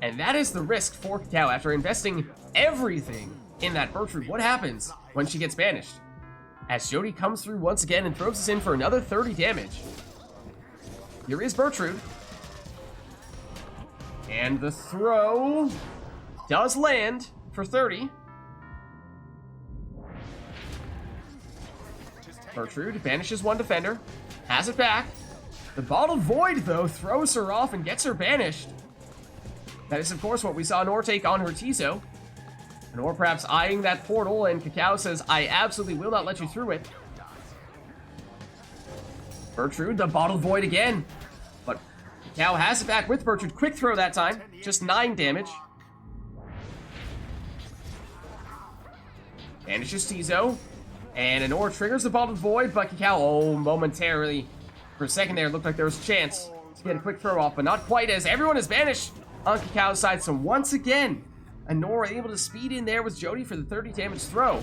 and that is the risk for Cacao after investing everything in that Bertrude. What happens when she gets banished? As Jody comes through once again and throws us in for another 30 damage. Here is Bertrude. And the throw does land for 30. Bertrude banishes 1 defender, has it back. The Bottled Void, though, throws her off and gets her banished. That is, of course, what we saw Nor take on her Tizo. Nor perhaps eyeing that portal, and Cacao says, I absolutely will not let you through it. Bertrude, the Bottled Void again. But Cacao has it back with Bertrude. Quick throw that time. Just 9 damage. Banishes Tizo. And Anor triggers the Bottled Void, but Cacao, momentarily, for a second there, it looked like there was a chance to get a quick throw off, but not quite, as everyone is banished on Cacao's side. So once again, Anor able to speed in there with Jody for the 30 damage throw.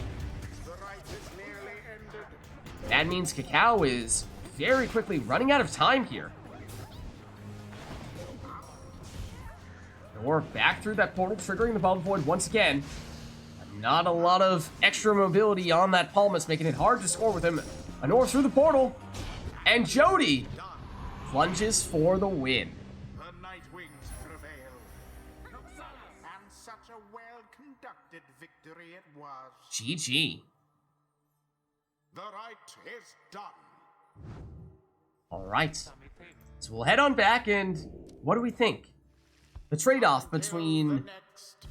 That means Cacao is very quickly running out of time here. Anor back through that portal, triggering the Bottled Void once again. Not a lot of extra mobility on that Palmas, making it hard to score with him. Anor through the portal, and Jody plunges for the win. The Night Wings prevail. And such a well-conducted victory it was. GG. The rite is done. Alright. So we'll head on back, and what do we think? The trade-off between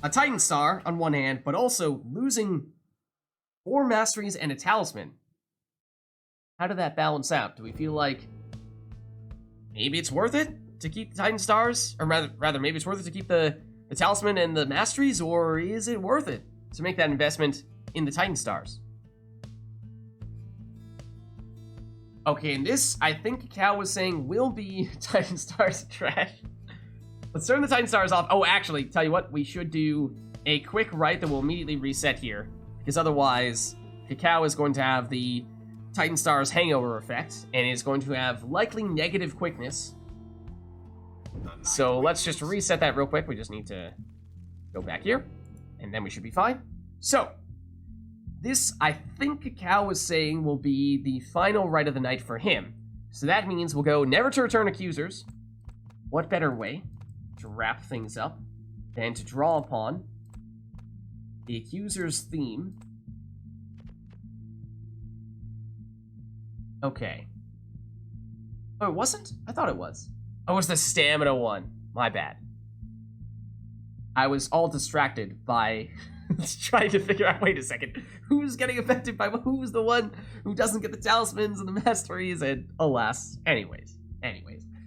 a Titan Star on one hand, but also losing 4 masteries and a talisman. How did that balance out? Do we feel like maybe it's worth it to keep the Titan Stars? Or rather maybe it's worth it to keep the talisman and the masteries? Or is it worth it to make that investment in the Titan Stars? Okay, and this, I think Cacao was saying, will be Titan Stars trash. Let's turn the Titan Stars off. Oh, actually, tell you what, we should do a quick rite that will immediately reset here, because otherwise, Cacao is going to have the Titan Stars hangover effect, and is going to have likely negative quickness. So let's just reset that real quick. We just need to go back here, and then we should be fine. So, this, I think Cacao was saying, will be the final rite of the night for him. So that means we'll go Never to Return Accusers. What better way to wrap things up than to draw upon the Accuser's theme? Okay. Oh, it wasn't? I thought it was. Oh, it was the stamina one. My bad. I was all distracted by trying to figure out, wait a second, who's getting affected by who's the one who doesn't get the talismans and the masteries, and alas. Anyways,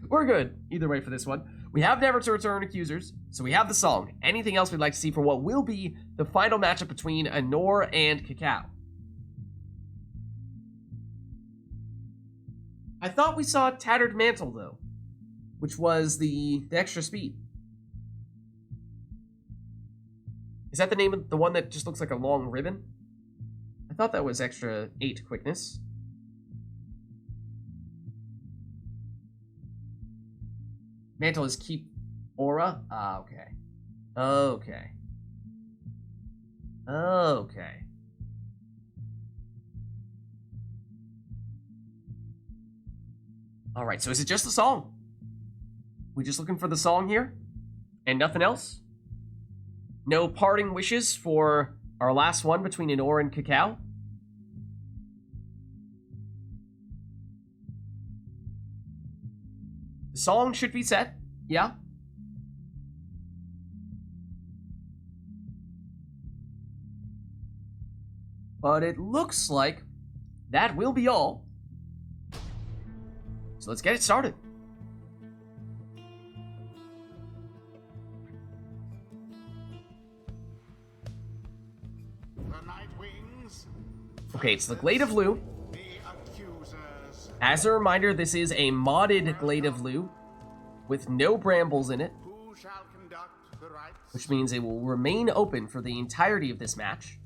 we're good either way for this one. We have Never to Return Accusers, so we have the song. Anything else we'd like to see for what will be the final matchup between Anor and Cacao? I thought we saw Tattered Mantle, though, which was the extra speed. Is that the name of the one that just looks like a long ribbon? I thought that was extra 8 quickness. Mantle is keep aura? Ah, okay. Okay. Okay. Alright, so is it just the song? We just looking for the song here? And nothing else? No parting wishes for our last one between Anor and Cacao? The song should be set, yeah? But it looks like that will be all. So let's get it started. The Night Wings. Okay, it's the Glade of Lu. The accusers. As a reminder, this is a modded Glade of Lu with no brambles in it, Who shall conduct the rites? which means it will remain open for the entirety of this match.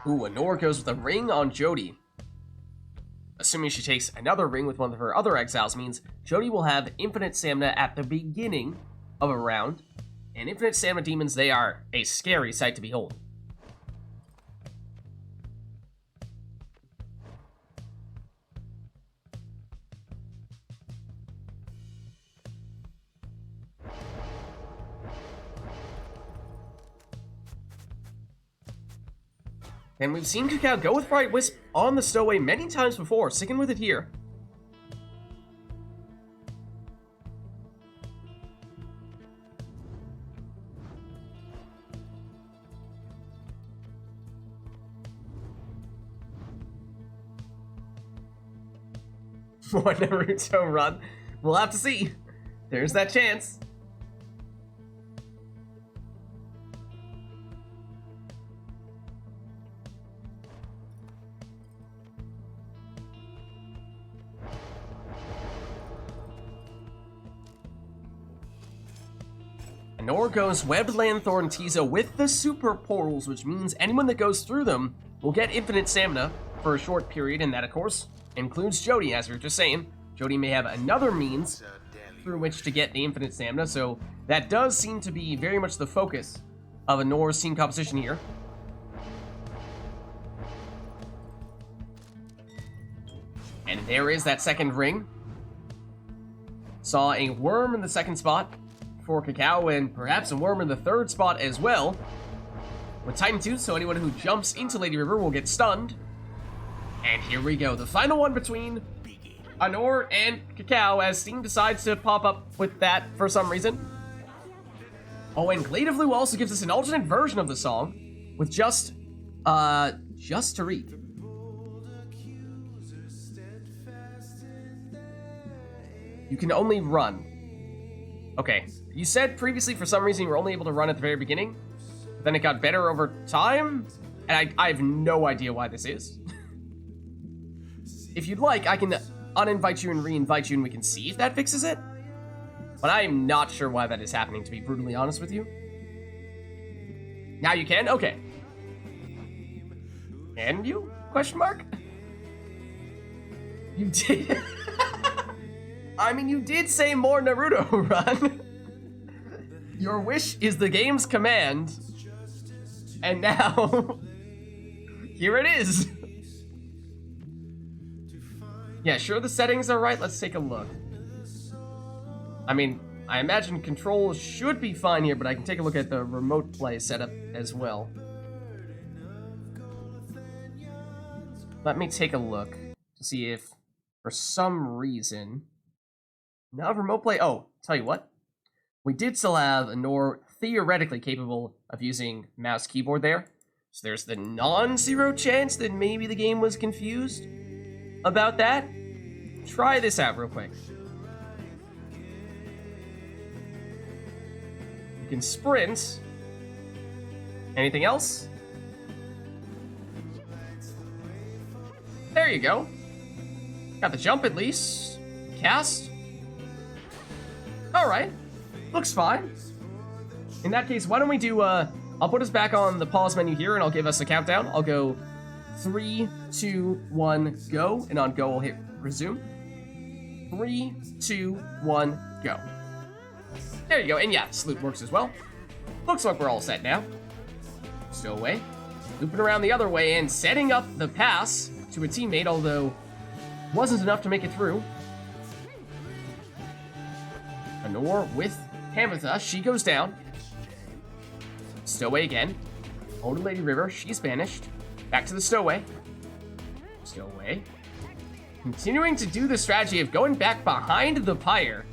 Ooh, Anor goes with a ring on Jody. Assuming she takes another ring with one of her other exiles means Jody will have infinite stamina at the beginning of a round. And infinite stamina demons, they are a scary sight to behold. And we've seen Cacao go with Bright Wisp on the stowaway many times before, sticking with it here. One Naruto run. We'll have to see. There's that chance. Anor goes Webbed Lanthorn Tiza with the super portals, which means anyone that goes through them will get infinite stamina for a short period, and that, of course, includes Jody, as we were just saying. Jody may have another means through which to get the infinite stamina, so that does seem to be very much the focus of Anor's team composition here. And there is that second ring. Saw a worm in the second spot for Cacao, and perhaps a worm in the third spot as well. With Titan Tooth, so anyone who jumps into Lady River will get stunned. And here we go, the final one between Anor and Cacao, as Steam decides to pop up with that for some reason. Oh, and Glade of Lu also gives us an alternate version of the song with just to read. You can only run. Okay, you said previously for some reason you were only able to run at the very beginning, but then it got better over time, and I have no idea why this is. If you'd like, I can uninvite you and re-invite you and we can see if that fixes it, but I am not sure why that is happening, to be brutally honest with you. Now you can? Okay. Can you? Question mark? You did. I mean, you did say more Naruto run. Your wish is the game's command. And now, here it is. Yeah, sure the settings are right. Let's take a look. I mean, I imagine controls should be fine here, but I can take a look at the remote play setup as well. Let me take a look to see if, for some reason... Now remote play, oh, tell you what. We did still have Anor theoretically capable of using mouse keyboard there. So there's the non-zero chance that maybe the game was confused about that. Try this out real quick. You can sprint. Anything else? There you go. Got the jump at least. Cast. Alright. Looks fine. In that case, why don't we do, I'll put us back on the pause menu here and I'll give us a countdown. I'll go 3, 2, 1, go. And on go, I'll hit resume. 3, 2, 1, go. There you go. And yeah, salute works as well. Looks like we're all set now. Stowaway. Looping around the other way and setting up the pass to a teammate, although wasn't enough to make it through. Honor with Hamatha. She goes down. Stowaway again. Older Lady River. She's banished. Back to the Stowaway. Stowaway. Continuing to do the strategy of going back behind the Pyre.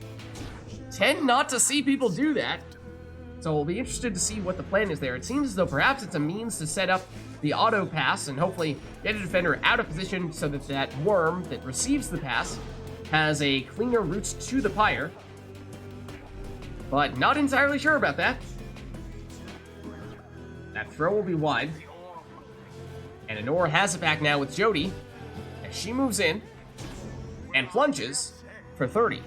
Tend not to see people do that. So we'll be interested to see what the plan is there. It seems as though perhaps it's a means to set up the auto pass and hopefully get a defender out of position so that that worm that receives the pass has a cleaner route to the Pyre. But not entirely sure about that. That throw will be wide. And Honor has it back now with Jody as she moves in and plunges for 30.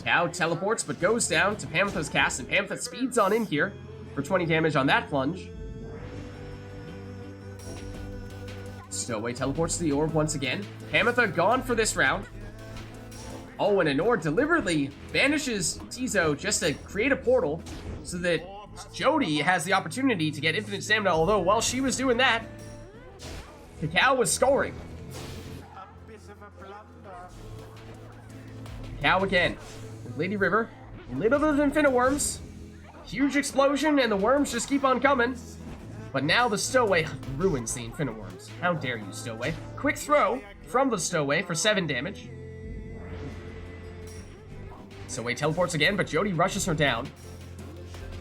Tau teleports but goes down to Pamatha's cast, and Pamatha speeds on in here for 20 damage on that plunge. Stowaway teleports to the orb once again. Pamatha gone for this round. Oh, and Honor deliberately banishes Tizo just to create a portal so that Jody has the opportunity to get infinite stamina, although while she was doing that, Cacao was scoring. Cacao again with Lady River. Little bit of infinite worms. Huge explosion, and the worms just keep on coming. But now the Stowaway ruins the infinite worms. How dare you, Stowaway. Quick throw from the Stowaway for 7 damage. Stowaway teleports again, but Jody rushes her down.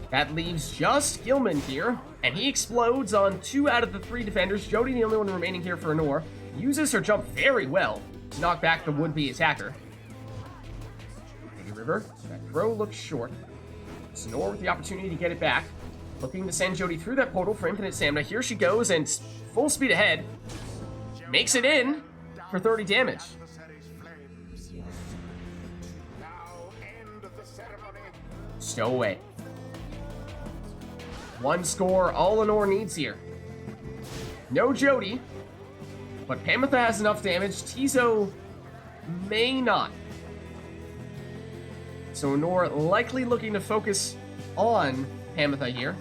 That leaves just Gilman here, and he explodes on 2 out of the 3 defenders. Jody, the only one remaining here for Honor, uses her jump very well to knock back the would-be attacker. Lady River, that throw looks short. Honor with the opportunity to get it back. Looking to send Jody through that portal for infinite stamina. Here she goes, and full speed ahead. Makes it in for 30 damage. Stowaway. 1 score, all Honor needs here. No Jody, but Pamatha has enough damage. Tizo may not. So Honor likely looking to focus on Pamatha here.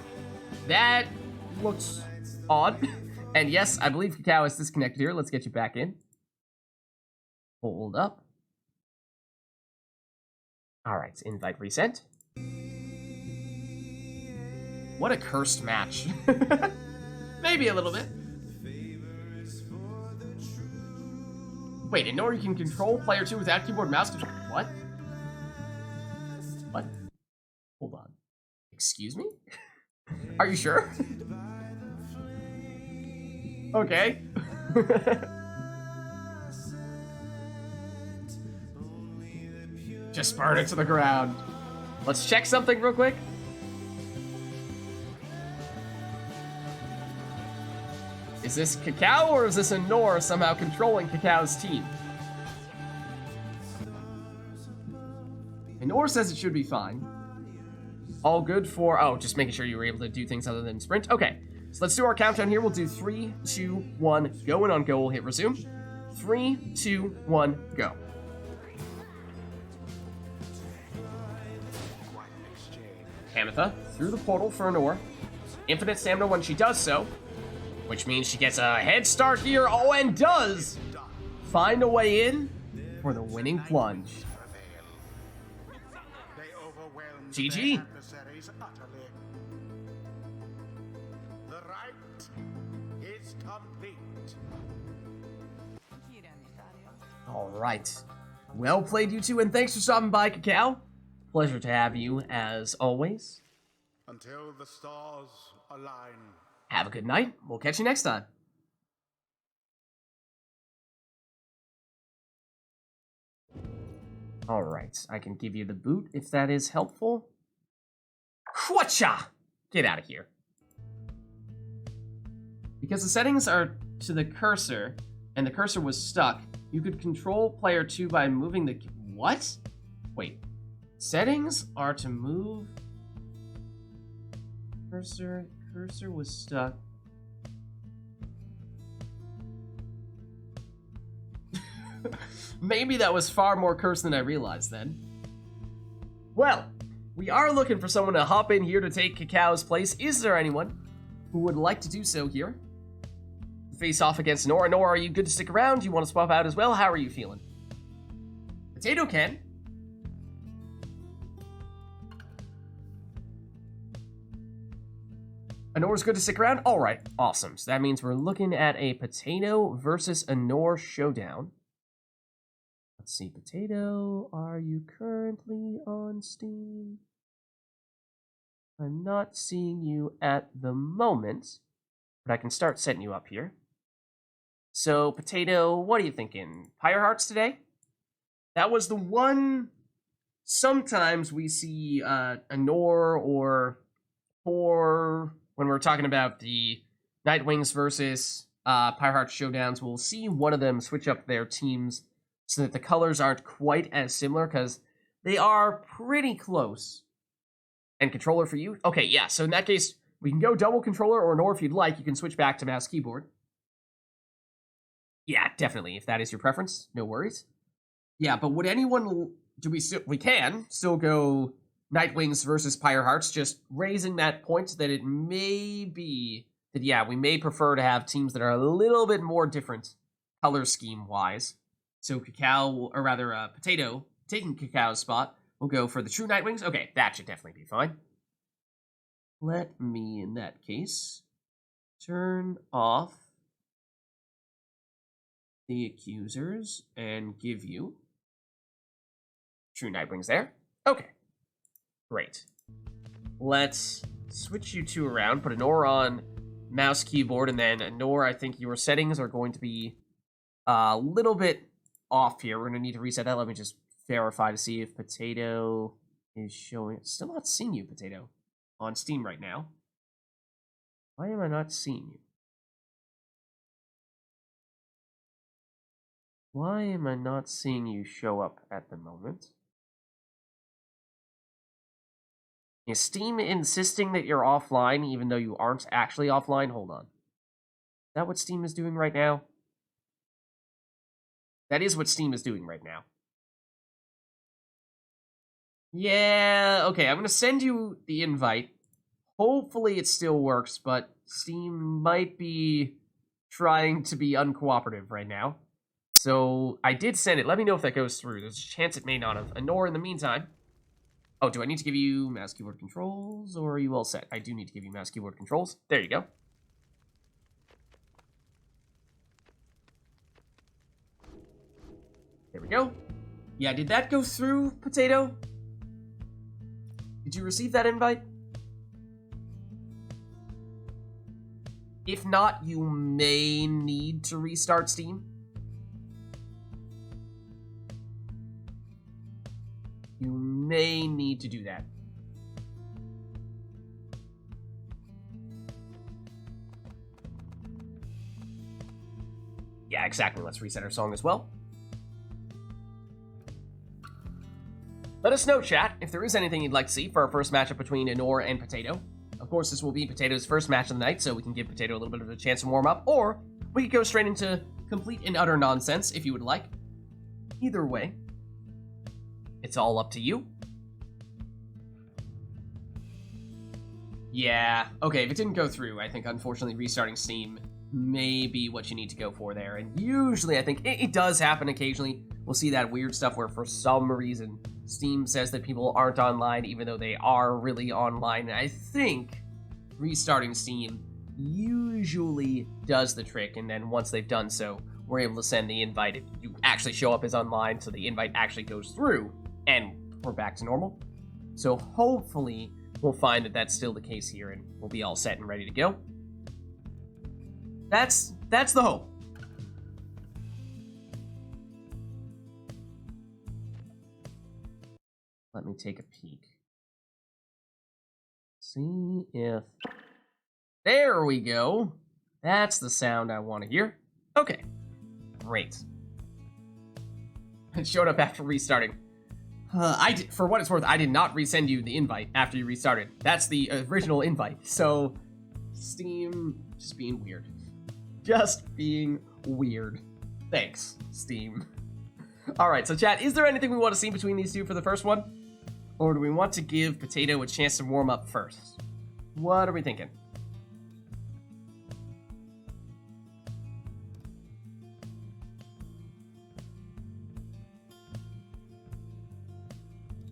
That looks odd. And yes, I believe Cacao is disconnected here. Let's get you back in. Hold up. Alright, invite resent. What a cursed match. Maybe a little bit. Wait, Honor, you can control player 2 without keyboard mouse control. What? What? Hold on. Excuse me? Are you sure? Okay. Just burn it to the ground. Let's check something real quick. Is this Cacao or is this Honor somehow controlling Cacao's team? Honor says it should be fine. All good for, oh, just making sure you were able to do things other than sprint. Okay, so let's do our countdown here. We'll do 3, 2, 1, go, and on go we'll hit resume. 3, 2, 1, go. Hamatha through the portal for Honor. Infinite stamina when she does so, which means she gets a head start here. Oh, and does find a way in for the winning plunge. GG. The rite is complete. All right. Well played, you two, and thanks for stopping by, Cacao. Pleasure to have you, as always. Until the stars align. Have a good night. We'll catch you next time. Alright, I can give you the boot if that is helpful. Whatcha! Get out of here. Because the settings are to the cursor, and the cursor was stuck, you could control player 2 by moving the... What? Wait. Settings are to move... Cursor was stuck. Maybe that was far more cursed than I realized then. Well, we are looking for someone to hop in here to take Cacao's place. Is there anyone who would like to do so here? Face off against Nora. Nora, are you good to stick around? Do you want to swap out as well? How are you feeling? Potato can. Anore's good to stick around? Alright, awesome. So that means we're looking at a Potato versus Anore showdown. Let's see, Potato, are you currently on Steam? I'm not seeing you at the moment, but I can start setting you up here. So, Potato, what are you thinking? Pyre Hearts today? That was the one... Sometimes we see Anore or Thor... When we're talking about the Nightwings versus Pyre Hearts showdowns, we'll see one of them switch up their teams so that the colors aren't quite as similar, because they are pretty close. And controller for you? Okay, yeah, so in that case, we can go double controller, or if you'd like, you can switch back to mouse keyboard. Yeah, definitely, if that is your preference, no worries. Yeah, but would anyone... We can still go Nightwings versus Pyre Hearts, just raising that point that it may be... That, yeah, we may prefer to have teams that are a little bit more different color scheme-wise. So Cacao, or rather Potato, taking Cacao's spot, will go for the true Nightwings. Okay, that should definitely be fine. Let me, in that case, turn off the accusers and give you true Nightwings there. Okay, great. Let's switch you two around, put Anore on mouse keyboard, and then Anore, I think your settings are going to be a little bit off here. We're going to need to reset that. Let me just verify to see if Potato is showing. Still not seeing you, Potato, on Steam right now. Why am I not seeing you? Why am I not seeing you show up at the moment? Is Steam insisting that you're offline even though you aren't actually offline? Hold on. Is that what Steam is doing right now? That is what Steam is doing right now. Yeah, okay, I'm going to send you the invite. Hopefully it still works, but Steam might be trying to be uncooperative right now. So I did send it. Let me know if that goes through. There's a chance it may not have. Anore, in the meantime... Oh, do I need to give you mouse keyboard controls, or are you all set? I do need to give you mouse keyboard controls. There you go. There we go. Yeah, did that go through, Potato? Did you receive that invite? If not, you may need to restart Steam. You may need to do that. Yeah, exactly. Let's reset our song as well. Let us know, chat, if there is anything you'd like to see for our first matchup between Anore and Potato. Of course, this will be Potato's first match of the night, so we can give Potato a little bit of a chance to warm up, or we could go straight into complete and utter nonsense if you would like. Either way, it's all up to you. Yeah, okay, if it didn't go through, I think unfortunately restarting Steam may be what you need to go for there. And usually, I think it does happen occasionally. We'll see that weird stuff where for some reason Steam says that people aren't online even though they are really online. And I think restarting Steam usually does the trick, and then once they've done so, we're able to send the invite. If you actually show up as online, so the invite actually goes through, and we're back to normal. So hopefully we'll find that that's still the case here, and we'll be all set and ready to go. That's the hope. Let me take a peek. See if... There we go. That's the sound I want to hear. Okay. Great. It showed up after restarting. For what it's worth, I did not resend you the invite after you restarted. That's the original invite. So, Steam just being weird. Just being weird. Thanks, Steam. Alright, so chat, is there anything we want to see between these two for the first one? Or do we want to give Potato a chance to warm up first? What are we thinking?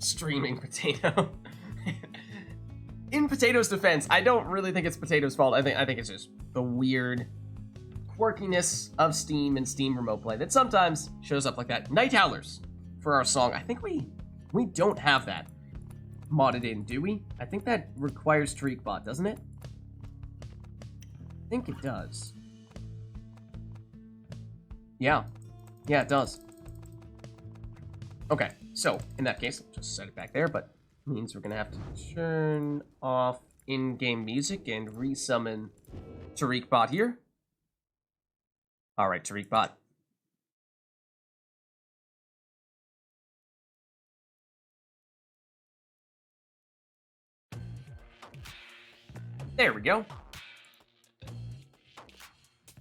Streaming Potato. In Potato's defense, I don't really think it's Potato's fault. I think it's just the weird quirkiness of Steam and Steam Remote Play that sometimes shows up like that. Night Howlers for our song. I think we don't have that modded in, do we? I think that requires TariqBot, doesn't it? I think it does. Yeah, it does. Okay, so in that case, I'll just set it back there, but it means we're gonna have to turn off in-game music and resummon TariqBot here. All right, TariqBot. There we go.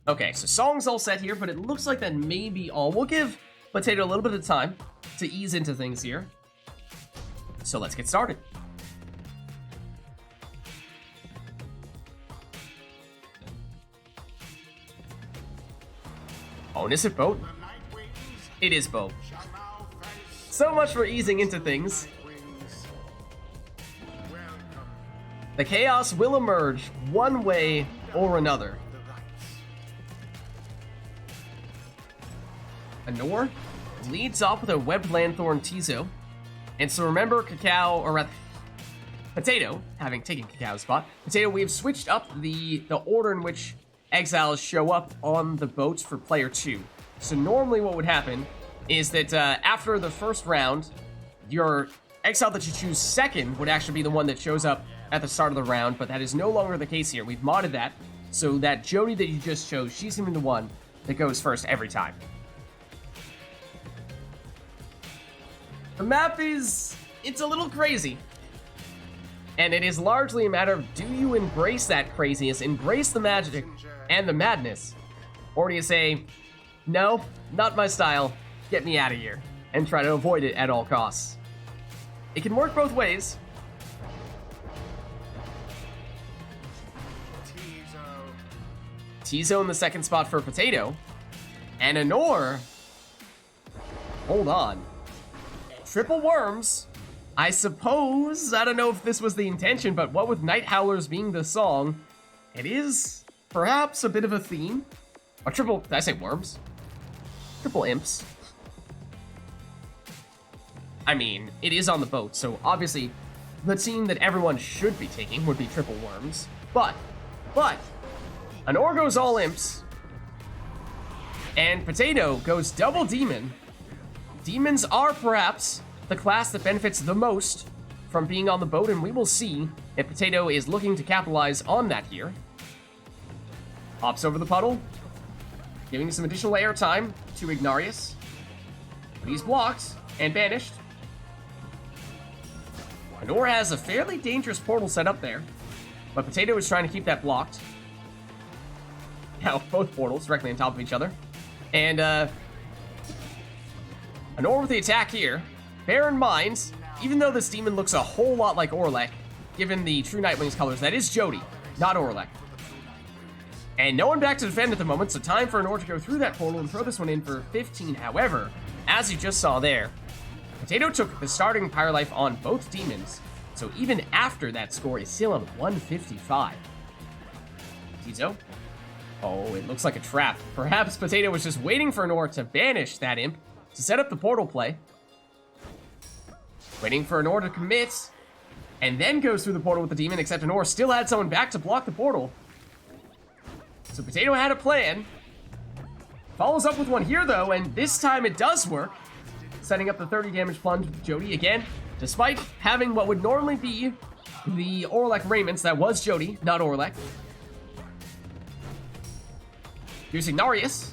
Okay, so song's all set here, but it looks like that may be all. We'll give Potato a little bit of time to ease into things here. So let's get started. Oh, and is it boat? It is boat. So much for easing into things. The chaos will emerge one way or another. Anor leads off with a Webbed Lanthorn Tizo. And so remember Cacao, or rather, Potato, having taken Cacao's spot, Potato, we have switched up the order in which exiles show up on the boats for player 2. So normally what would happen is that after the first round, your exile that you choose second would actually be the one that shows up at the start of the round, but that is no longer the case here. We've modded that, so that Jody that you just chose, she's gonna be the one that goes first every time. The map it's a little crazy. And it is largely a matter of, do you embrace that craziness, embrace the magic and the madness? Or do you say, no, not my style, get me out of here, and try to avoid it at all costs? It can work both ways. Tizo in the second spot for Potato. And Anor, hold on. Triple Worms. I suppose, I don't know if this was the intention, but what with Night Howlers being the song, it is perhaps a bit of a theme. Or triple, did I say worms? Triple imps. I mean, it is on the boat, so obviously the team that everyone should be taking would be triple worms. But, Anor goes all imps, and Potato goes double demon. Demons are perhaps the class that benefits the most from being on the boat, and we will see if Potato is looking to capitalize on that here. Hops over the puddle, giving some additional airtime to Ignarius. But he's blocked and banished. Anor has a fairly dangerous portal set up there, but Potato is trying to keep that blocked. Now, both portals directly on top of each other. And, Anor with the attack here. Bear in mind, even though this demon looks a whole lot like Orlek, given the True Nightwing's colors, that is Jody, not Orlek. And no one back to defend at the moment, so time for Anor to go through that portal and throw this one in for 15. However, as you just saw there, Potato took the starting Pyre life on both demons, so even after that score is still at 155. Tizo. Oh, it looks like a trap. Perhaps Potato was just waiting for Anor to banish that imp to set up the portal play. Waiting for Anor to commit, and then goes through the portal with the demon, except Anor still had someone back to block the portal. So Potato had a plan. Follows up with one here, though, and this time it does work. Setting up the 30 damage plunge with Jody again. Despite having what would normally be the Orlek Raymond's, that was Jody, not Orlek. Here's Ignarius.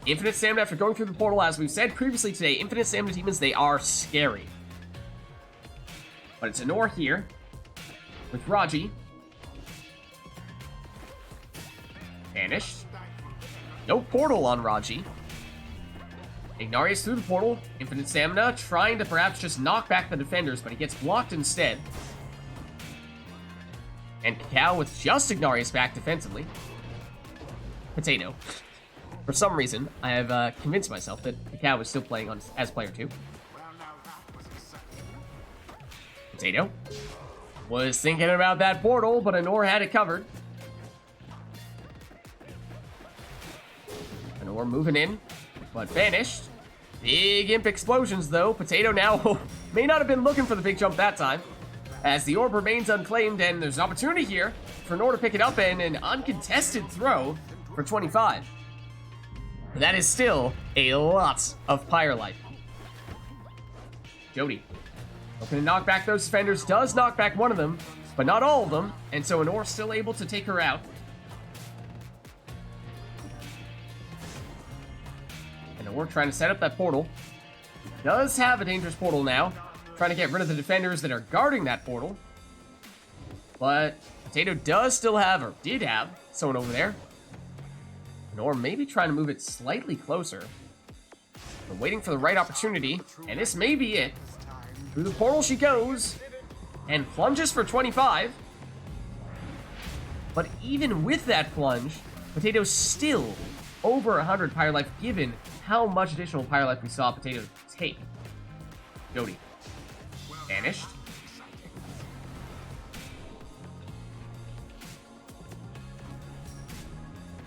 Infinite stamina after going through the portal. As we've said previously today, infinite stamina demons, they are scary. But it's Anor here with Raji. Vanished. No portal on Raji. Ignarius through the portal. Infinite stamina, trying to perhaps just knock back the defenders, but he gets blocked instead. And Cacao with just Ignarius back defensively. Potato. For some reason, I have convinced myself that Cacao is still playing on as player 2. Potato was thinking about that portal, but Anor had it covered. Anor moving in, but vanished. Big imp explosions, though. Potato now may not have been looking for the big jump that time, as the orb remains unclaimed, and there's an opportunity here for Anor to pick it up and an uncontested throw for 25. But that is still a lot of Pyre life. Jody looking to knock back those defenders, does knock back one of them, but not all of them, and so Anor's still able to take her out. And Anor trying to set up that portal. Does have a dangerous portal now, trying to get rid of the defenders that are guarding that portal. But Potato does still have, or did have, someone over there. Anor maybe trying to move it slightly closer. But waiting for the right opportunity, and this may be it. Through the portal she goes, and plunges for 25. But even with that plunge, Potato's still over 100 Pyre life, given how much additional Pyre life we saw Potato take. Jody. Vanished.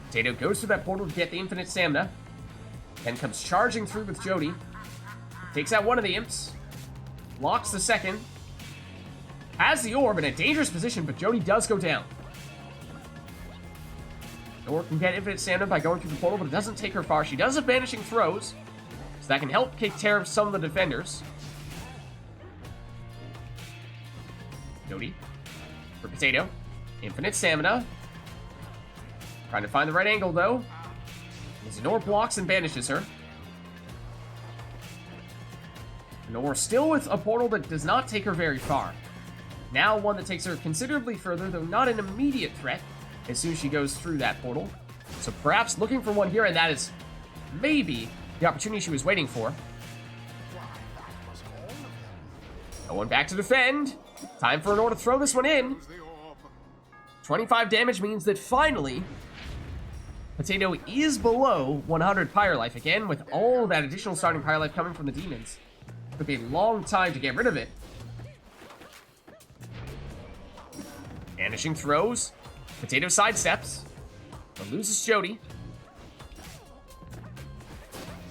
Potato goes through that portal to get the infinite stamina. Then comes charging through with Jody. Takes out one of the imps. Locks the second. Has the orb in a dangerous position, but Jody does go down. The orb can get infinite stamina by going through the portal, but it doesn't take her far. She does have banishing throws, so that can help take care of some of the defenders. Jody for Potato. Infinite stamina. Trying to find the right angle, though. Anor blocks and banishes her. Anor still with a portal that does not take her very far. Now one that takes her considerably further, though not an immediate threat as soon as she goes through that portal. So perhaps looking for one here, and that is maybe the opportunity she was waiting for. No one back to defend. Time for Anor to throw this one in. 25 damage means that finally Potato is below 100 Pyre life again, with all that additional starting Pyre life coming from the demons. Could be a long time to get rid of it. Vanishing throws. Potato sidesteps, but loses Jody.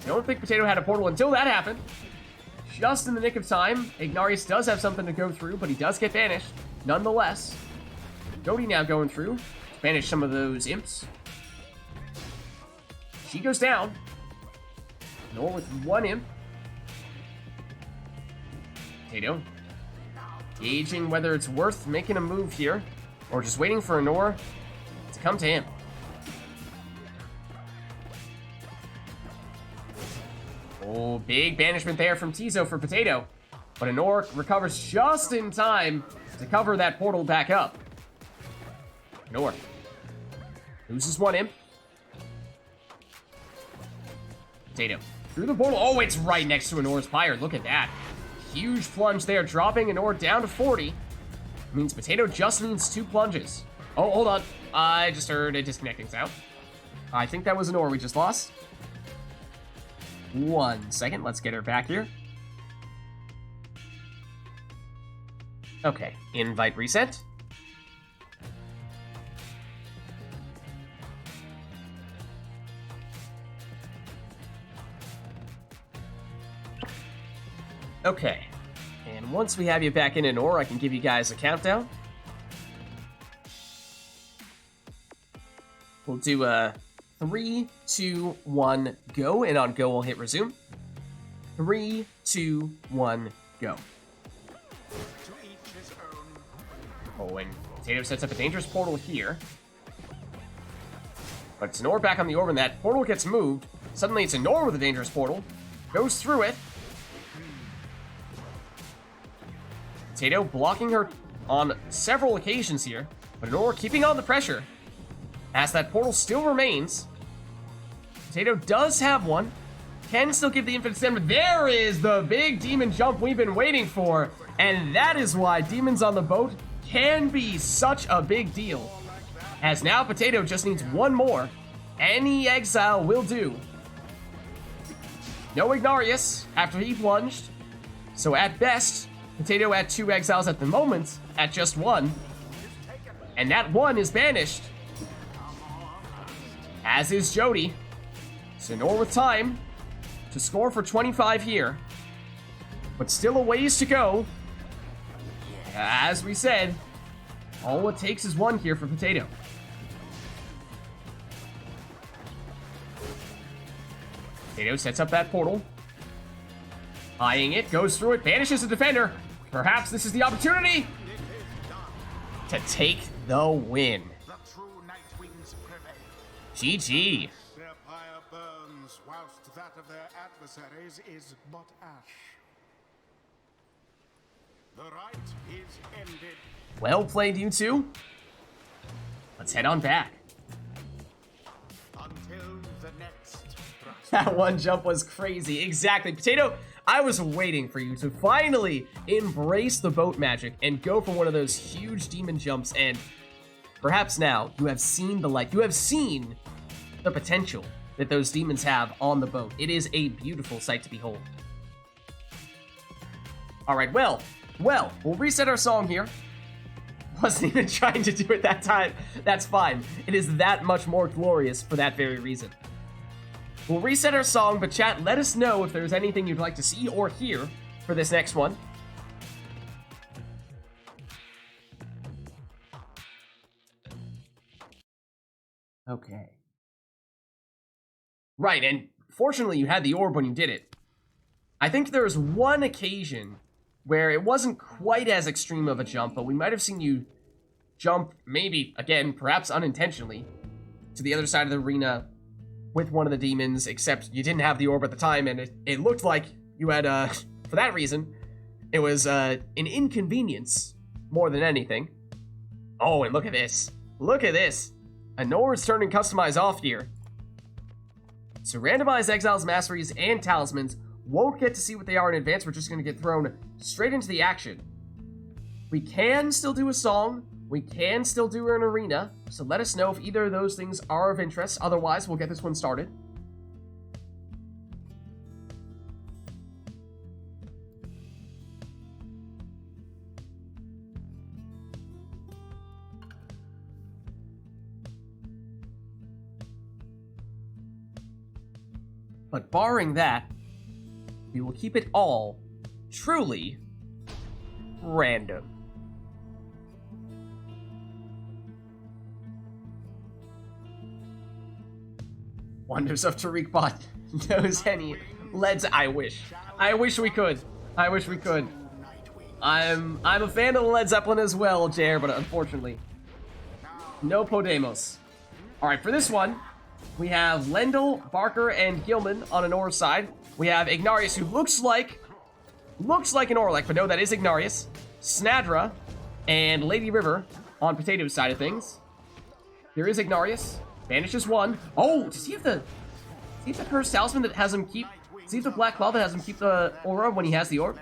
Don't think Potato had a portal until that happened. Just in the nick of time. Ignarius does have something to go through, but he does get banished nonetheless. Jody now going through to banish some of those imps. She goes down. Anor with one imp. Potato gauging whether it's worth making a move here, or just waiting for Anor to come to him. Oh, big banishment there from Tizo for Potato. But Anor recovers just in time to cover that portal back up. Anor loses one imp. Potato through the portal. Oh, it's right next to Anor's Pyre. Look at that. Huge plunge there, dropping Anor down to 40. Means Potato just needs 2 plunges. Oh, hold on. I just heard a disconnecting sound. I think that was Anor we just lost. 1 second. Let's get her back here. Okay. Invite reset. Okay. And once we have you back in Anor, I can give you guys a countdown. We'll do a 3, 2, 1, go, and on go we'll hit resume. 3, 2, 1, go. Oh, and Potato sets up a dangerous portal here. But it's an orb back on the orb, and that portal gets moved. Suddenly it's a Nor with a dangerous portal. Goes through it. Potato blocking her on several occasions here. But Nor keeping on the pressure. As that portal still remains. Potato does have one. Can still give the infinite stem, but there is the big demon jump we've been waiting for. And that is why demons on the boat can be such a big deal. As now Potato just needs one more. Any exile will do. No Ignarius after he plunged. So at best, Potato at 2 exiles at the moment, at just 1. And that 1 is banished. As is Jody. So Nor with time to score for 25 here. But still a ways to go. As we said, all it takes is 1 here for Potato. Potato sets up that portal. Eyeing it, goes through it, banishes the defender. Perhaps this is the opportunity to take the win. The true Nightwings prevail. GG. Their pyre burns, whilst that of their adversaries is but ash. The rite is ended. Well played, you two. Let's head on back. Until the next thrust. That one jump was crazy. Exactly. Potato, I was waiting for you to finally embrace the boat magic and go for one of those huge demon jumps, and perhaps now you have seen the light. You have seen the potential that those demons have on the boat. It is a beautiful sight to behold. All right, well, we'll reset our song here. Wasn't even trying to do it that time. That's fine. It is that much more glorious for that very reason. We'll reset our song, but chat, let us know if there's anything you'd like to see or hear for this next one. Okay. Right, and fortunately you had the orb when you did it. I think there was one occasion where it wasn't quite as extreme of a jump, but we might have seen you jump, maybe, again, perhaps unintentionally, to the other side of the arena with one of the demons, except you didn't have the orb at the time, and it looked like you had, for that reason, it was an inconvenience more than anything. Oh, and look at this. Look at this. A Nor is turning Customize off here. So randomized exiles, masteries, and talismans won't get to see what they are in advance. We're just going to get thrown straight into the action. We can still do a song. We can still do an arena. So let us know if either of those things are of interest. Otherwise, we'll get this one started. But barring that, we will keep it all truly random. Wonders of Tariq Bot knows any leads. I wish we could. I wish we could. I'm a fan of the Led Zeppelin as well, Jer, but unfortunately, no Podemos. All right, for this one, we have Lendl, Barker, and Gilman on an Nor side. We have Ignarius, who looks like an Orlek, but no, that is Ignarius. Snadra and Lady River on Potato's side of things. Here is Ignarius. Banishes one. Oh, to see if the Cursed Talisman that has him keep... See if the Black Claw that has him keep the aura when he has the orb.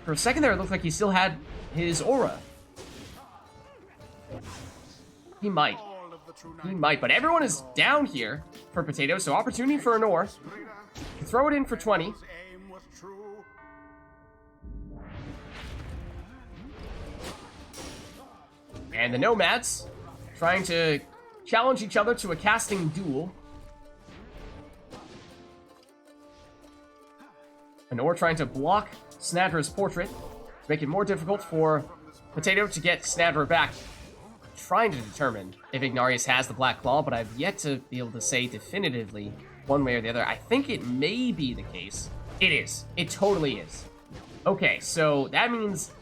For a second there, it looked like he still had his aura. He might. He might, but everyone is down here for Potato, so opportunity for a Nor. Throw it in for 20. And the Nomads trying to challenge each other to a casting duel. A Nor trying to block Snadra's portrait to make it more difficult for Potato to get Snadra back. Trying to determine if Ignarius has the Black Claw, but I've yet to be able to say definitively one way or the other. I think it may be the case. It is. It totally is. Okay, so that means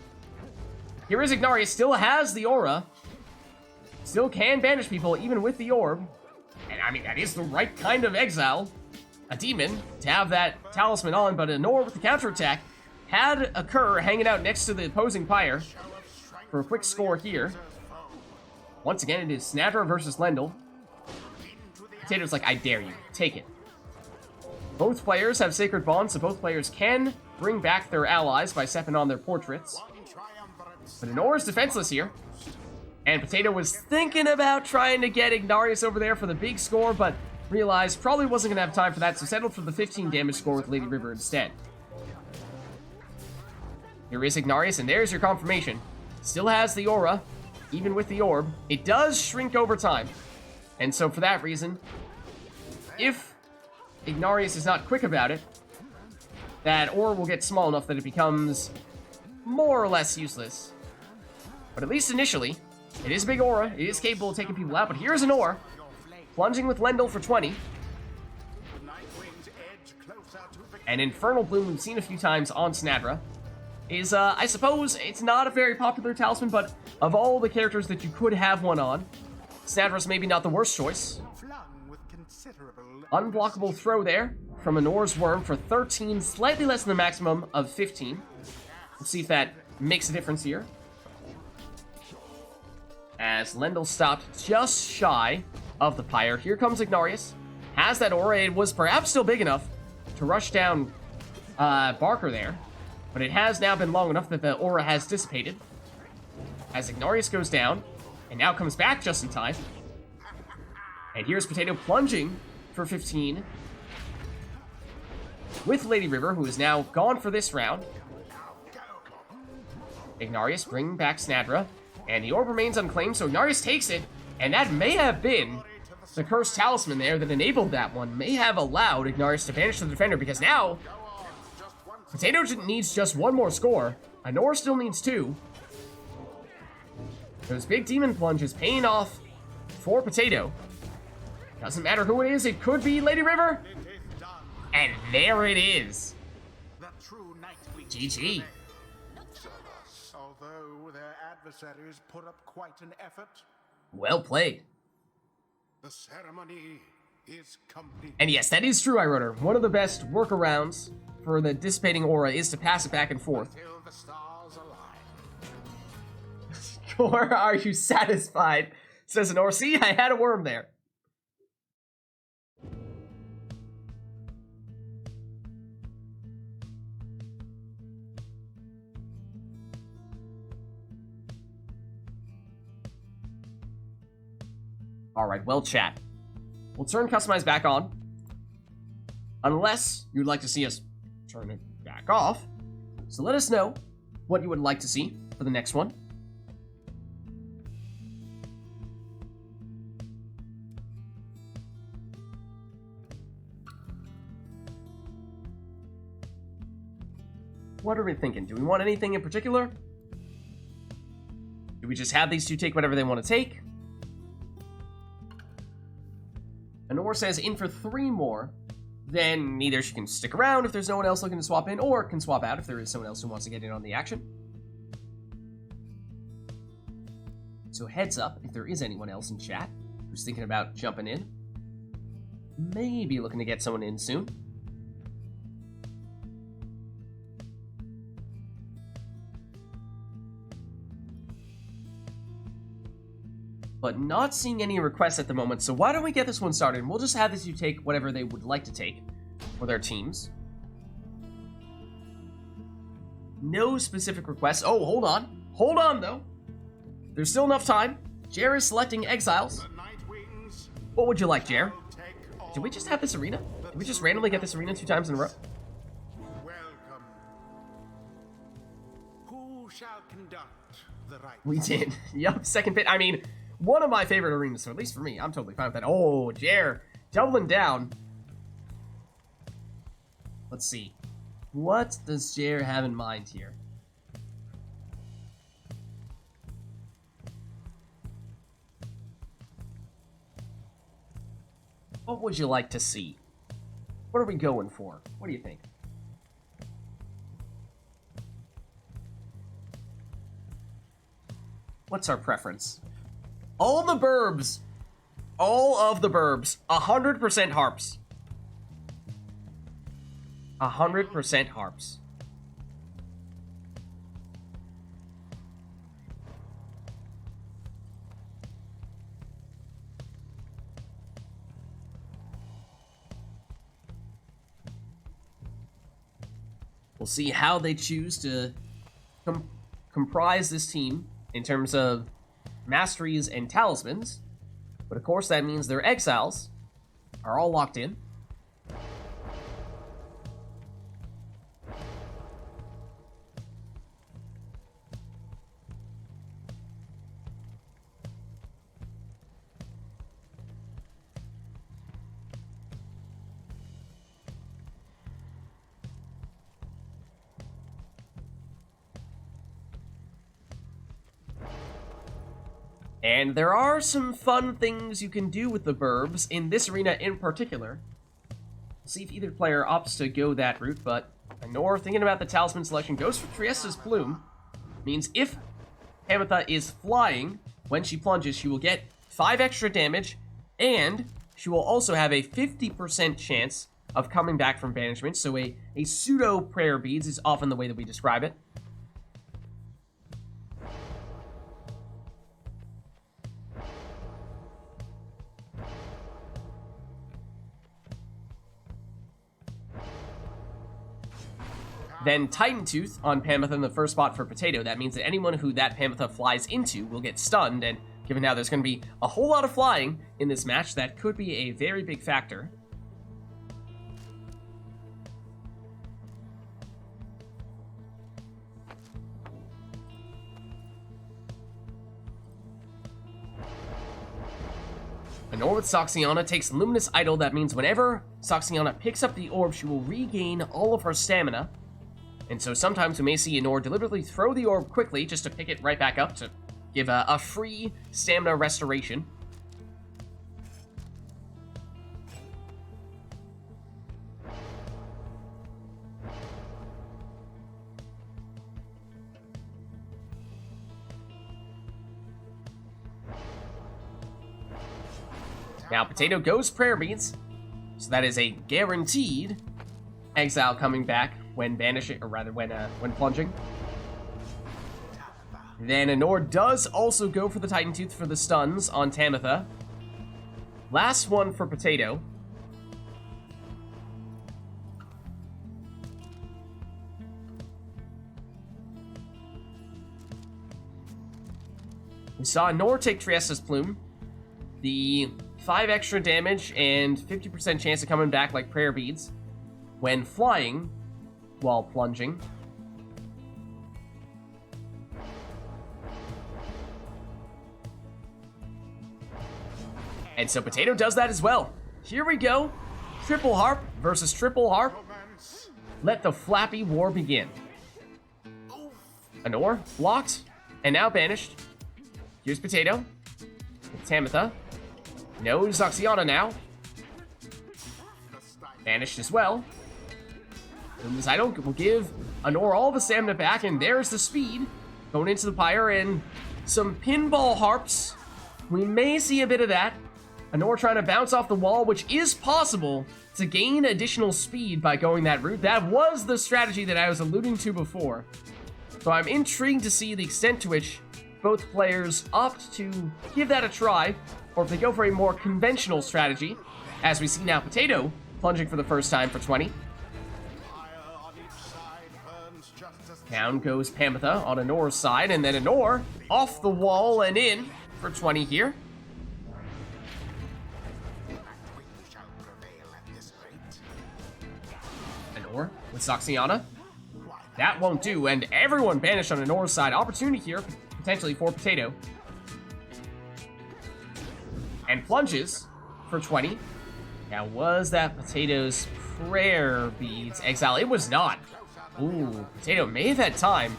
Here is Ignarius, still has the aura. Still can banish people, even with the orb. And I mean, that is the right kind of exile. A demon, to have that talisman on, but an orb with the counterattack had a Cur hanging out next to the opposing Pyre for a quick score here. Once again, it is Snadra versus Lendl. Potato's like, I dare you. Take it. Both players have Sacred Bonds, so both players can bring back their allies by stepping on their portraits. But Anora's defenseless here. And Potato was thinking about trying to get Ignarius over there for the big score, but realized probably wasn't going to have time for that, so settled for the 15 damage score with Lady River instead. Here is Ignarius, and there's your confirmation. Still has the aura, even with the orb. It does shrink over time. And so for that reason, if Ignarius is not quick about it, that aura will get small enough that it becomes more or less useless. But at least initially, it is a big aura. It is capable of taking people out, but here's an aura. Plunging with Lendl for 20. And Infernal Bloom, we've seen a few times on Snadra, is, I suppose, it's not a very popular talisman, but of all the characters that you could have one on, Snadra's maybe not the worst choice. Unblockable throw there from Anora's Worm for 13, slightly less than the maximum of 15. We'll see if that makes a difference here. As Lendl stopped just shy of the Pyre. Here comes Ignarius. Has that aura. It was perhaps still big enough to rush down Barker there. But it has now been long enough that the aura has dissipated. As Ignarius goes down. And now comes back just in time. And here's Potato plunging for 15. With Lady River, who is now gone for this round. Ignarius bringing back Snadra. And the orb remains unclaimed, so Ignarius takes it. And that may have been the cursed talisman there that enabled that one. May have allowed Ignarius to banish the defender, because now Potato needs just one more score. Anora still needs 2. Those big demon plunges paying off for Potato. Doesn't matter who it is, it could be Lady River. And there it is. GG. Although their adversaries put up quite an effort, Well played. the ceremony is complete. And yes, that is true, iRunner. One of the best workarounds for the dissipating aura is to pass it back and forth. Till the stars align. Or are you satisfied? Says Anora. See, I had a worm there. Alright, well, chat. We'll turn Customize back on. Unless you'd like to see us turn it back off. So let us know what you would like to see for the next one. What are we thinking? Do we want anything in particular? Do we just have these two take whatever they want to take? Anora says in for 3 more, then either she can stick around if there's no one else looking to swap in, or can swap out if there is someone else who wants to get in on the action. So heads up, if there is anyone else in chat who's thinking about jumping in, maybe looking to get someone in soon. But not seeing any requests at the moment, so why don't we get this one started? And we'll just have these two take whatever they would like to take for their teams. No specific requests. Oh, hold on. Hold on, though. There's still enough time. Jer is selecting Exiles. What would you like, Jer? Did we just have this arena? Did we just randomly get this arena 2 times in a row? Welcome. Who shall conduct the rite? We did. Yup, second pit. I mean, one of my favorite arenas, so at least for me, I'm totally fine with that. Oh, Jer, doubling down. Let's see. What does Jer have in mind here? What would you like to see? What are we going for? What do you think? What's our preference? All the burbs. All of the burbs. 100% harps. 100% harps. We'll see how they choose to comprise this team in terms of masteries and talismans. But of course, that means their exiles are all locked in. And there are some fun things you can do with the burbs in this arena in particular. We'll see if either player opts to go that route, but Anor, thinking about the talisman selection, goes for Triesta's Plume. Means if Hamatha is flying, when she plunges, she will get 5 extra damage, and she will also have a 50% chance of coming back from banishment, so a pseudo prayer beads is often the way that we describe it. Then Titan Tooth on Pamatha in the first spot for Potato. That means that anyone who that Pamatha flies into will get stunned, and given now there's going to be a whole lot of flying in this match, that could be a very big factor. Anor with Soxiana takes Luminous Idol. That means whenever Soxiana picks up the orb, she will regain all of her stamina. And so sometimes we may see Anor deliberately throw the orb quickly just to pick it right back up to give a free stamina restoration. Now Potato goes Prayer Beads, so that is a guaranteed exile coming back when banishing, or rather when plunging. Then Anor does also go for the Titan Tooth for the stuns on Tamatha. Last one for Potato. We saw Anor take Triesta's Plume. The 5 extra damage and 50% chance of coming back like prayer beads when flying while plunging. And so Potato does that as well. Here we go. Triple Harp versus Triple Harp. Let the flappy war begin. Anor blocked and now banished. Here's Potato with Tamatha. No Zoxiana now. Banished as well. Luminous Idol will give Anor all the stamina back, and there's the speed. Going into the Pyre and some pinball harps. We may see a bit of that. Anor trying to bounce off the wall, which is possible to gain additional speed by going that route. That was the strategy that I was alluding to before. So I'm intrigued to see the extent to which both players opt to give that a try, or if they go for a more conventional strategy, as we see now Potato plunging for the first time for 20. Down goes Pamatha on Anor's side, and then Anor off the wall and in for 20 here. Anor with Zoxiana. That won't do, and everyone banished on Anor's side. Opportunity here, potentially for Potato. And plunges for 20. Now, was that Potato's prayer beads exile? It was not. Ooh, Potato may have had time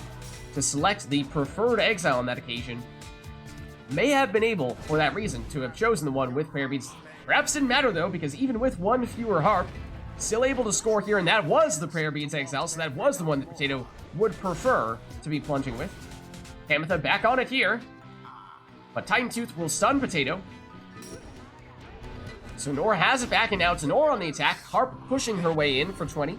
to select the preferred exile on that occasion. May have been able, for that reason, to have chosen the one with prayer beads. Perhaps didn't matter though, because even with one fewer harp, still able to score here, and that was the prayer beads exile, so that was the one that Potato would prefer to be plunging with. Tamatha back on it here. But Titan Tooth will stun Potato. So Nor has it back, and now it's Nor on the attack. Harp pushing her way in for 20.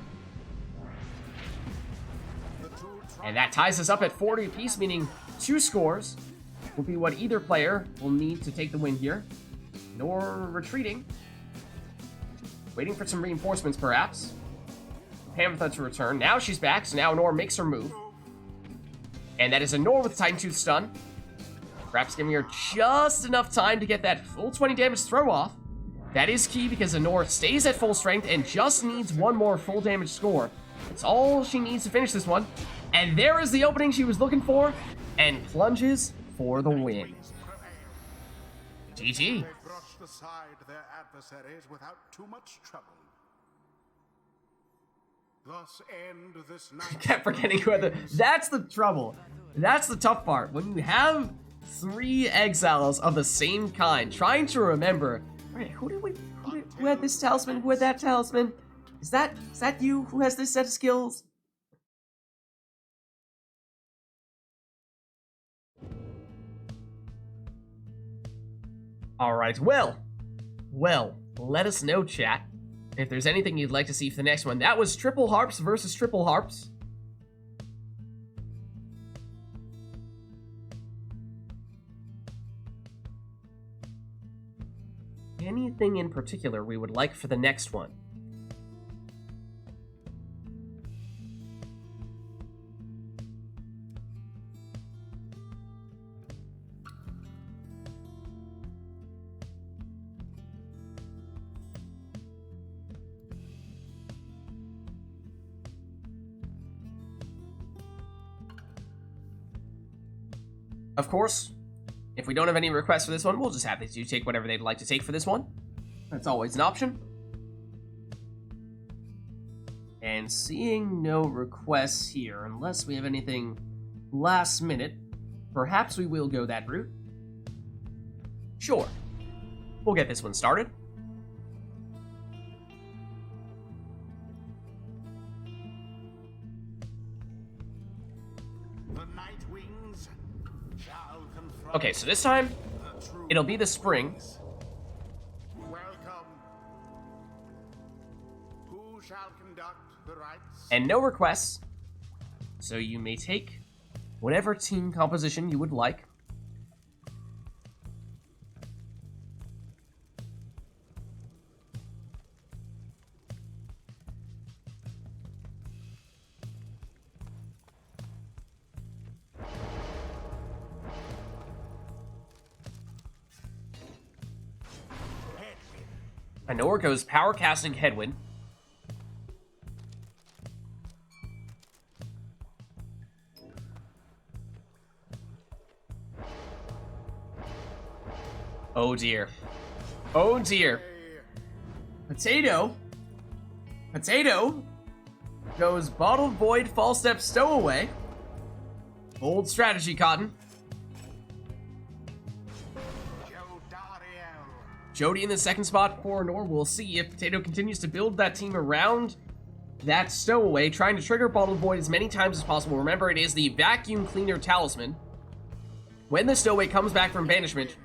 And that ties us up at 40 apiece, meaning 2 scores will be what either player will need to take the win here. Nor retreating. Waiting for some reinforcements, perhaps. Panther to return. Now she's back, so now Nor makes her move. And that is a Nor with Titan Tooth stun. Perhaps giving her just enough time to get that full 20 damage throw off. That is key because Nor stays at full strength and just needs one more full damage score. That's all she needs to finish this one. And there is the opening she was looking for, and plunges for the win. GG. They brushed aside their adversaries without too much trouble. Thus end this night. Kept forgetting who had the... That's the trouble. That's the tough part. When you have 3 exiles of the same kind, trying to remember, right, who had this talisman? Who had that talisman? Is that you who has this set of skills? Alright, well, let us know, chat, if there's anything you'd like to see for the next one. That was Triple Harps versus Triple Harps. Anything in particular we would like for the next one? Of course, if we don't have any requests for this one, we'll just have these two take whatever they'd like to take for this one. That's always an option. And seeing no requests here, unless we have anything last minute, perhaps we will go that route. Sure. We'll get this one started. The night wings shall confront. Okay, so this time, it'll be the spring. Welcome. Who shall conduct the rites? And no requests. So you may take whatever team composition you would like. I know where it goes. Power casting Headwind. Oh dear. Oh dear. Potato goes Bottled Void, False Step, Stowaway. Bold strategy, Cotton. Jody in the second spot for Nor. We'll see if Potato continues to build that team around that Stowaway, trying to trigger Bottled Void as many times as possible. Remember, it is the Vacuum Cleaner Talisman. When the Stowaway comes back from banishment,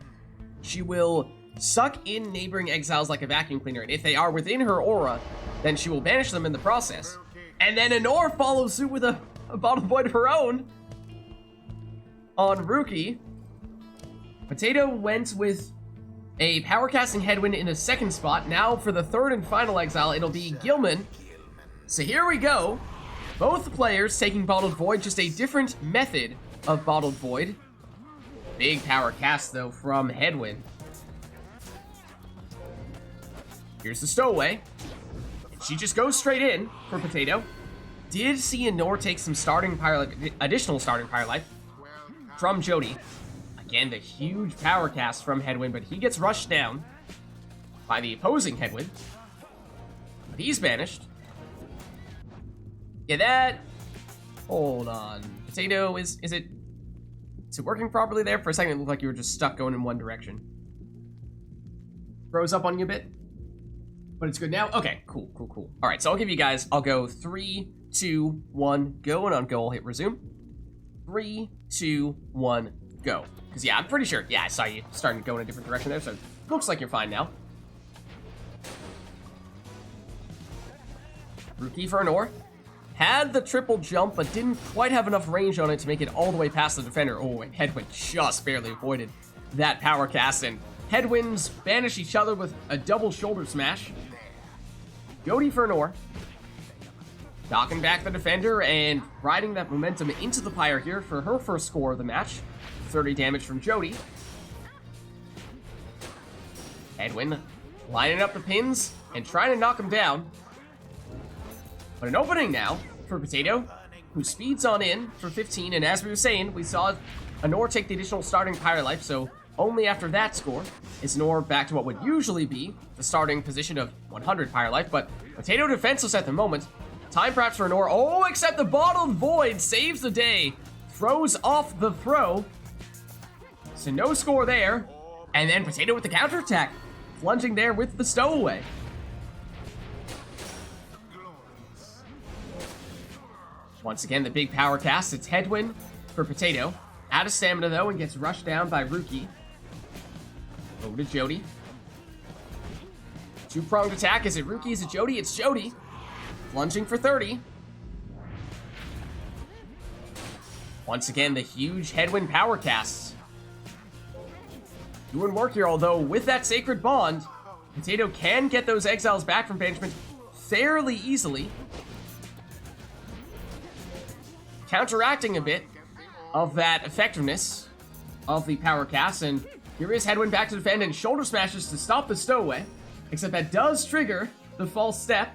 she will suck in neighboring exiles like a vacuum cleaner, and if they are within her aura, then she will banish them in the process. And then Nor follows suit with a Bottled Void of her own on Rookie. Potato went with a power casting Headwind in the second spot. Now for the third and final exile, it'll be Gilman. So here we go. Both players taking Bottled Void, just a different method of Bottled Void. Big power cast, though, from Headwind. Here's the Stowaway. And she just goes straight in for Potato. Did see Nor take some additional starting Pyre life from Jody. Again, the huge power cast from Headwind, but he gets rushed down by the opposing Headwind. But he's banished. Yeah, that... Hold on. Potato, is it working properly there? For a second, it looked like you were just stuck going in one direction. Froze up on you a bit. But it's good now? Okay, cool. All right, so I'll give you guys, I'll go 3, 2, 1, go, and on go, I'll hit resume. 3, 2, 1, go. Because, yeah, I'm pretty sure. Yeah, I saw you starting to go in a different direction there, so looks like you're fine now. Rookie for Anor. Had the triple jump, but didn't quite have enough range on it to make it all the way past the defender. Oh, and Headwind just barely avoided that power cast, and Headwinds banish each other with a double shoulder smash. Jody for Anor. Knocking back the defender and riding that momentum into the Pyre here for her first score of the match. 30 damage from Jody. Headwind lining up the pins and trying to knock him down. But an opening now for Potato, who speeds on in for 15, and as we were saying, we saw Anor take the additional starting Pyre life, so only after that score is Anor back to what would usually be the starting position of 100 Pyre life, but Potato defenseless at the moment. Time perhaps for Anor. Oh, except the Bottled Void saves the day. Throws off the throw. So no score there. And then Potato with the counterattack. Plunging there with the stowaway. Once again, the big power cast. It's Headwind for Potato. Out of stamina though and gets rushed down by Rookie. Over to Jody. Two-pronged attack. Is it Rookie? Is it Jody? It's Jody. Plunging for 30. Once again, the huge Headwind power casts. Doing work here, although with that Sacred Bond, Potato can get those exiles back from banishment fairly easily. Counteracting a bit of that effectiveness of the power cast, and here is Headwind back to defend and shoulder smashes to stop the stowaway. Except that does trigger the false step.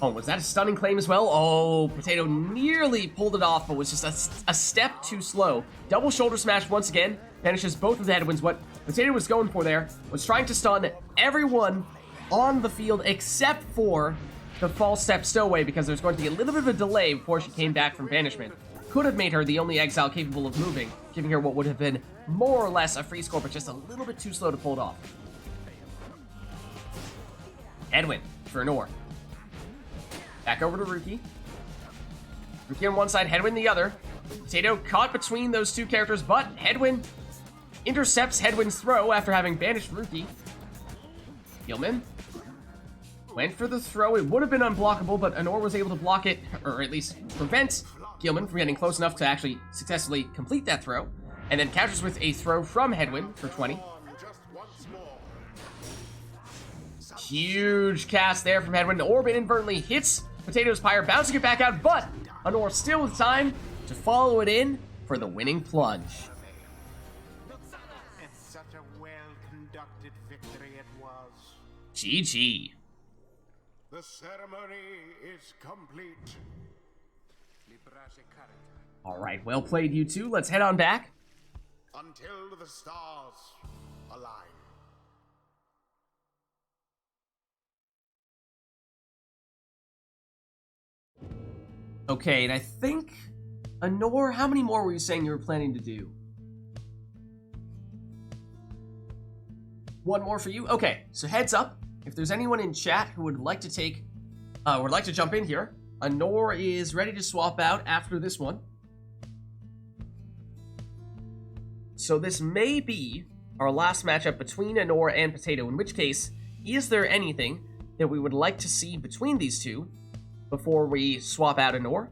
Oh, was that a stunning claim as well? Oh, Potato nearly pulled it off, but was just a step too slow. Double shoulder smash once again. Banishes both of the Headwinds. What Potato was going for there was trying to stun everyone on the field except for the false step stowaway, because there's going to be a little bit of a delay before she came back from banishment. Could have made her the only exile capable of moving, giving her what would have been more or less a free score, but just a little bit too slow to pull it off. Headwind for Anor. Back over to Rookie. Rookie on one side, Headwind the other. Potato caught between those two characters, but Headwind intercepts Headwind's throw after having banished Rookie. Gilman went for the throw. It would have been unblockable, but Anor was able to block it, or at least prevent Gilman from getting close enough to actually successfully complete that throw. And then counters with a throw from Headwind for 20. Huge cast there from Headwind. The orb inadvertently hits Potato's Pyre, bouncing it back out, but Anor still with time to follow it in for the winning plunge. And such a well-conducted victory it was. GG. The ceremony is complete. All right, well played, you two. Let's head on back. Until the stars align. Okay, and I think, Anor, how many more were you saying you were planning to do? One more for you? Okay, so heads up, if there's anyone in chat who would like to take, would like to jump in here, Anor is ready to swap out after this one. So this may be our last matchup between Anor and Potato, in which case, is there anything that we would like to see between these two before we swap out Anor?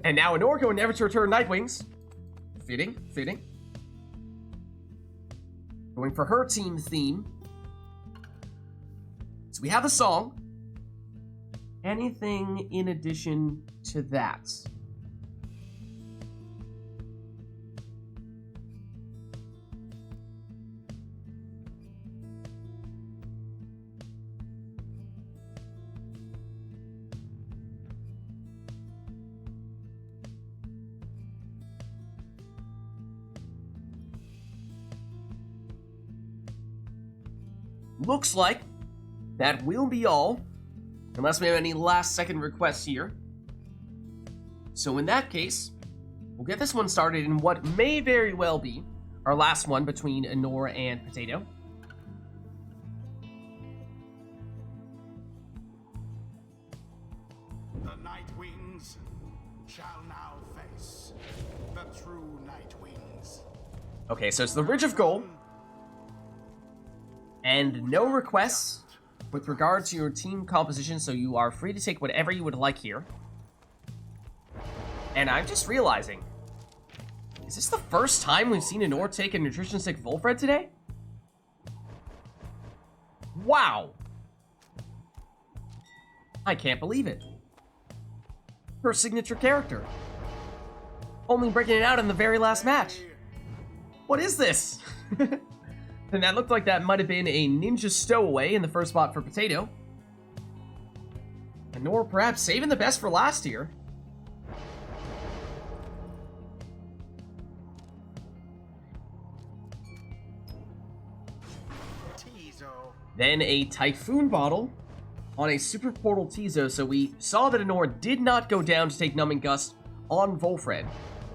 And now Anor going never to return Nightwings. Fitting, fitting. Going for her team theme. So we have a song. Anything in addition to that? Looks like that will be all, unless we have any last second requests here. So in that case, we'll get this one started in what may very well be our last one between Anor and Potato. The Nightwings shall now face the true Night Wings. Okay, so it's the Ridge of Gold. And no requests with regard to your team composition, so you are free to take whatever you would like here. And I'm just realizing, is this the first time we've seen Anor take a nutrition stick Volfred today? Wow! I can't believe it. Her signature character. Only breaking it out in the very last match. What is this? And that looked like that might have been a ninja stowaway in the first spot for Potato. Anor perhaps saving the best for last here. Then a Typhoon bottle on a Super Portal Tizo, so we saw that Anor did not go down to take Numbing Gust on Volfred.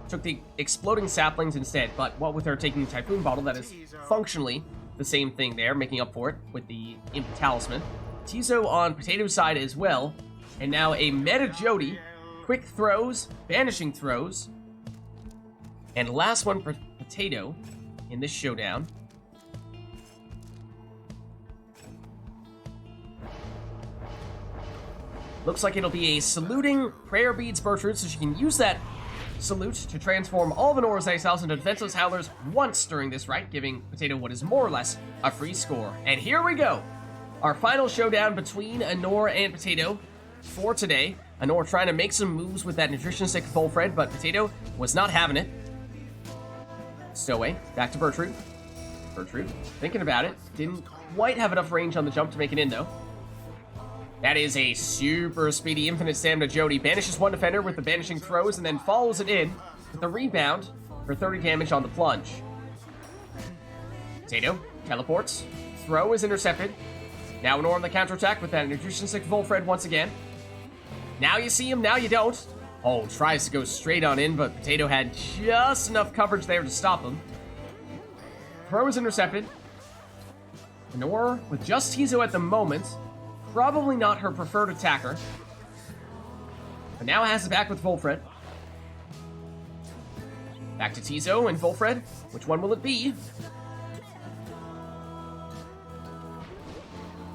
Took the Exploding Saplings instead, but what with her taking the Typhoon bottle, that is functionally the same thing there, making up for it with the Imp Talisman. Tizo on Potato's side as well, and now a Meta Jody, Quick Throws, Banishing Throws, and last one for Potato in this showdown. Looks like it'll be a saluting Prayer Beads Bertrude, so she can use that salute to transform all of Anor's Ice House into defenseless Howlers once during this rite, giving Potato what is more or less a free score. And here we go! Our final showdown between Anor and Potato for today. Anor trying to make some moves with that Nutrition Stick Volfred, but Potato was not having it. Stowaway, back to Bertrude. Bertrude, thinking about it. Didn't quite have enough range on the jump to make it in, though. That is a super speedy infinite stamina Jody. Banishes one defender with the Banishing Throws and then follows it in with a rebound for 30 damage on the plunge. Potato teleports. Throw is intercepted. Now Anor on the counterattack with that Nutrition Stick Volfred once again. Now you see him, now you don't. Oh, tries to go straight on in, but Potato had just enough coverage there to stop him. Throw is intercepted. Anor with just Tizo at the moment. Probably not her preferred attacker. But now has it back with Volfred. Back to Tizo and Volfred. Which one will it be?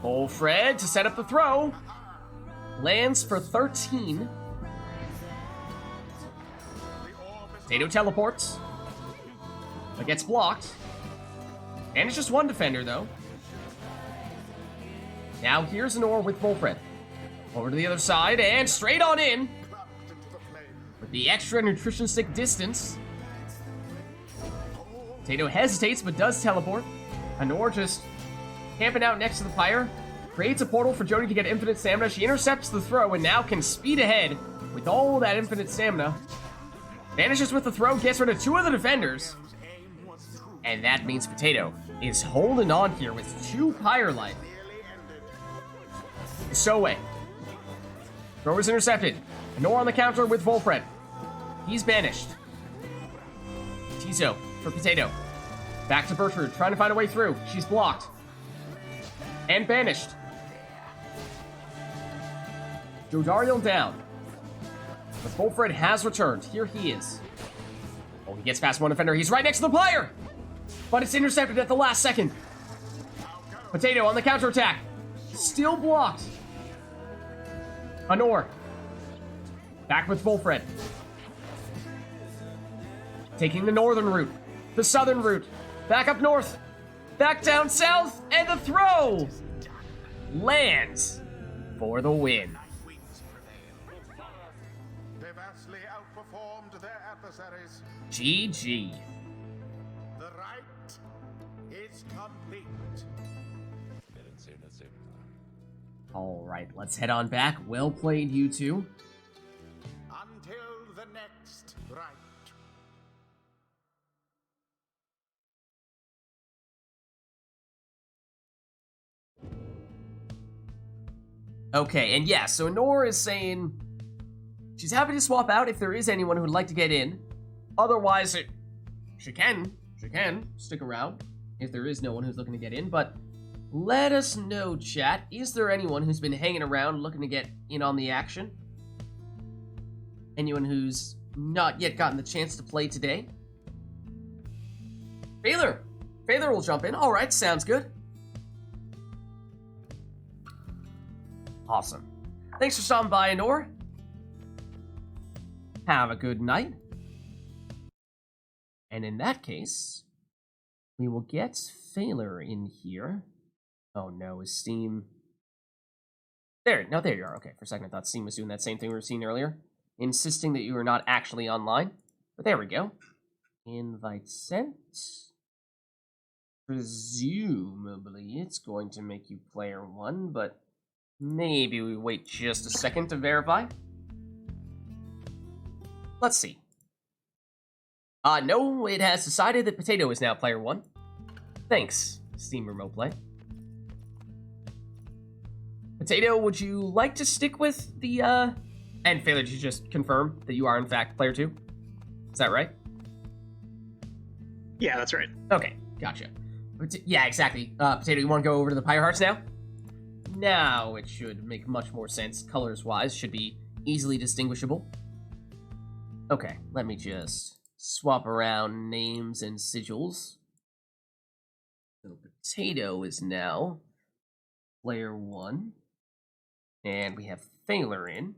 Volfred to set up the throw. Lands for 13. Potato teleports. But gets blocked. And it's just one defender, though. Now here's Anor with Volfred. Over to the other side and straight on in. With the extra Nutrition Stick distance. Potato hesitates but does teleport. Anor just camping out next to the Pyre. Creates a portal for Jody to get infinite stamina. She intercepts the throw and now can speed ahead with all that infinite stamina. Vanishes with the throw, gets rid of two of the defenders. And that means Potato is holding on here with 2 Pyre life. Stowaway. Throw is intercepted. Anor on the counter with Volfred. He's banished. Tizo for Potato. Back to Bertrude, trying to find a way through. She's blocked. And banished. Jodariel down. But Volfred has returned. Here he is. Oh, he gets past one defender. He's right next to the Pyre! But it's intercepted at the last second. Potato on the counterattack. Still blocked. Anor. Back with Volfred. Taking the northern route. The southern route. Back up north. Back down south. And the throw lands for the win. They vastly outperformed their adversaries. GG. The rite is complete. Alright, let's head on back. Well played, you two. Until the next rite. Okay, and yeah, so Anor is saying she's happy to swap out if there is anyone who'd like to get in. Otherwise, she can stick around if there is no one who's looking to get in, but let us know, chat. Is there anyone who's been hanging around looking to get in on the action? Anyone who's not yet gotten the chance to play today? Baylor! Baylor will jump in. Alright, sounds good. Awesome. Thanks for stopping by, Anor. Have a good night. And in that case, we will get Failure in here. Oh no, is Steam... There you are. Okay, for a second I thought Steam was doing that same thing we were seeing earlier, insisting that you were not actually online. But there we go. Invite sent. Presumably it's going to make you player 1, but maybe we wait just a second to verify. Let's see. No, it has decided that Potato is now player 1. Thanks, Steam Remote Play. Potato, would you like to stick with the, And Failure, did you just confirm that you are in fact player 2? Is that right? Yeah, that's right. Okay, gotcha. Yeah, exactly. Potato, you want to go over to the Pyre Hearts now? Now it should make much more sense, colors-wise. Should be easily distinguishable. Okay, let me just swap around names and sigils. So Potato is now player 1. And we have Failure in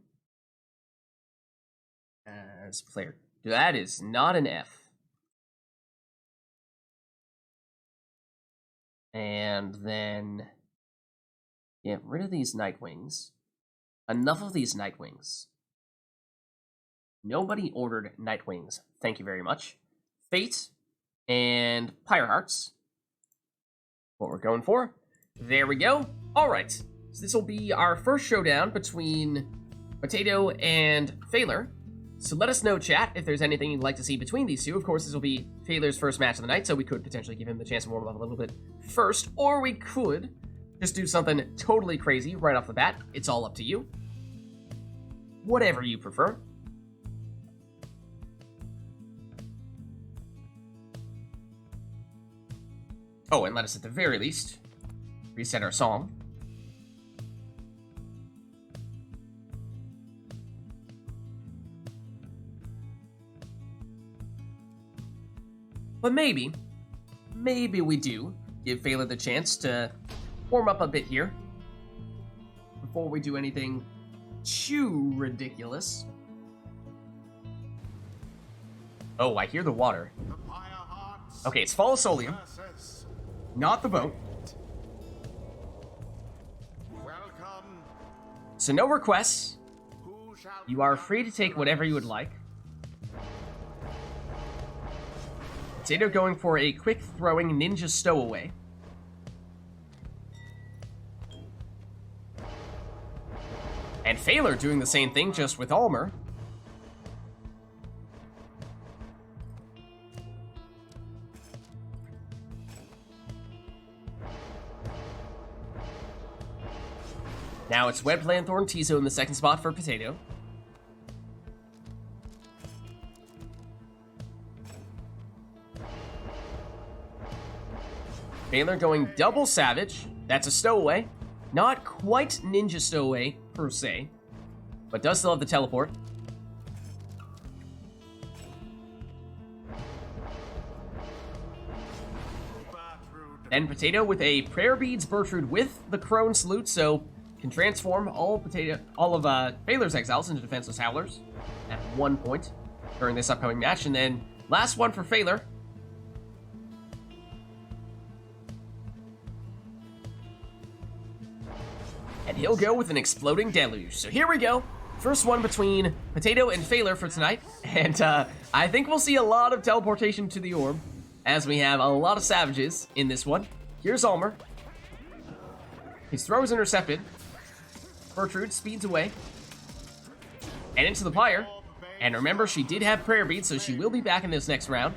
as player. That is not an F. And then get rid of these Nightwings. Enough of these Nightwings. Nobody ordered Nightwings. Thank you very much. Fate and Pyre Hearts. What we're going for. There we go. Alright. So this will be our first showdown between Potato and Failure. So let us know, chat, if there's anything you'd like to see between these two. Of course, this will be Failure's first match of the night, so we could potentially give him the chance to warm up a little bit first, or we could just do something totally crazy right off the bat. It's all up to you. Whatever you prefer. Oh, and let us at the very least reset our song. But maybe we do give Failure the chance to warm up a bit here before we do anything too ridiculous. Oh, I hear the water. Okay, it's Fall of Solium, not the boat. Welcome. So no requests. You are free to take whatever you would like. Potato going for a quick throwing ninja stowaway. And Failure doing the same thing, just with Almer. Now it's Web Lanthorn Tizo in the second spot for Potato. Failure going double Savage. That's a stowaway. Not quite ninja stowaway, per se. But does still have the teleport. Then Potato with a Prayer Beads Bertrude with the Crone Salute, so can transform all of Failure's Exiles into defenseless Howlers at one point during this upcoming match. And then last one for Failure. And he'll go with an Exploding Deluge. So here we go. First one between Potato and Failure for tonight. And I think we'll see a lot of teleportation to the orb, as we have a lot of Savages in this one. Here's Almer. His throw is intercepted. Bertrude speeds away. And into the Pyre. And remember, she did have Prayer Beads, so she will be back in this next round.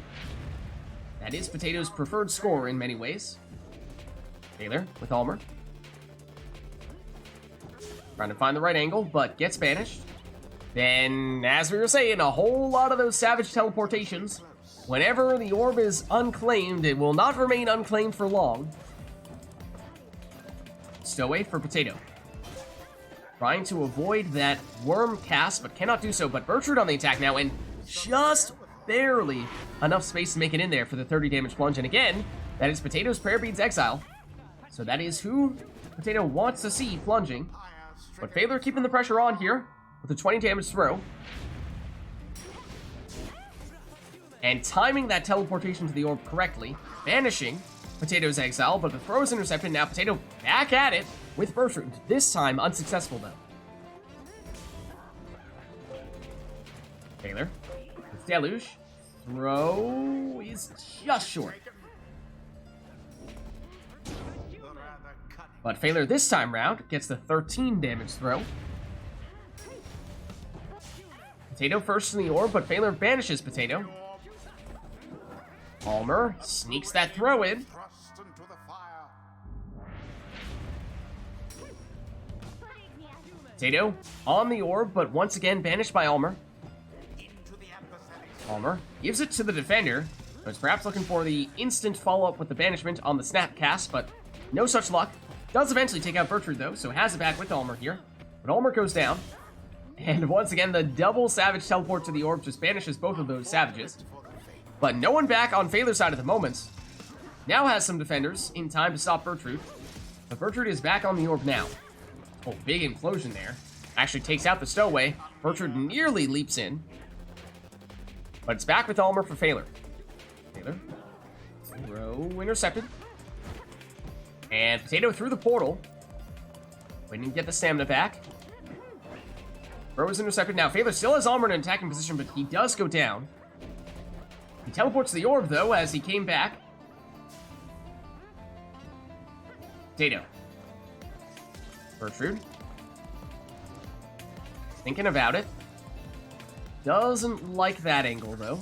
That is Potato's preferred score in many ways. Failure with Almer. Trying to find the right angle, but gets banished. Then, as we were saying, a whole lot of those Savage teleportations. Whenever the orb is unclaimed, it will not remain unclaimed for long. Stowaway for Potato. trying to avoid that worm cast, but cannot do so. But Bertrude on the attack now, and just barely enough space to make it in there for the 30 damage plunge. And again, that is Potato's Prayer Beads Exile. So that is who Potato wants to see plunging. But Phaler keeping the pressure on here with a 20 damage throw. And timing that teleportation to the orb correctly, banishing Potato's Exile, but the throw is intercepted. Now Potato back at it with Bertrude. This time unsuccessful though. Phaler with Deluge. Throw is just short. But Phaler this time round gets the 13 damage throw. Potato first in the orb, but Phaler banishes Potato. Almer sneaks that throw in. Potato on the orb, but once again banished by Almer. Almer gives it to the defender, was perhaps looking for the instant follow-up with the banishment on the snap cast, but no such luck. Does eventually take out Bertrude though, so has it back with Almer here. But Almer goes down. And once again, the double Savage teleport to the orb just banishes both of those Savages. But no one back on Phaler's side at the moment. Now has some defenders in time to stop Bertrude. But Bertrude is back on the orb now. Oh, big implosion there. Actually takes out the stowaway. Bertrude nearly leaps in. But it's back with Almer for Phaler. Phaler. Throw intercepted. And Potato through the portal. Waiting to get the stamina back. Throw is intercepted. Now Phaler still has Almer in an attacking position, but he does go down. He teleports to the orb, though, as he came back. Potato. Bertrude. Thinking about it. Doesn't like that angle, though.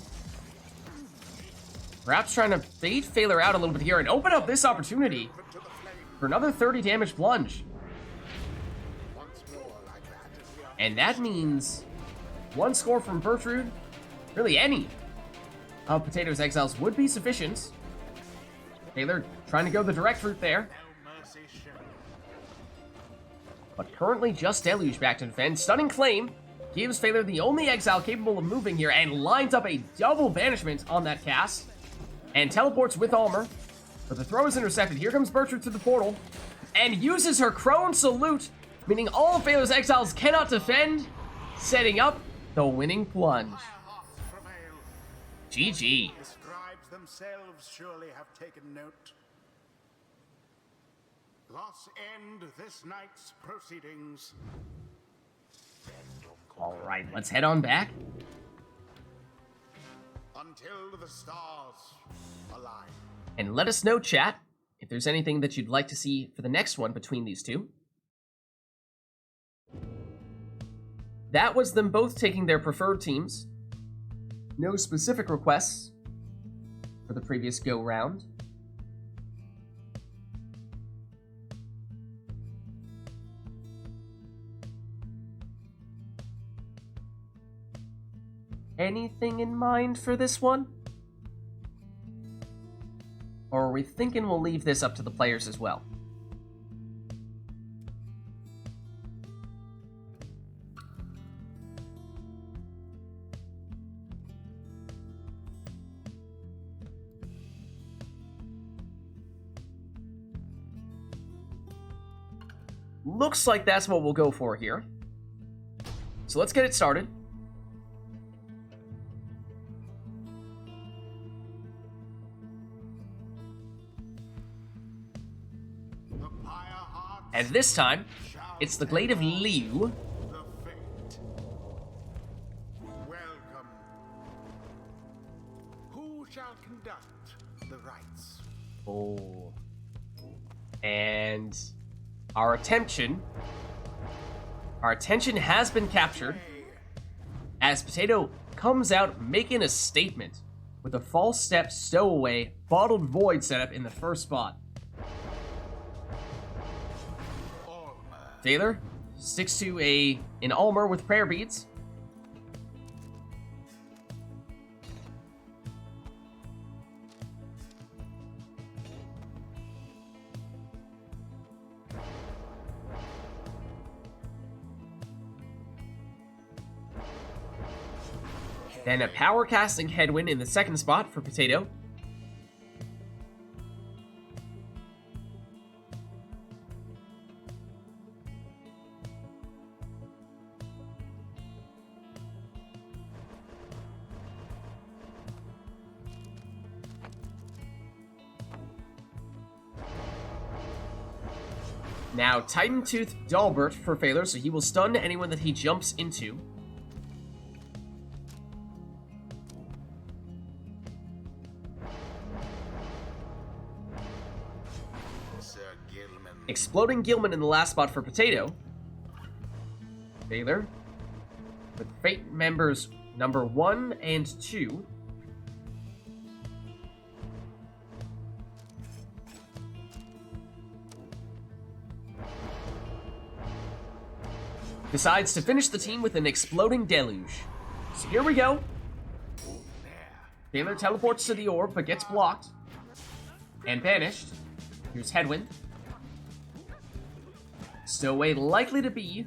Perhaps trying to bait Phaler out a little bit here and open up this opportunity for another 30 damage plunge. And that means one score from Bertrude, really any of Potato's Exiles would be sufficient. Phaler trying to go the direct route there. But currently just Deluge back to defend. Stunning Claim gives Phaler the only exile capable of moving here and lines up a double banishment on that cast. And teleports with Almer. But the throw is intercepted. Here comes Bertrude to the portal. And uses her Crone Salute, meaning all of Phaler's exiles cannot defend, setting up the winning plunge. GG. The scribes themselves surely have taken note. Thus end this night's proceedings. Alright, let's head on back. Until the stars align. And let us know, chat, if there's anything that you'd like to see for the next one between these two. That was them both taking their preferred teams. No specific requests for the previous go-round. Anything in mind for this one? Or are we thinking we'll leave this up to the players as well? Looks like that's what we'll go for here. So let's get it started. And this time, it's the Glade of Liu. The fate. Welcome. Who shall conduct the rites? Oh. And our attention has been captured as Potato comes out making a statement with a false step stowaway bottled void setup in the first spot. Phaler sticks to an Almer with prayer beads. Then a power casting headwind in the second spot for Potato. Now, Titan Tooth Dalbert for Failure, so he will stun anyone that he jumps into. Sir Gilman. Exploding Gilman in the last spot for Potato. Failure. With Fate members number 1 and 2. Decides to finish the team with an exploding deluge. So here we go. Failure teleports to the orb, but gets blocked. And banished. Here's Headwind. Stowaway likely to be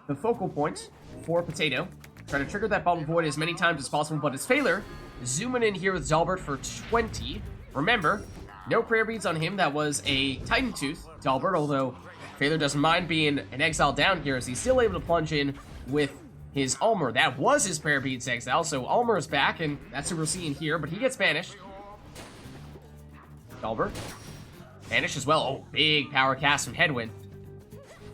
the focal point for Potato. Trying to trigger that Bottle Void as many times as possible, but it's Failure. Zooming in here with Dalbert for 20. Remember, no prayer beads on him. That was a Titan Tooth Dalbert, although Failure doesn't mind being an exile down here as he's still able to plunge in with his Ulmer. That was his prayer beads exile, so Ulmer is back, and that's who we're seeing here, but he gets banished. Dalbert. Banished as well. Oh, big power cast from Headwind.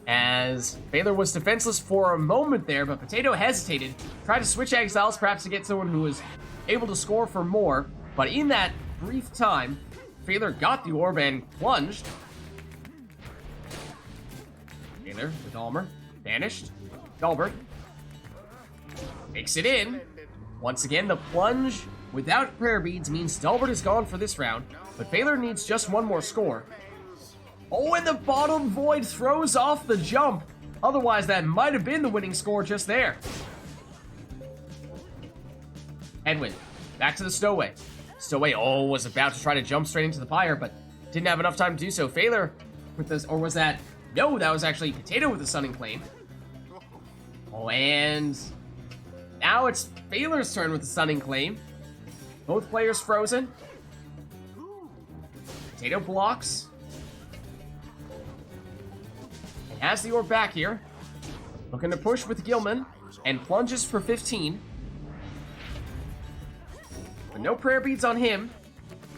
As Failure was defenseless for a moment there, but Potato hesitated. Tried to switch exiles, perhaps to get someone who was able to score for more. But in that brief time, Failure got the orb and plunged. Failure with Ulmer. Banished. Dalbert. Makes it in. Once again, the plunge without prayer beads means Dalbert is gone for this round, but Failure needs just one more score. Oh, and the Bottled Void throws off the jump. Otherwise, that might have been the winning score just there. Headwind. Back to the Stowaway. Stowaway, was about to try to jump straight into the Pyre, but didn't have enough time to do so. Failure with this, or was that... No, that was actually Potato with the Stunning Claim. Oh, and... Now it's Failure's turn with the Stunning Claim. Both players frozen. Potato blocks. And has the orb back here. Looking to push with Gilman. And plunges for 15. But no prayer beads on him.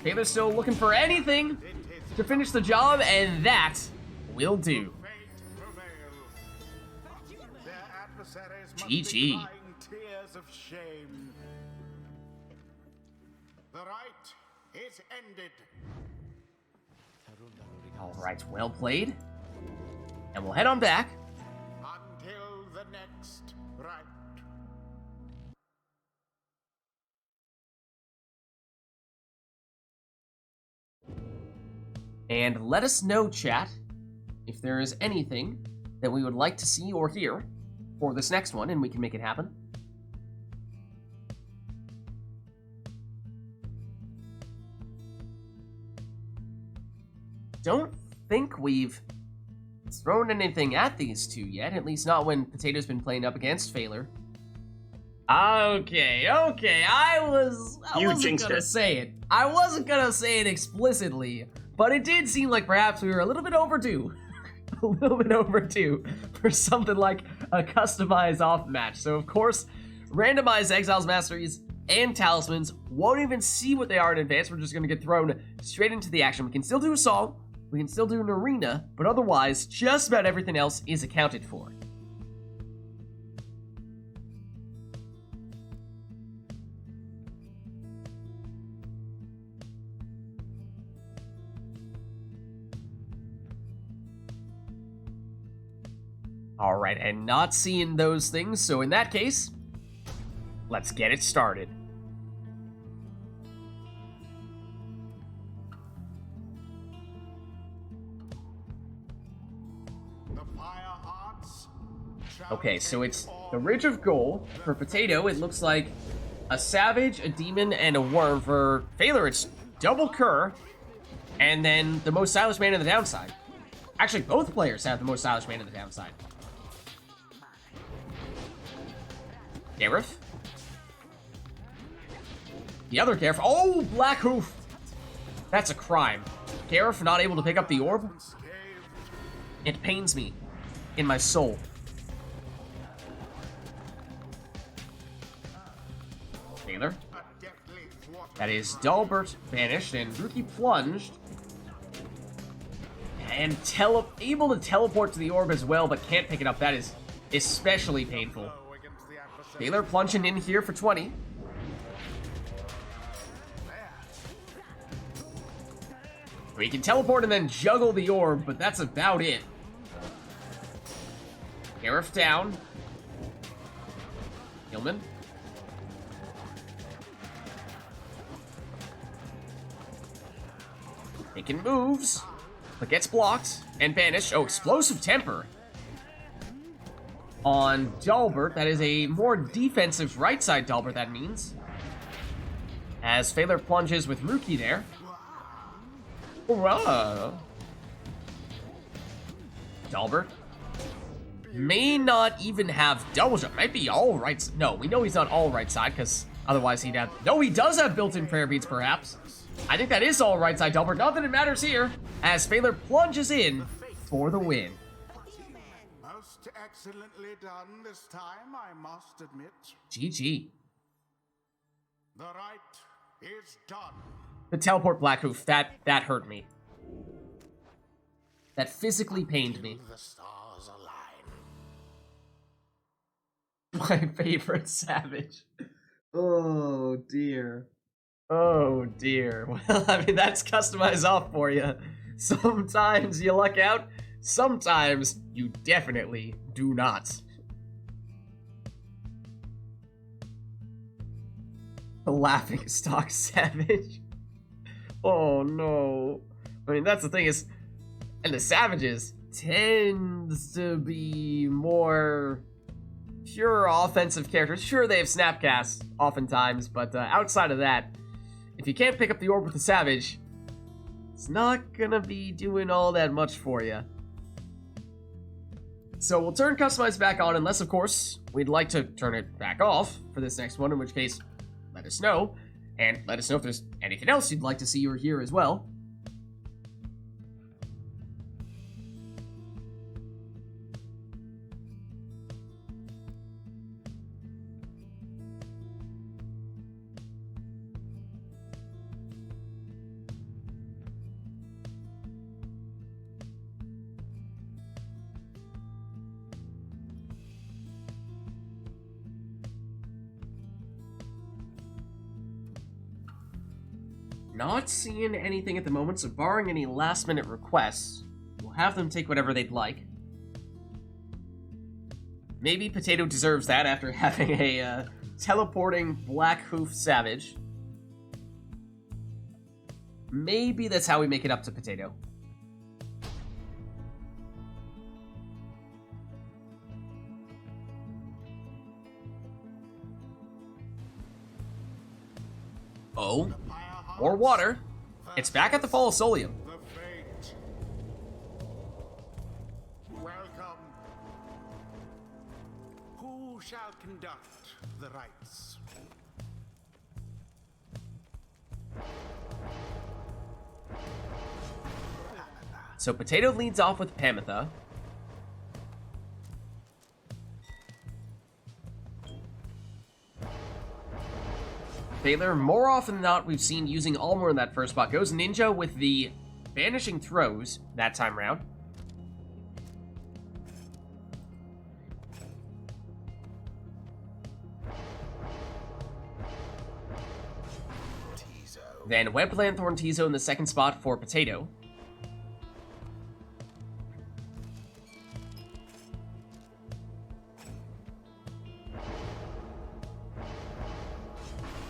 Failure's still looking for anything to finish the job, and that will do. GG. Tears of shame. The rite is ended. Alright, well played. And we'll head on back. Until the next rite. And let us know, chat, if there is anything that we would like to see or hear for this next one, and we can make it happen. Don't think we've thrown anything at these two yet, at least not when Potato's been playing up against Failure. Okay, I wasn't gonna say it. I wasn't gonna say it explicitly, but it did seem like perhaps we were a little bit overdue. A little bit overdue for something like a customized off match. So of course, randomized Exiles, Masteries, and Talismans won't even see what they are in advance. We're just gonna get thrown straight into the action. We can still do a song, we can still do an arena, but otherwise, just about everything else is accounted for. Alright, and not seeing those things, so in that case, let's get it started. Okay, so it's the Ridge of Gold. For Potato, it looks like a Savage, a Demon, and a Worm. For Failure, it's double Cur, and then the most stylish man in the downside. Actually, both players have the most stylish man in the downside. Gareth. The other Gareth. Oh, Black Hoof. That's a crime. Gareth not able to pick up the orb. It pains me in my soul. Taylor. That is Dalbert banished and Rookie plunged. And able to teleport to the orb as well, but can't pick it up. That is especially painful. Taylor plunging in here for 20. We can teleport and then juggle the orb, but that's about it. Gareth down. Gilman. Making moves, but gets blocked and banished. Oh, Explosive Temper on Dalbert. That is a more defensive right side Dalbert, that means. As Phaler plunges with Rookie there. Hurrah! Dalbert may not even have double jump. Might be all right. No, we know he's not all right side, because otherwise he'd have... No, he does have built-in prayer beads, perhaps. I think that is all right side Dalbert. Not that it matters here, as Phaler plunges in for the win. Most excellently done this time, I must admit. GG. The rite is done. The teleport Black Hoof, that hurt me. That physically pained me. The stars align. My favorite savage. Oh dear. Oh dear. Well, I mean, that's customized off for you. Sometimes you luck out, sometimes you definitely do not. The laughing stock savage. Oh no. I mean, that's the thing is, and the savages tends to be more pure offensive characters. Sure, they have snapcasts oftentimes, but outside of that, if you can't pick up the orb with the savage, it's not gonna be doing all that much for you. So we'll turn Customize back on, unless, of course, we'd like to turn it back off for this next one, in which case, let us know. And let us know if there's anything else you'd like to see or hear as well. Not seeing anything at the moment, so barring any last-minute requests, we'll have them take whatever they'd like. Maybe Potato deserves that after having a teleporting Black Hoof Savage. Maybe that's how we make it up to Potato. Oh. Or water. It's back at the Fall of Solium. The fate. Welcome. Who shall conduct the rites? So Potato leads off with Pamitha. Phaler, more often than not, we've seen using Almor in that first spot. Goes Ninja with the Banishing Throws that time round. Then Web Lanthorn Tizo in the second spot for Potato.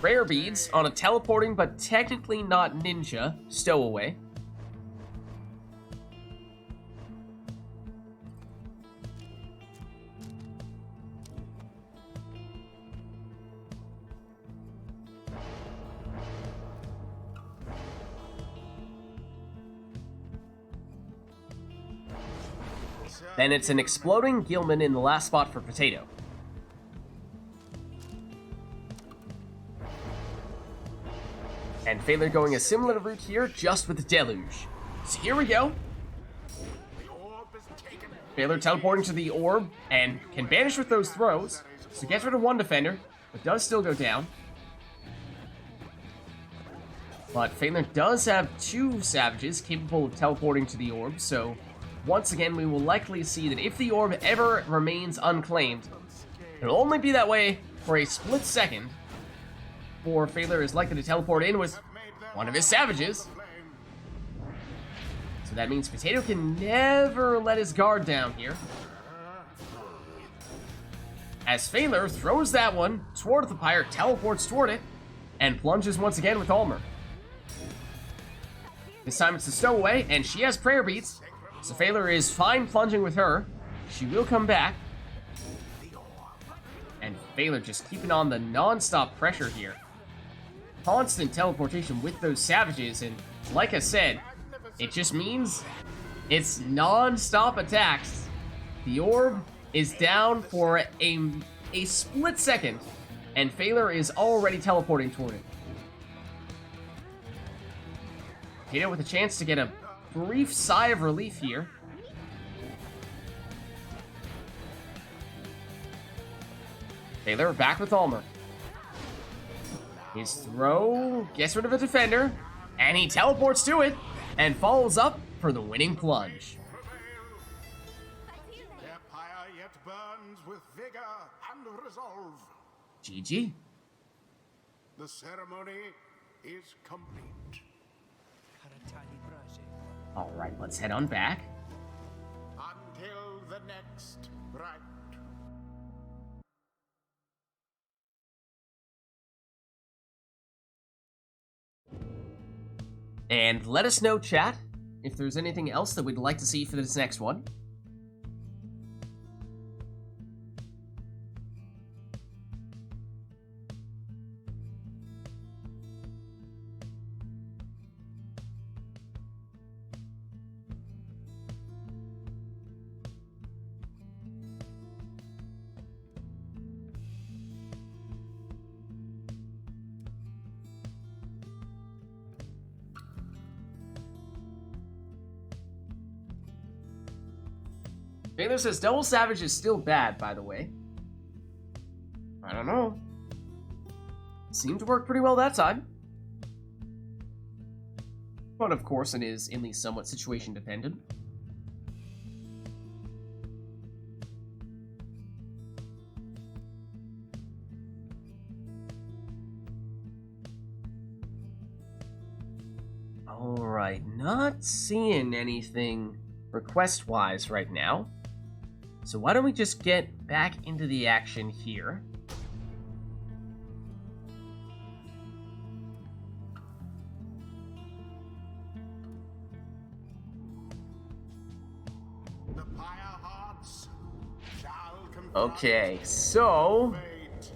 Rare Beads on a teleporting but technically not ninja stowaway. Then it's an Exploding Gilman in the last spot for Potato. And Phaler going a similar route here, just with the Deluge. So here we go. Phaler teleporting to the orb, and can banish with those throws. So gets rid of one defender, but does still go down. But Phaler does have 2 savages capable of teleporting to the orb, so once again we will likely see that if the orb ever remains unclaimed, it'll only be that way for a split second, for Phaler is likely to teleport in with one of his savages. So that means Potato can never let his guard down here. As Phaler throws that one toward the Pyre, teleports toward it, and plunges once again with Ulmer. This time it's a stowaway, and she has prayer beats, so Phaler is fine plunging with her. She will come back. And Phaler just keeping on the non-stop pressure here. Constant teleportation with those savages, and like I said, it just means it's non-stop attacks. The orb is down for a split second, and Phaler is already teleporting toward it. Potato with a chance to get a brief sigh of relief here. Phaler back with Ulmer. His throw gets rid of a defender, and he teleports to it, and follows up for the winning plunge. Their pyre yet burns with vigor and resolve. GG. The ceremony is complete. Alright, let's head on back. Until the next rite. And let us know, chat, if there's anything else that we'd like to see for this next one. Phaler says Double Savage is still bad, by the way. I don't know. Seemed to work pretty well that time. But of course it is at least somewhat situation dependent. Alright, not seeing anything request-wise right now. So why don't we just get back into the action here. The pyre hearts shall confide Okay, so fate.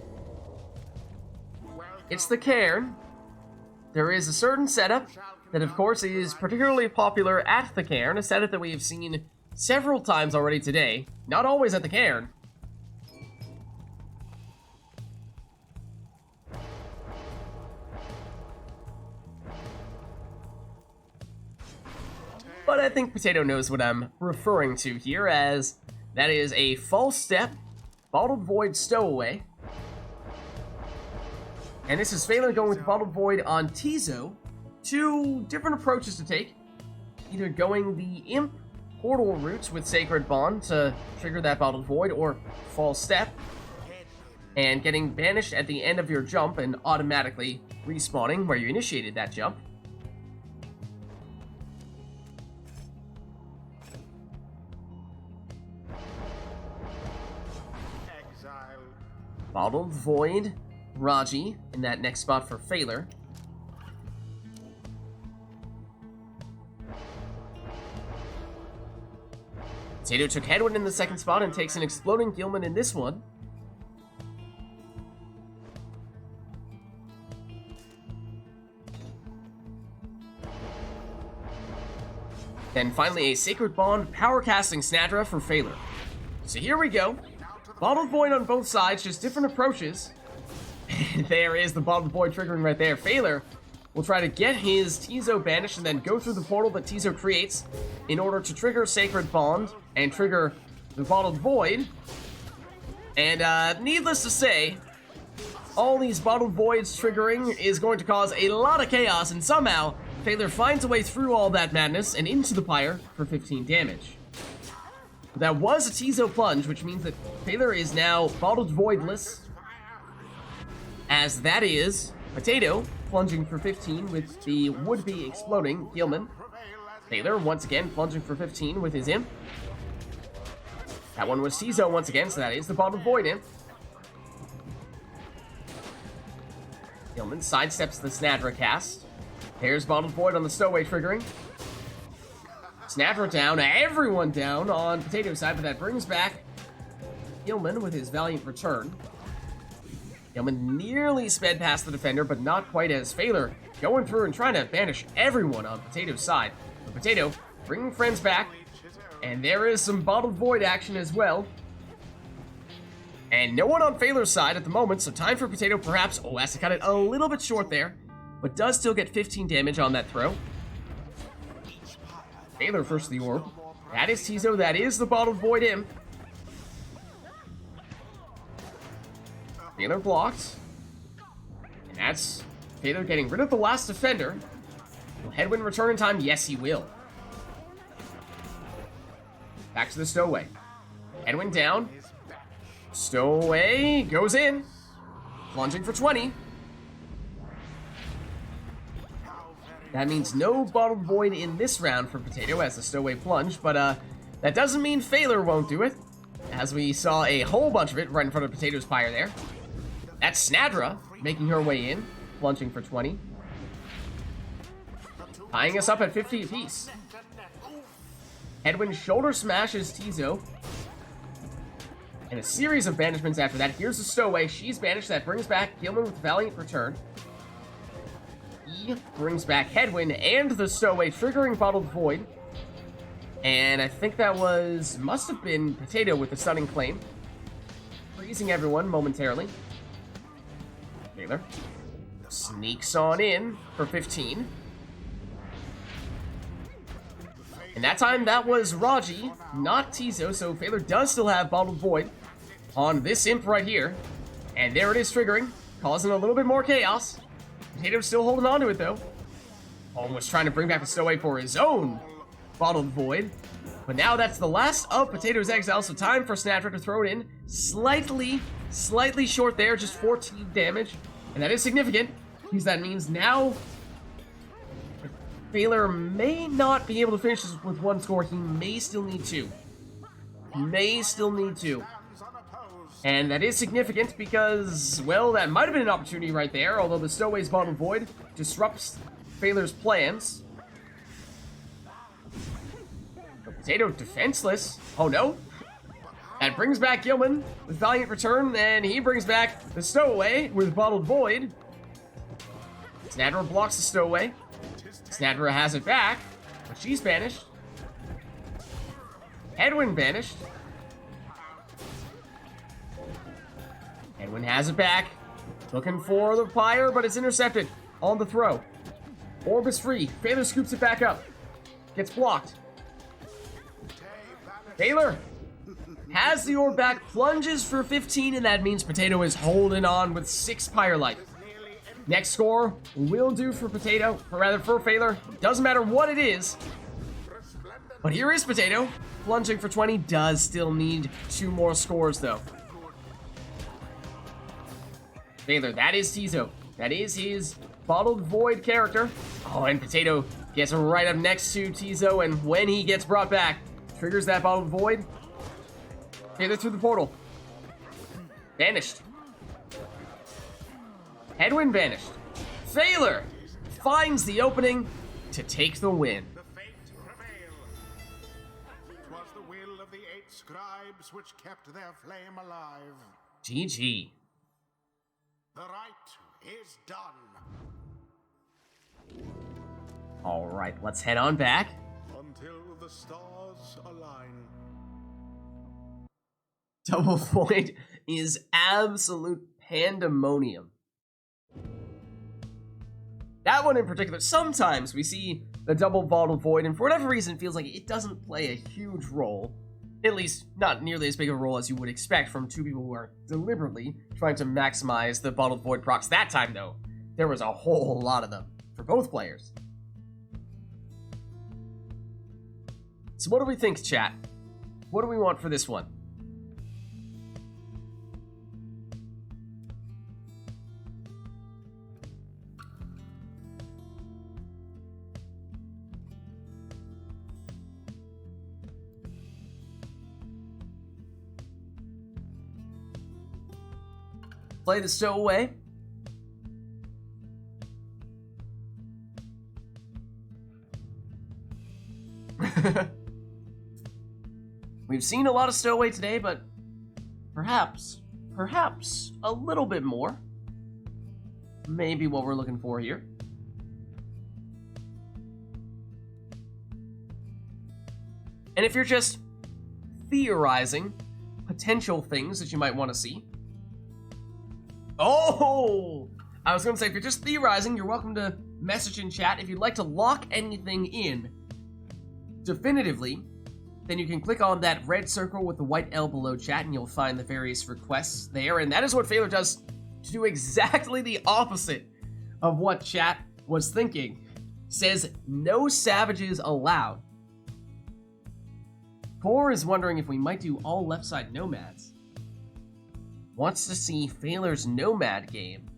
it's the cairn. There is a certain setup that, of course, is particularly popular at the cairn, a setup that we have seen several times already today, not always at the cairn. But I think Potato knows what I'm referring to here, as that is a false step, bottled void stowaway. And this is Phaler going with bottled void on Tizo. 2 different approaches to take. Either going the imp portal route with Sacred Bond to trigger that bottled void, or false step and getting banished at the end of your jump and automatically respawning where you initiated that jump. exile. Bottled void, Raji in that next spot for Phaler. Potato took Headwind in the second spot and takes an Exploding Gilman in this one. Then finally a Sacred Bond Power Casting Snadra for Phaler. So here we go. Bottled Void on both sides, just different approaches. There is the Bottled Void triggering right there. Phaler will try to get his Tizo banished and then go through the portal that Tizo creates in order to trigger Sacred Bond and trigger the Bottled Void. And needless to say, all these Bottled Voids triggering is going to cause a lot of chaos, and somehow Phaler finds a way through all that madness and into the Pyre for 15 damage. But that was a Tizo plunge, which means that Phaler is now Bottled Voidless, as that is Potato plunging for 15 with the would-be exploding Gilman. Phaler once again plunging for 15 with his Imp. That one was Tizo once again, so that is the Bottled Void Imp. Gilman sidesteps the Snadra cast. There's Bottled Void on the Stowaway triggering. Snadra down, everyone down on Potato side, but that brings back Gilman with his Valiant Return. Gilman nearly sped past the defender, but not quite, as Phaler going through and trying to banish everyone on Potato's side. But Potato bringing friends back, and there is some Bottled Void action as well. And no one on Phaler's side at the moment, so time for Potato perhaps, has to cut it a little bit short there, but does still get 15 damage on that throw. Phaler first the orb. That is Tizo, that is the Bottled Void Imp. Phaler blocked. And that's Phaler getting rid of the last defender. Will Headwind return in time? Yes, he will. Back to the Stowaway. Headwind down. Stowaway goes in. Plunging for 20. That means no Bottled Void in this round for Potato as the Stowaway plunge, but that doesn't mean Phaler won't do it, as we saw a whole bunch of it right in front of Potato's Pyre there. That's Snadra making her way in, plunging for 20. Tying us up at 50 apiece. Headwind shoulder smashes Tizo. And a series of banishments after that. Here's the Stowaway. She's banished. That brings back Gilman with Valiant Return. He brings back Headwind and the Stowaway, triggering Bottled Void. And I think that must have been Potato with the Stunning Claim, freezing everyone momentarily. Phaler sneaks on in for 15. And that time, that was Raji, not Tizo, so Phaler does still have Bottled Void on this Imp right here. And there it is triggering, causing a little bit more chaos. Potato's still holding on to it, though. Almost trying to bring back the Stowaway for his own Bottled Void. But now that's the last of Potato's Exile, so time for Snadra to throw it in. Slightly short there, just 14 damage. And that is significant, because that means now Phaler may not be able to finish this with one score. He may still need two. And that is significant because, well, that might have been an opportunity right there, although the Stowaway's Bottled Void disrupts Phaler's plans. But Potato defenseless. Oh no. That brings back Gilman with Valiant Return, and he brings back the Stowaway with Bottled Void. Snadra blocks the Stowaway. Snadra has it back, but she's banished. Headwind banished. Headwind has it back. Looking for the Pyre, but it's intercepted on the throw. Orb is free. Phaler scoops it back up. Gets blocked. Phaler has the orb back, plunges for 15, and that means Potato is holding on with 6 Pyre life. Next score will do for Potato, or rather for Phaler. Doesn't matter what it is. But here is Potato. Plunging for 20, does still need 2 more scores though. Phaler, that is Tizo. That is his Bottled Void character. Oh, and Potato gets right up next to Tizo, and when he gets brought back, triggers that Bottled Void. Phaler through the portal. Vanished. Headwind vanished. Phaler finds the opening to take the win. The fate prevail. 'Twas the will of the 8 scribes which kept their flame alive. GG. The rite is done. All right, let's head on back. Until the stars align. Double Void is absolute pandemonium. That one in particular, sometimes we see the double Bottle Void, and for whatever reason, it feels like it doesn't play a huge role. At least, not nearly as big a role as you would expect from two people who are deliberately trying to maximize the Bottle Void procs. That time, though, there was a whole lot of them for both players. So what do we think, chat? What do we want for this one? Play the stowaway. We've seen a lot of stowaway today, but perhaps a little bit more. Maybe what we're looking for here. And if you're just theorizing potential things that you might want to see. Oh! I was going to say, if you're just theorizing, you're welcome to message in chat. If you'd like to lock anything in definitively, then you can click on that red circle with the white L below chat, and you'll find the various requests there. And that is what Failure does to do exactly the opposite of what chat was thinking. Says, no savages allowed. Core is wondering if we might do all left side nomads. Wants to see Failer's Nomad game.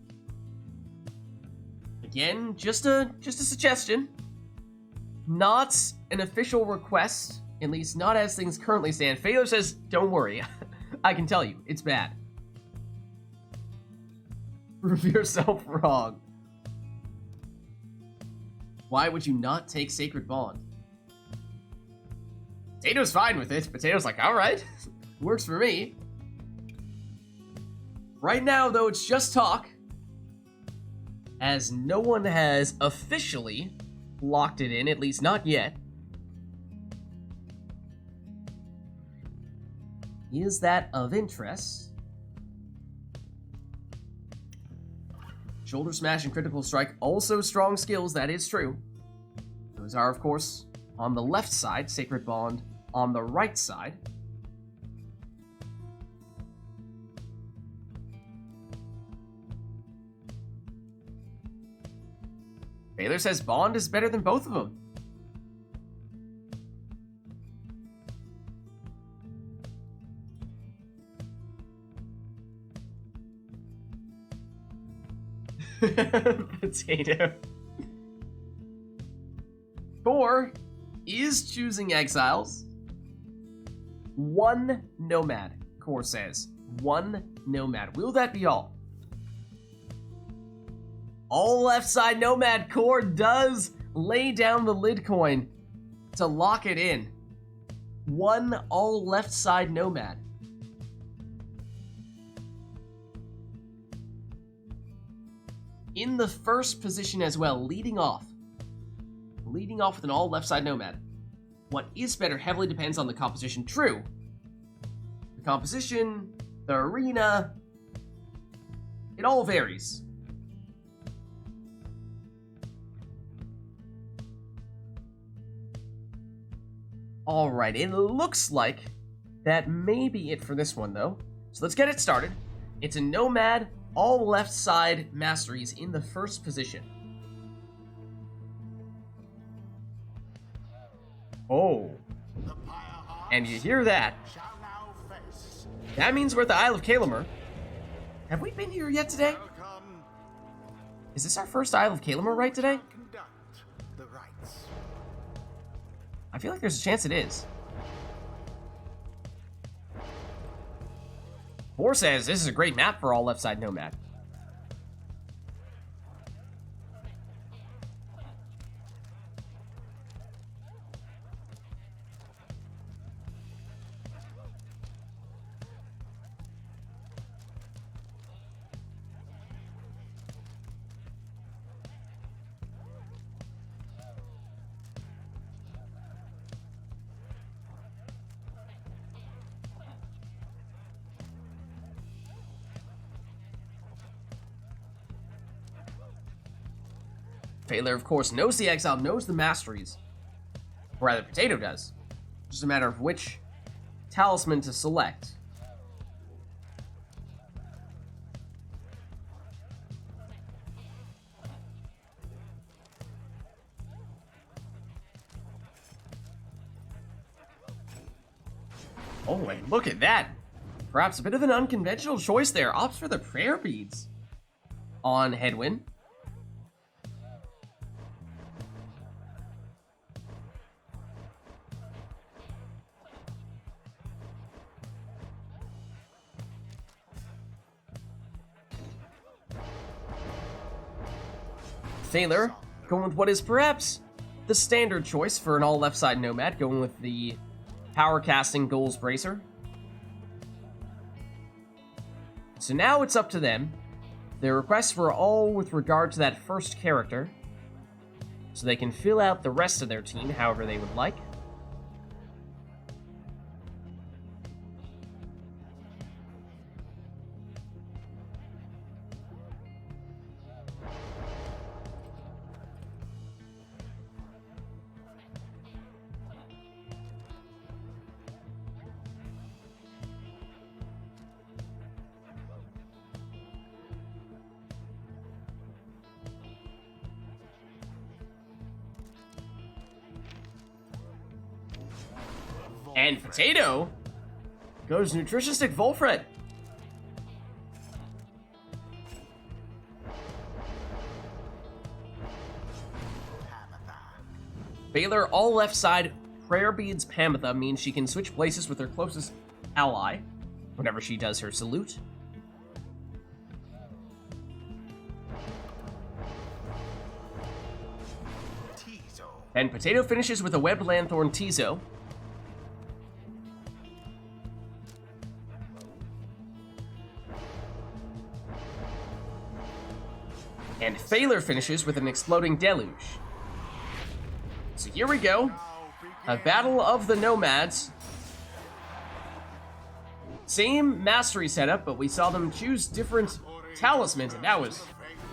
Again, just a suggestion. Not an official request, at least not as things currently stand. Failer says, don't worry. I can tell you, it's bad. Prove yourself wrong. Why would you not take Sacred Bond? Potato's fine with it. Potato's like, alright, works for me. Right now, though, it's just talk, as no one has officially locked it in, at least not yet. Is that of interest? Shoulder Smash and Critical Strike, also strong skills, that is true. Those are, of course, on the left side, Sacred Bond on the right side. Baylor says Bond is better than both of them. Potato. Thor is choosing Exiles. One Nomad, Core says. One Nomad. Will that be all? All left side Nomad. Core does lay down the lid coin to lock it in. One all left side Nomad. In the first position as well, leading off. Leading off with an all left side Nomad. What is better heavily depends on the composition. True. The composition, the arena, it all varies. Alright, it looks like that may be it for this one, though. So let's get it started. It's a Nomad, all left side masteries in the first position. Oh. And you hear that. That means we're at the Isle of Kalamer. Have we been here yet today? Is this our first Isle of Kalamer right today? I feel like there's a chance it is. Boar says this is a great map for all left side Nomad. Phaler, of course, knows the exile, knows the masteries. Or rather, Potato does. It's just a matter of which talisman to select. Oh, and look at that! Perhaps a bit of an unconventional choice there. Opts for the prayer beads on Headwind. Thaler going with what is perhaps the standard choice for an all left side nomad, going with the power casting Goals Bracer. So now it's up to them. Their requests were all with regard to that first character, so they can fill out the rest of their team however they would like. And Potato goes Nutrisistic Volfred. Baylor, all left side, Prayer Beads Pamitha means she can switch places with her closest ally whenever she does her salute. And Potato finishes with a Webbed Lanthorn Tizo. And Thaler finishes with an Exploding Deluge. So here we go. A battle of the Nomads. Same mastery setup, but we saw them choose different talismans, and that was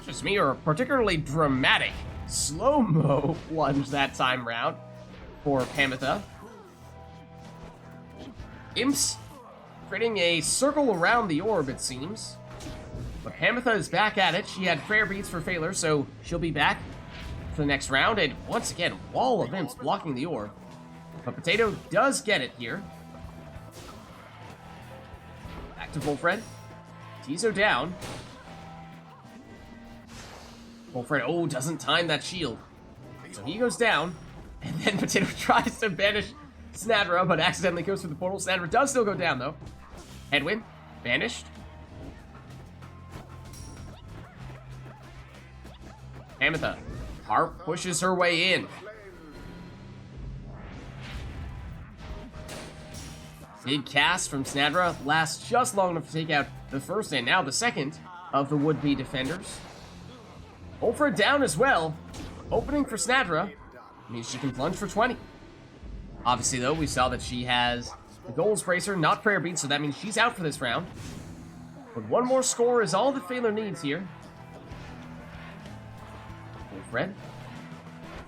just me, or a particularly dramatic slow-mo plunge that time round for Pamitha. Imps creating a circle around the orb, it seems. But Pamitha is back at it. She had prayer beads for Phaler, so she'll be back for the next round. And once again, wall of imps blocking the orb. But Potato does get it here. Back to Volfred. Tizo down. Volfred, oh, doesn't time that shield. So he goes down. And then Potato tries to banish Snadra, but accidentally goes through the portal. Snadra does still go down, though. Headwind, banished. Pamitha, Harp pushes her way in. Big cast from Snadra lasts just long enough to take out the first and now the second of the would-be defenders. Volfred down as well. Opening for Snadra means she can plunge for 20. Obviously, though, we saw that she has the Goals Bracer, not Prayer Bead, so that means she's out for this round. But one more score is all that Phaler needs here. Volfred,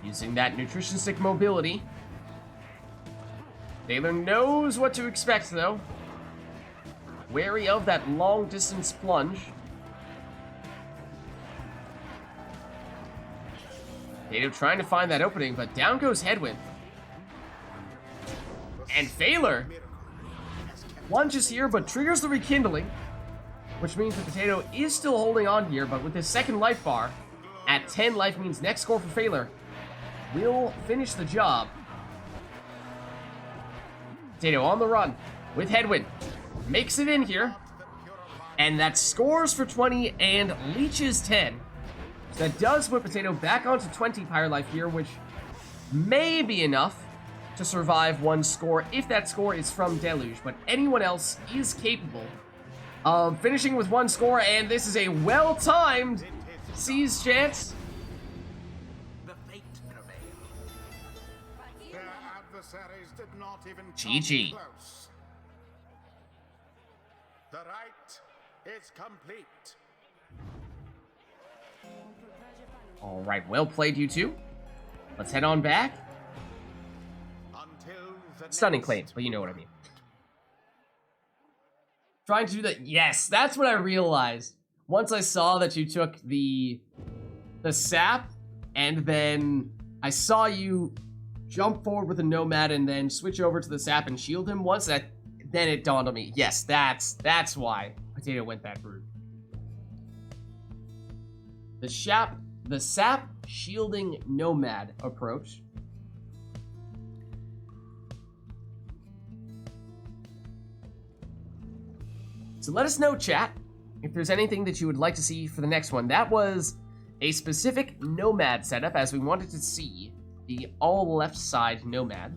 using that Nutrisistic mobility. Phaler knows what to expect, though. Wary of that long-distance plunge. Potato trying to find that opening, but down goes Headwind. And Phaler plunges here, but triggers the rekindling, which means the Potato is still holding on here, but with his second life bar at 10 life means next score for Phaler will finish the job. Potato on the run with Headwind. Makes it in here. And that scores for 20 and leeches 10. So that does put Potato back onto 20 Pyre life here, which may be enough to survive one score if that score is from Deluge. But anyone else is capable of finishing with one score, and this is a well-timed seize chance. The fate prevailed. Their adversaries did not even GG. come close. The rite is complete. Alright, well played, you two. Let's head on back. Until the Stunning next claims, but you know what I mean. Trying to do that. Yes, that's what I realized. Once I saw that you took the sap, and then I saw you jump forward with a nomad and then switch over to the sap and shield him once, then it dawned on me. Yes, that's why Potato went that route. The sap shielding nomad approach. So let us know, chat, if there's anything that you would like to see for the next one. That was a specific nomad setup, as we wanted to see the all left side nomad.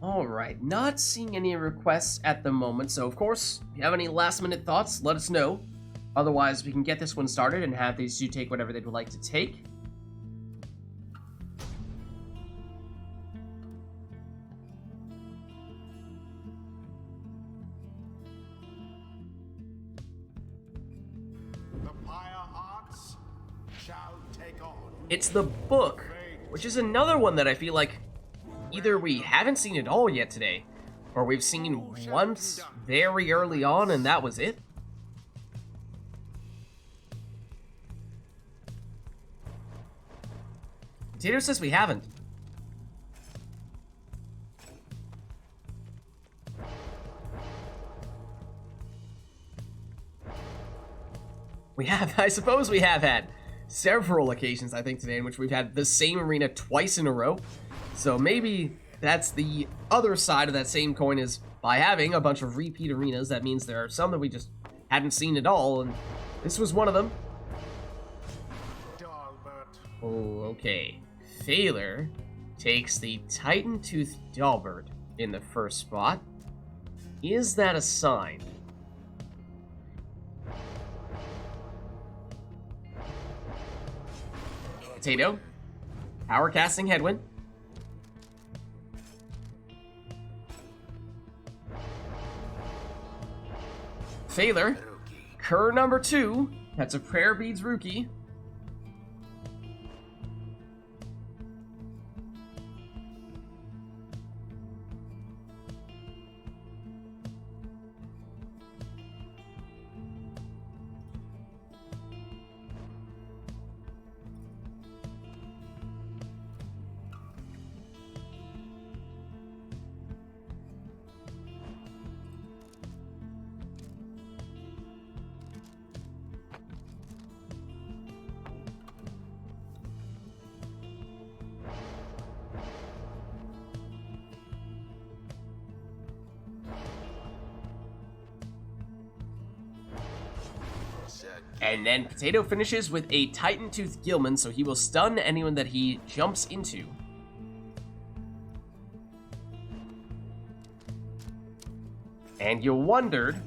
Alright, not seeing any requests at the moment, so of course, if you have any last minute thoughts, let us know. Otherwise, we can get this one started and have these two take whatever they'd like to take. The Pyre hearts shall take on. It's the book, which is another one that I feel like either we haven't seen at all yet today, or we've seen once very early on and that was it. Potato says we haven't. We have, I suppose we have had several occasions, I think, today in which we've had the same arena twice in a row. So maybe that's the other side of that same coin, is by having a bunch of repeat arenas, that means there are some that we just hadn't seen at all, and this was one of them. Dalbert. Oh, okay. Phaler takes the Titan Tooth Dalbert in the first spot. Is that a sign? Potato. Power casting Headwind. Phaler. Cur number 2. That's a Prayer Beads rookie. And then Potato finishes with a Titan Tooth Gilman, so he will stun anyone that he jumps into. And you wondered,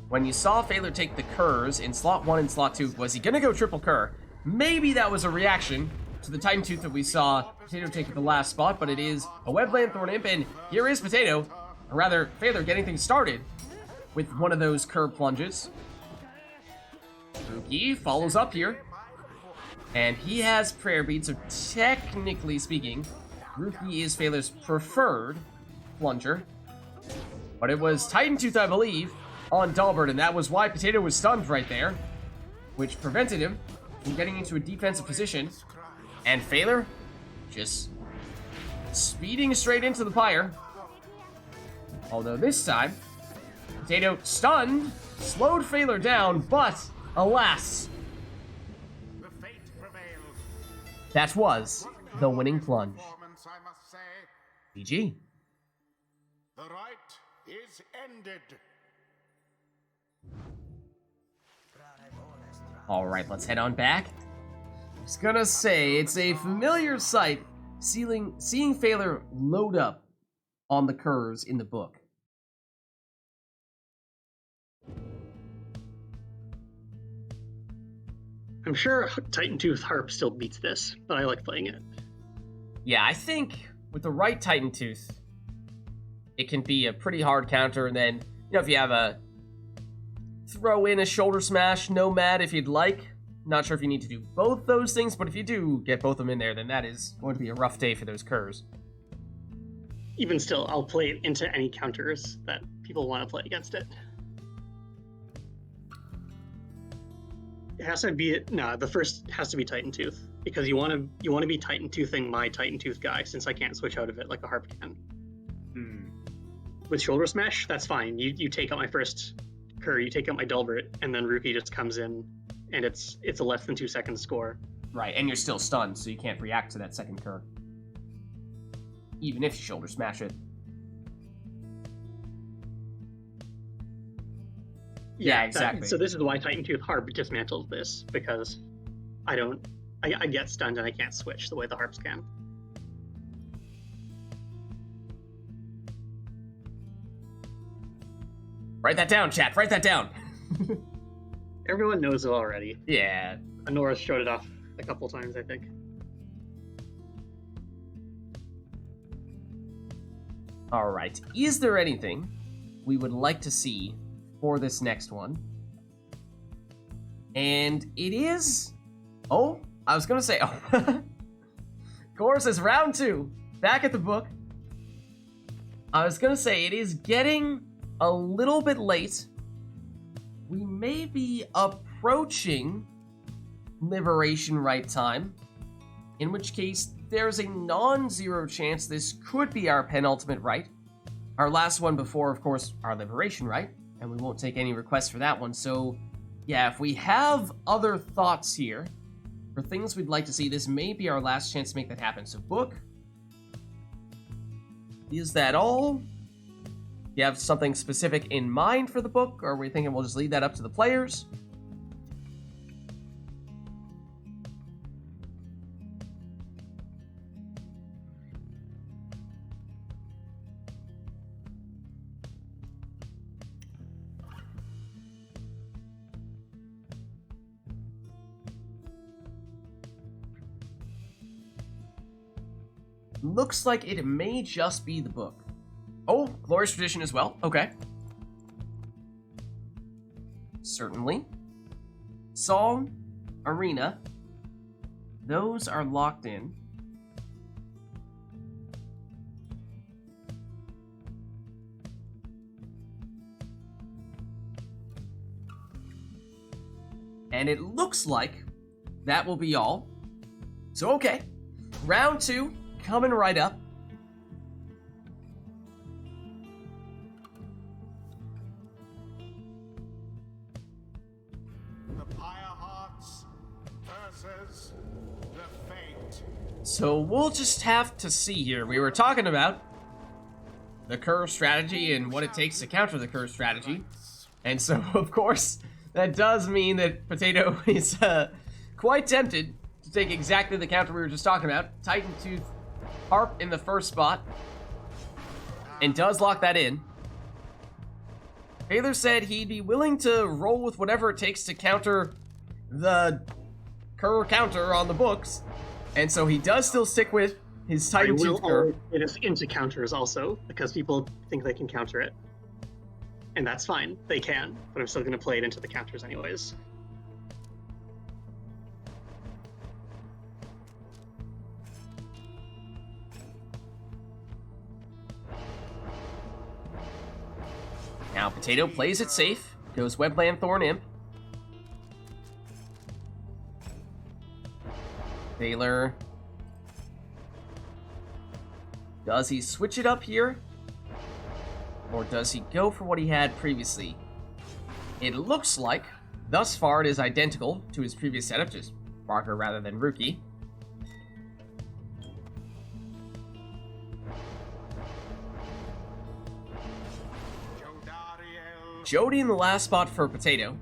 when you saw Phaler take the Curs in slot 1 and slot 2, was he gonna go triple Cur? Maybe that was a reaction to the Titan Tooth that we saw Potato take at the last spot, but it is a Webland Thorn Imp, and here is Potato, or rather, Phaler getting things started with one of those Cur plunges. Rookie follows up here, and he has Prayer Bead, so technically speaking, Rookie is Phaler's preferred plunger. But it was Titan Tooth, I believe, on Dalbert, and that was why Potato was stunned right there, which prevented him from getting into a defensive position. And Phaler just speeding straight into the Pyre. Although this time, Potato stunned, slowed Phaler down, but alas, The fate prevailed. that was the winning plunge. Performance, I must say. GG. The rite is ended. Alright, let's head on back. I was gonna say, it's a familiar sight seeing Phaler load up on the curves in the book. I'm sure Titan Tooth Harp still beats this, but I like playing it. Yeah, I think with the right Titan Tooth, it can be a pretty hard counter, and then, if you have a throw in a shoulder smash nomad if you'd like. Not sure if you need to do both those things, but if you do get both of them in there, then that is going to be a rough day for those curves. Even still, I'll play it into any counters that people want to play against it. It has to be the first has to be Titan Tooth, because you want to be Titan Toothing my Titan Tooth guy, since I can't switch out of it like a harp can. With shoulder smash, that's fine. You take out my first cur, you take out my Delbert, and then Rookie just comes in, and it's a less than 2 second score. Right, and you're still stunned, so you can't react to that second cur, even if you shoulder smash it. Yeah, exactly. So this is why Titan Tooth Harp dismantles this, because I get stunned and I can't switch the way the harps can. Write that down, chat. Write that down. Everyone knows it already. Yeah. Anora's showed it off a couple times, I think. All right. Is there anything we would like to see for this next one? And it is... Oh, I was going to say... Oh. Gore says round 2. Back at the book. I was going to say it is getting a little bit late. We may be approaching Liberation Rite time, in which case there's a non-zero chance this could be our penultimate rite. Our last one before, of course, our Liberation Rite, and we won't take any requests for that one. So, yeah, if we have other thoughts here for things we'd like to see, this may be our last chance to make that happen. So, book, is that all? You have something specific in mind for the book, or are we thinking we'll just leave that up to the players? Looks like it may just be the book. Oh, Glorious Tradition as well. Okay. Certainly. Song, Arena. Those are locked in. And it looks like that will be all. So, okay. Round 2 coming right up. So we'll just have to see here. We were talking about the curve strategy and what it takes to counter the curve strategy. And so, of course, that does mean that Potato is quite tempted to take exactly the counter we were just talking about. Titan Tooth Harp in the first spot. And does lock that in. Taylor said he'd be willing to roll with whatever it takes to counter the curve counter on the books. And so he does still stick with his Titan Tooth curve. It is into counters also, because people think they can counter it. And that's fine. They can, but I'm still going to play it into the counters anyways. Now Potato plays it safe. Goes Webland Thorn Imp. Taylor. Does he switch it up here? Or does he go for what he had previously? It looks like, thus far, it is identical to his previous setup, just Barker rather than Rookie. Jody in the last spot for Potato.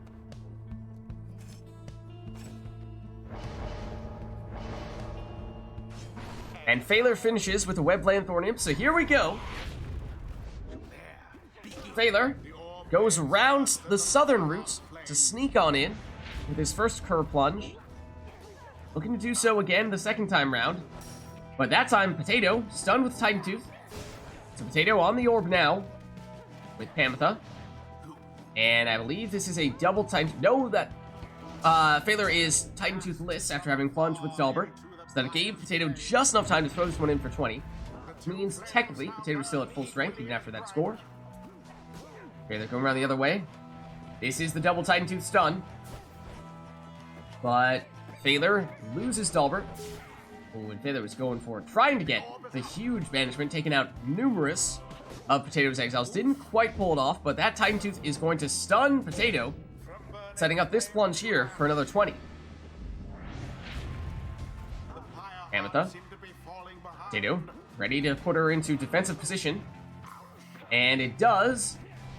And Phaler finishes with a Web Lanthorn Imp, so here we go. Phaler goes around the southern route to sneak on in with his first Cur Plunge. Looking to do so again the second time round. But that time, Potato stunned with Titan Tooth. So Potato on the orb now with Pamitha. And I believe this is a double Titan... No, that... Phaler is Titan Toothless after having plunged with Dalbert. So that gave Potato just enough time to throw this one in for 20. Which means, technically, Potato is still at full strength even after that score. Phaler going around the other way. This is the double Titan Tooth stun. But Phaler loses Dalbert. Oh, and Phaler was going for it, trying to get the huge banishment, taking out numerous of Potato's exiles. Didn't quite pull it off, but that Titan Tooth is going to stun Potato, setting up this plunge here for another 20. Pamitha. Potato, ready to put her into defensive position. And it does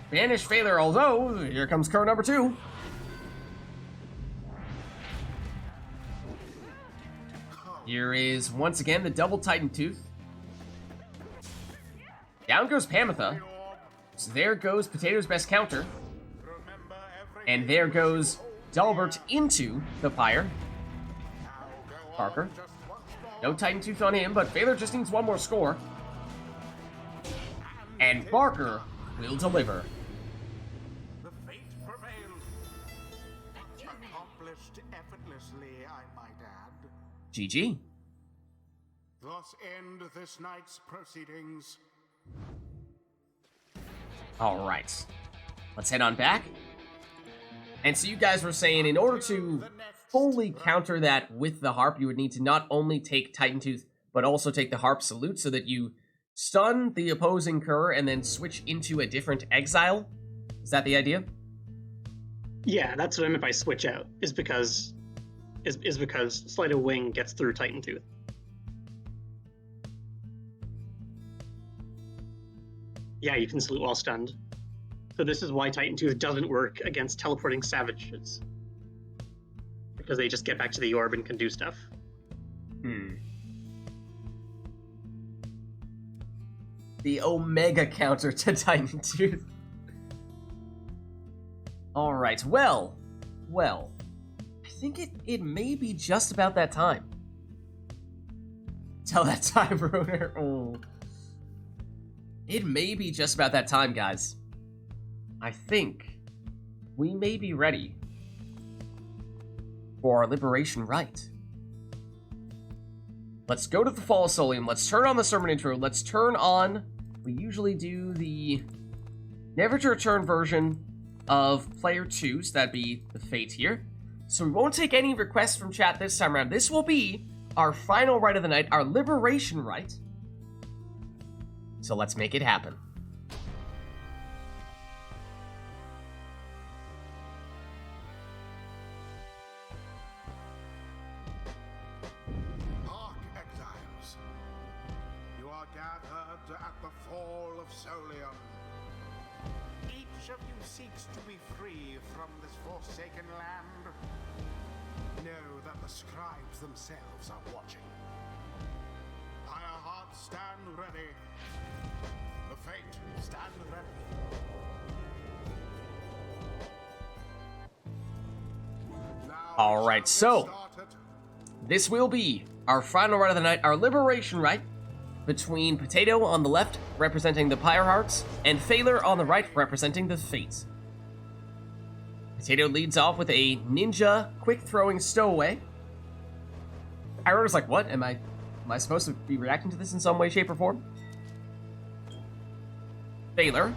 banish Phaler, although here comes Cur number 2. Here is, once again, the double Titan Tooth. Down goes Pamitha. So there goes Potato's best counter. And there goes Dalbert into the Pyre. Parker. No Titan Tooth on him, but Phaler just needs one more score. And Barker will deliver. The fate prevails. Accomplished effortlessly, I might add. GG. Thus end this night's proceedings. All right. Let's head on back. And so you guys were saying in order to fully counter that with the Harp, you would need to not only take Titan Tooth, but also take the Harp Salute so that you stun the opposing Cur and then switch into a different exile? Is that the idea? Yeah, that's what I meant by switch out, is because Sleight of Wing gets through Titan Tooth. Yeah, you can salute while stunned. So this is why Titan Tooth doesn't work against teleporting savages. Because they just get back to the orb and can do stuff. The Omega counter to Titan Tooth. Alright, well. I think it may be just about that time. Tell that time, Ruiner. Oh. It may be just about that time, guys. I think we may be ready for our Liberation Rite. Let's go to the Fall of Solium. Let's turn on the sermon intro. Let's turn on... We usually do the Never to Return version of Player 2, so that'd be the Fate here. So we won't take any requests from chat this time around. This will be our final rite of the night, our Liberation Rite. So let's make it happen. Hark, exiles. You are gathered at the Fall of Solium. Each of you seeks to be free from this forsaken land. Know that the scribes themselves are watching. Higher hearts stand ready. The fate stand ready. Now All right, shall we so start it? this will be our final rite of the night, our Liberation Rite, between Potato on the left, representing the Pyre Hearts, and Phaler on the right, representing the Fates. Potato leads off with a ninja quick-throwing stowaway. Pyro's like, what? Am I supposed to be reacting to this in some way, shape, or form? Phaler.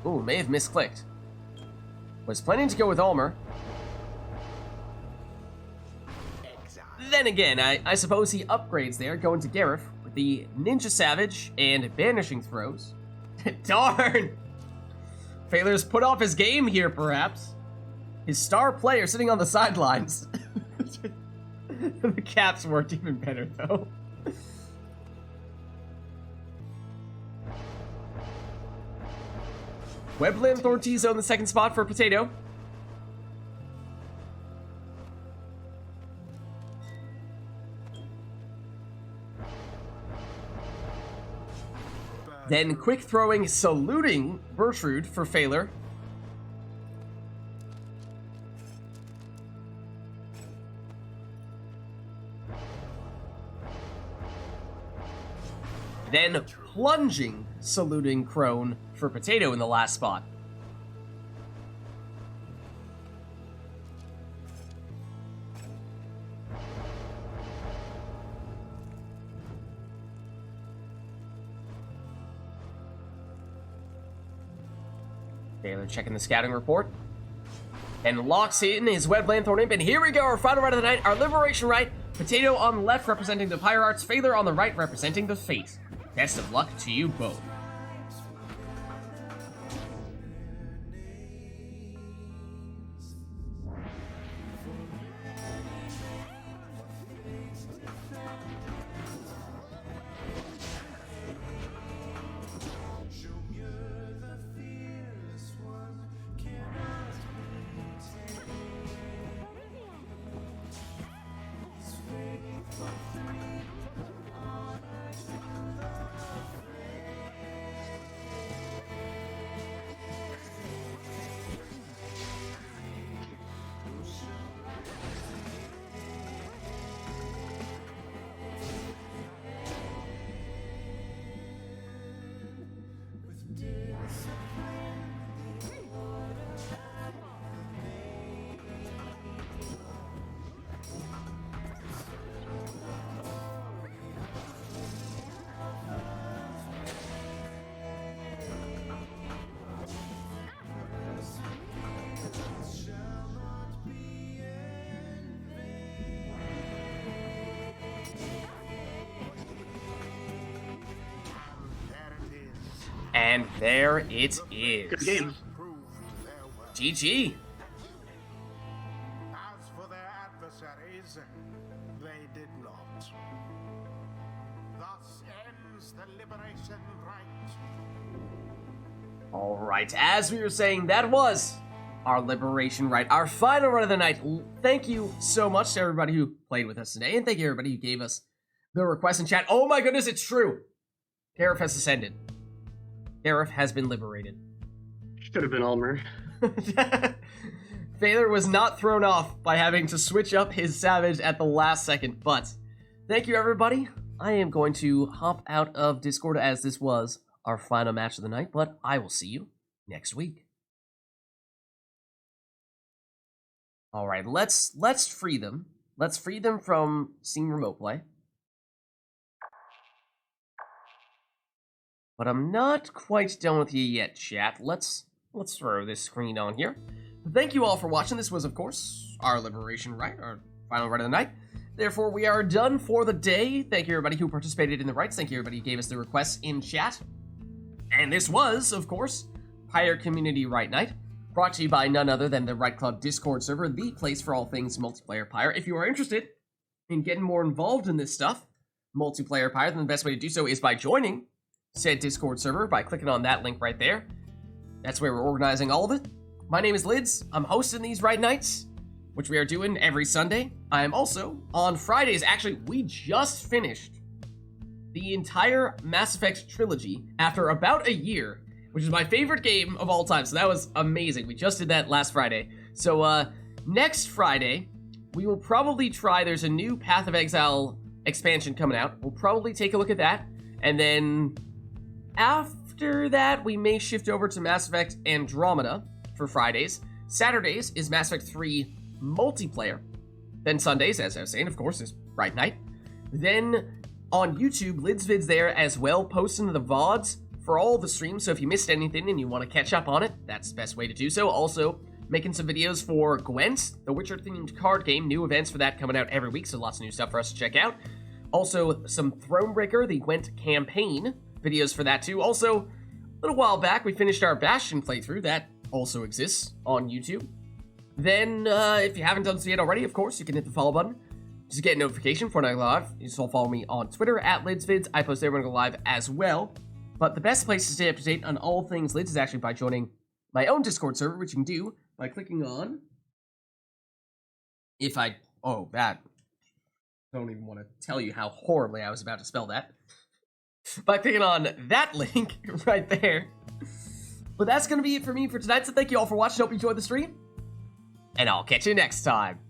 Ooh, may have misclicked. Was planning to go with Ulmer. Then again, I suppose he upgrades there, going to Gareth with the Ninja Savage and Banishing Throws. Darn! Phaler's put off his game here, perhaps. His star player sitting on the sidelines. The caps worked even better, though. Webland Thortizo in the second spot for Potato. Then quick throwing, saluting Bertrude for failure. Then plunging, saluting Crone for Potato in the last spot. Taylor checking the scouting report. And locks in his Web Lanthorn Imp. And here we go, our final rite of the night, our Liberation Rite. Potato on the left representing the Pyre Arts, Failure on the right representing the Fate. Best of luck to you both. And there it is. Good game. Proved their worth. GG. As for their adversaries, they did not. Thus ends the Liberation Rite. Alright, as we were saying, that was our Liberation Rite, our final run of the night. Thank you so much to everybody who played with us today, and thank you everybody who gave us the request in chat. Oh my goodness, it's true! Gareth has ascended. Gareth has been liberated. Should have been Ulmer. Failure was not thrown off by having to switch up his Savage at the last second, but thank you everybody. I am going to hop out of Discord as this was our final match of the night, but I will see you next week. Alright, let's free them. Let's free them from Steam Remote Play. But I'm not quite done with you yet, chat. Let's throw this screen on here. Thank you all for watching. This was, of course, our Liberation Rite, our final rite of the night. Therefore, we are done for the day. Thank you, everybody who participated in the rites. Thank you, everybody who gave us the requests in chat. And this was, of course, Pyre Community Rite Night, brought to you by none other than the Rite Club Discord server, the place for all things multiplayer Pyre. If you are interested in getting more involved in this stuff, multiplayer Pyre, then the best way to do so is by joining said Discord server by clicking on that link right there. That's where we're organizing all of it. My name is Lids. I'm hosting these Rite Nights, which we are doing every Sunday. I am also on Fridays. Actually, we just finished the entire Mass Effect trilogy after about a year, which is my favorite game of all time. So that was amazing. We just did that last Friday. So next Friday, we will probably try, there's a new Path of Exile expansion coming out. We'll probably take a look at that. And then after that, we may shift over to Mass Effect Andromeda for Fridays. Saturdays is Mass Effect 3 multiplayer. Then Sundays, as I was saying, of course, is Rite Night. Then on YouTube, Lids Vids there as well, posting the VODs for all the streams. So if you missed anything and you want to catch up on it, that's the best way to do so. Also, making some videos for Gwent, the Witcher-themed card game. New events for that coming out every week, so lots of new stuff for us to check out. Also, some Thronebreaker, the Gwent campaign, videos for that too. Also, a little while back, we finished our Bastion playthrough. That also exists on YouTube. Then, if you haven't done so yet already, of course, you can hit the follow button just to get a notification for when I go live. You just all follow me on Twitter, @LidsVids. I post there when I go live as well. But the best place to stay up to date on all things Lids is actually by joining my own Discord server, which you can do by clicking on... don't even want to tell you how horribly I was about to spell that. by clicking on that link right there. But that's going to be it for me for tonight, so thank you all for watching. Hope you enjoyed the stream, and I'll catch you next time.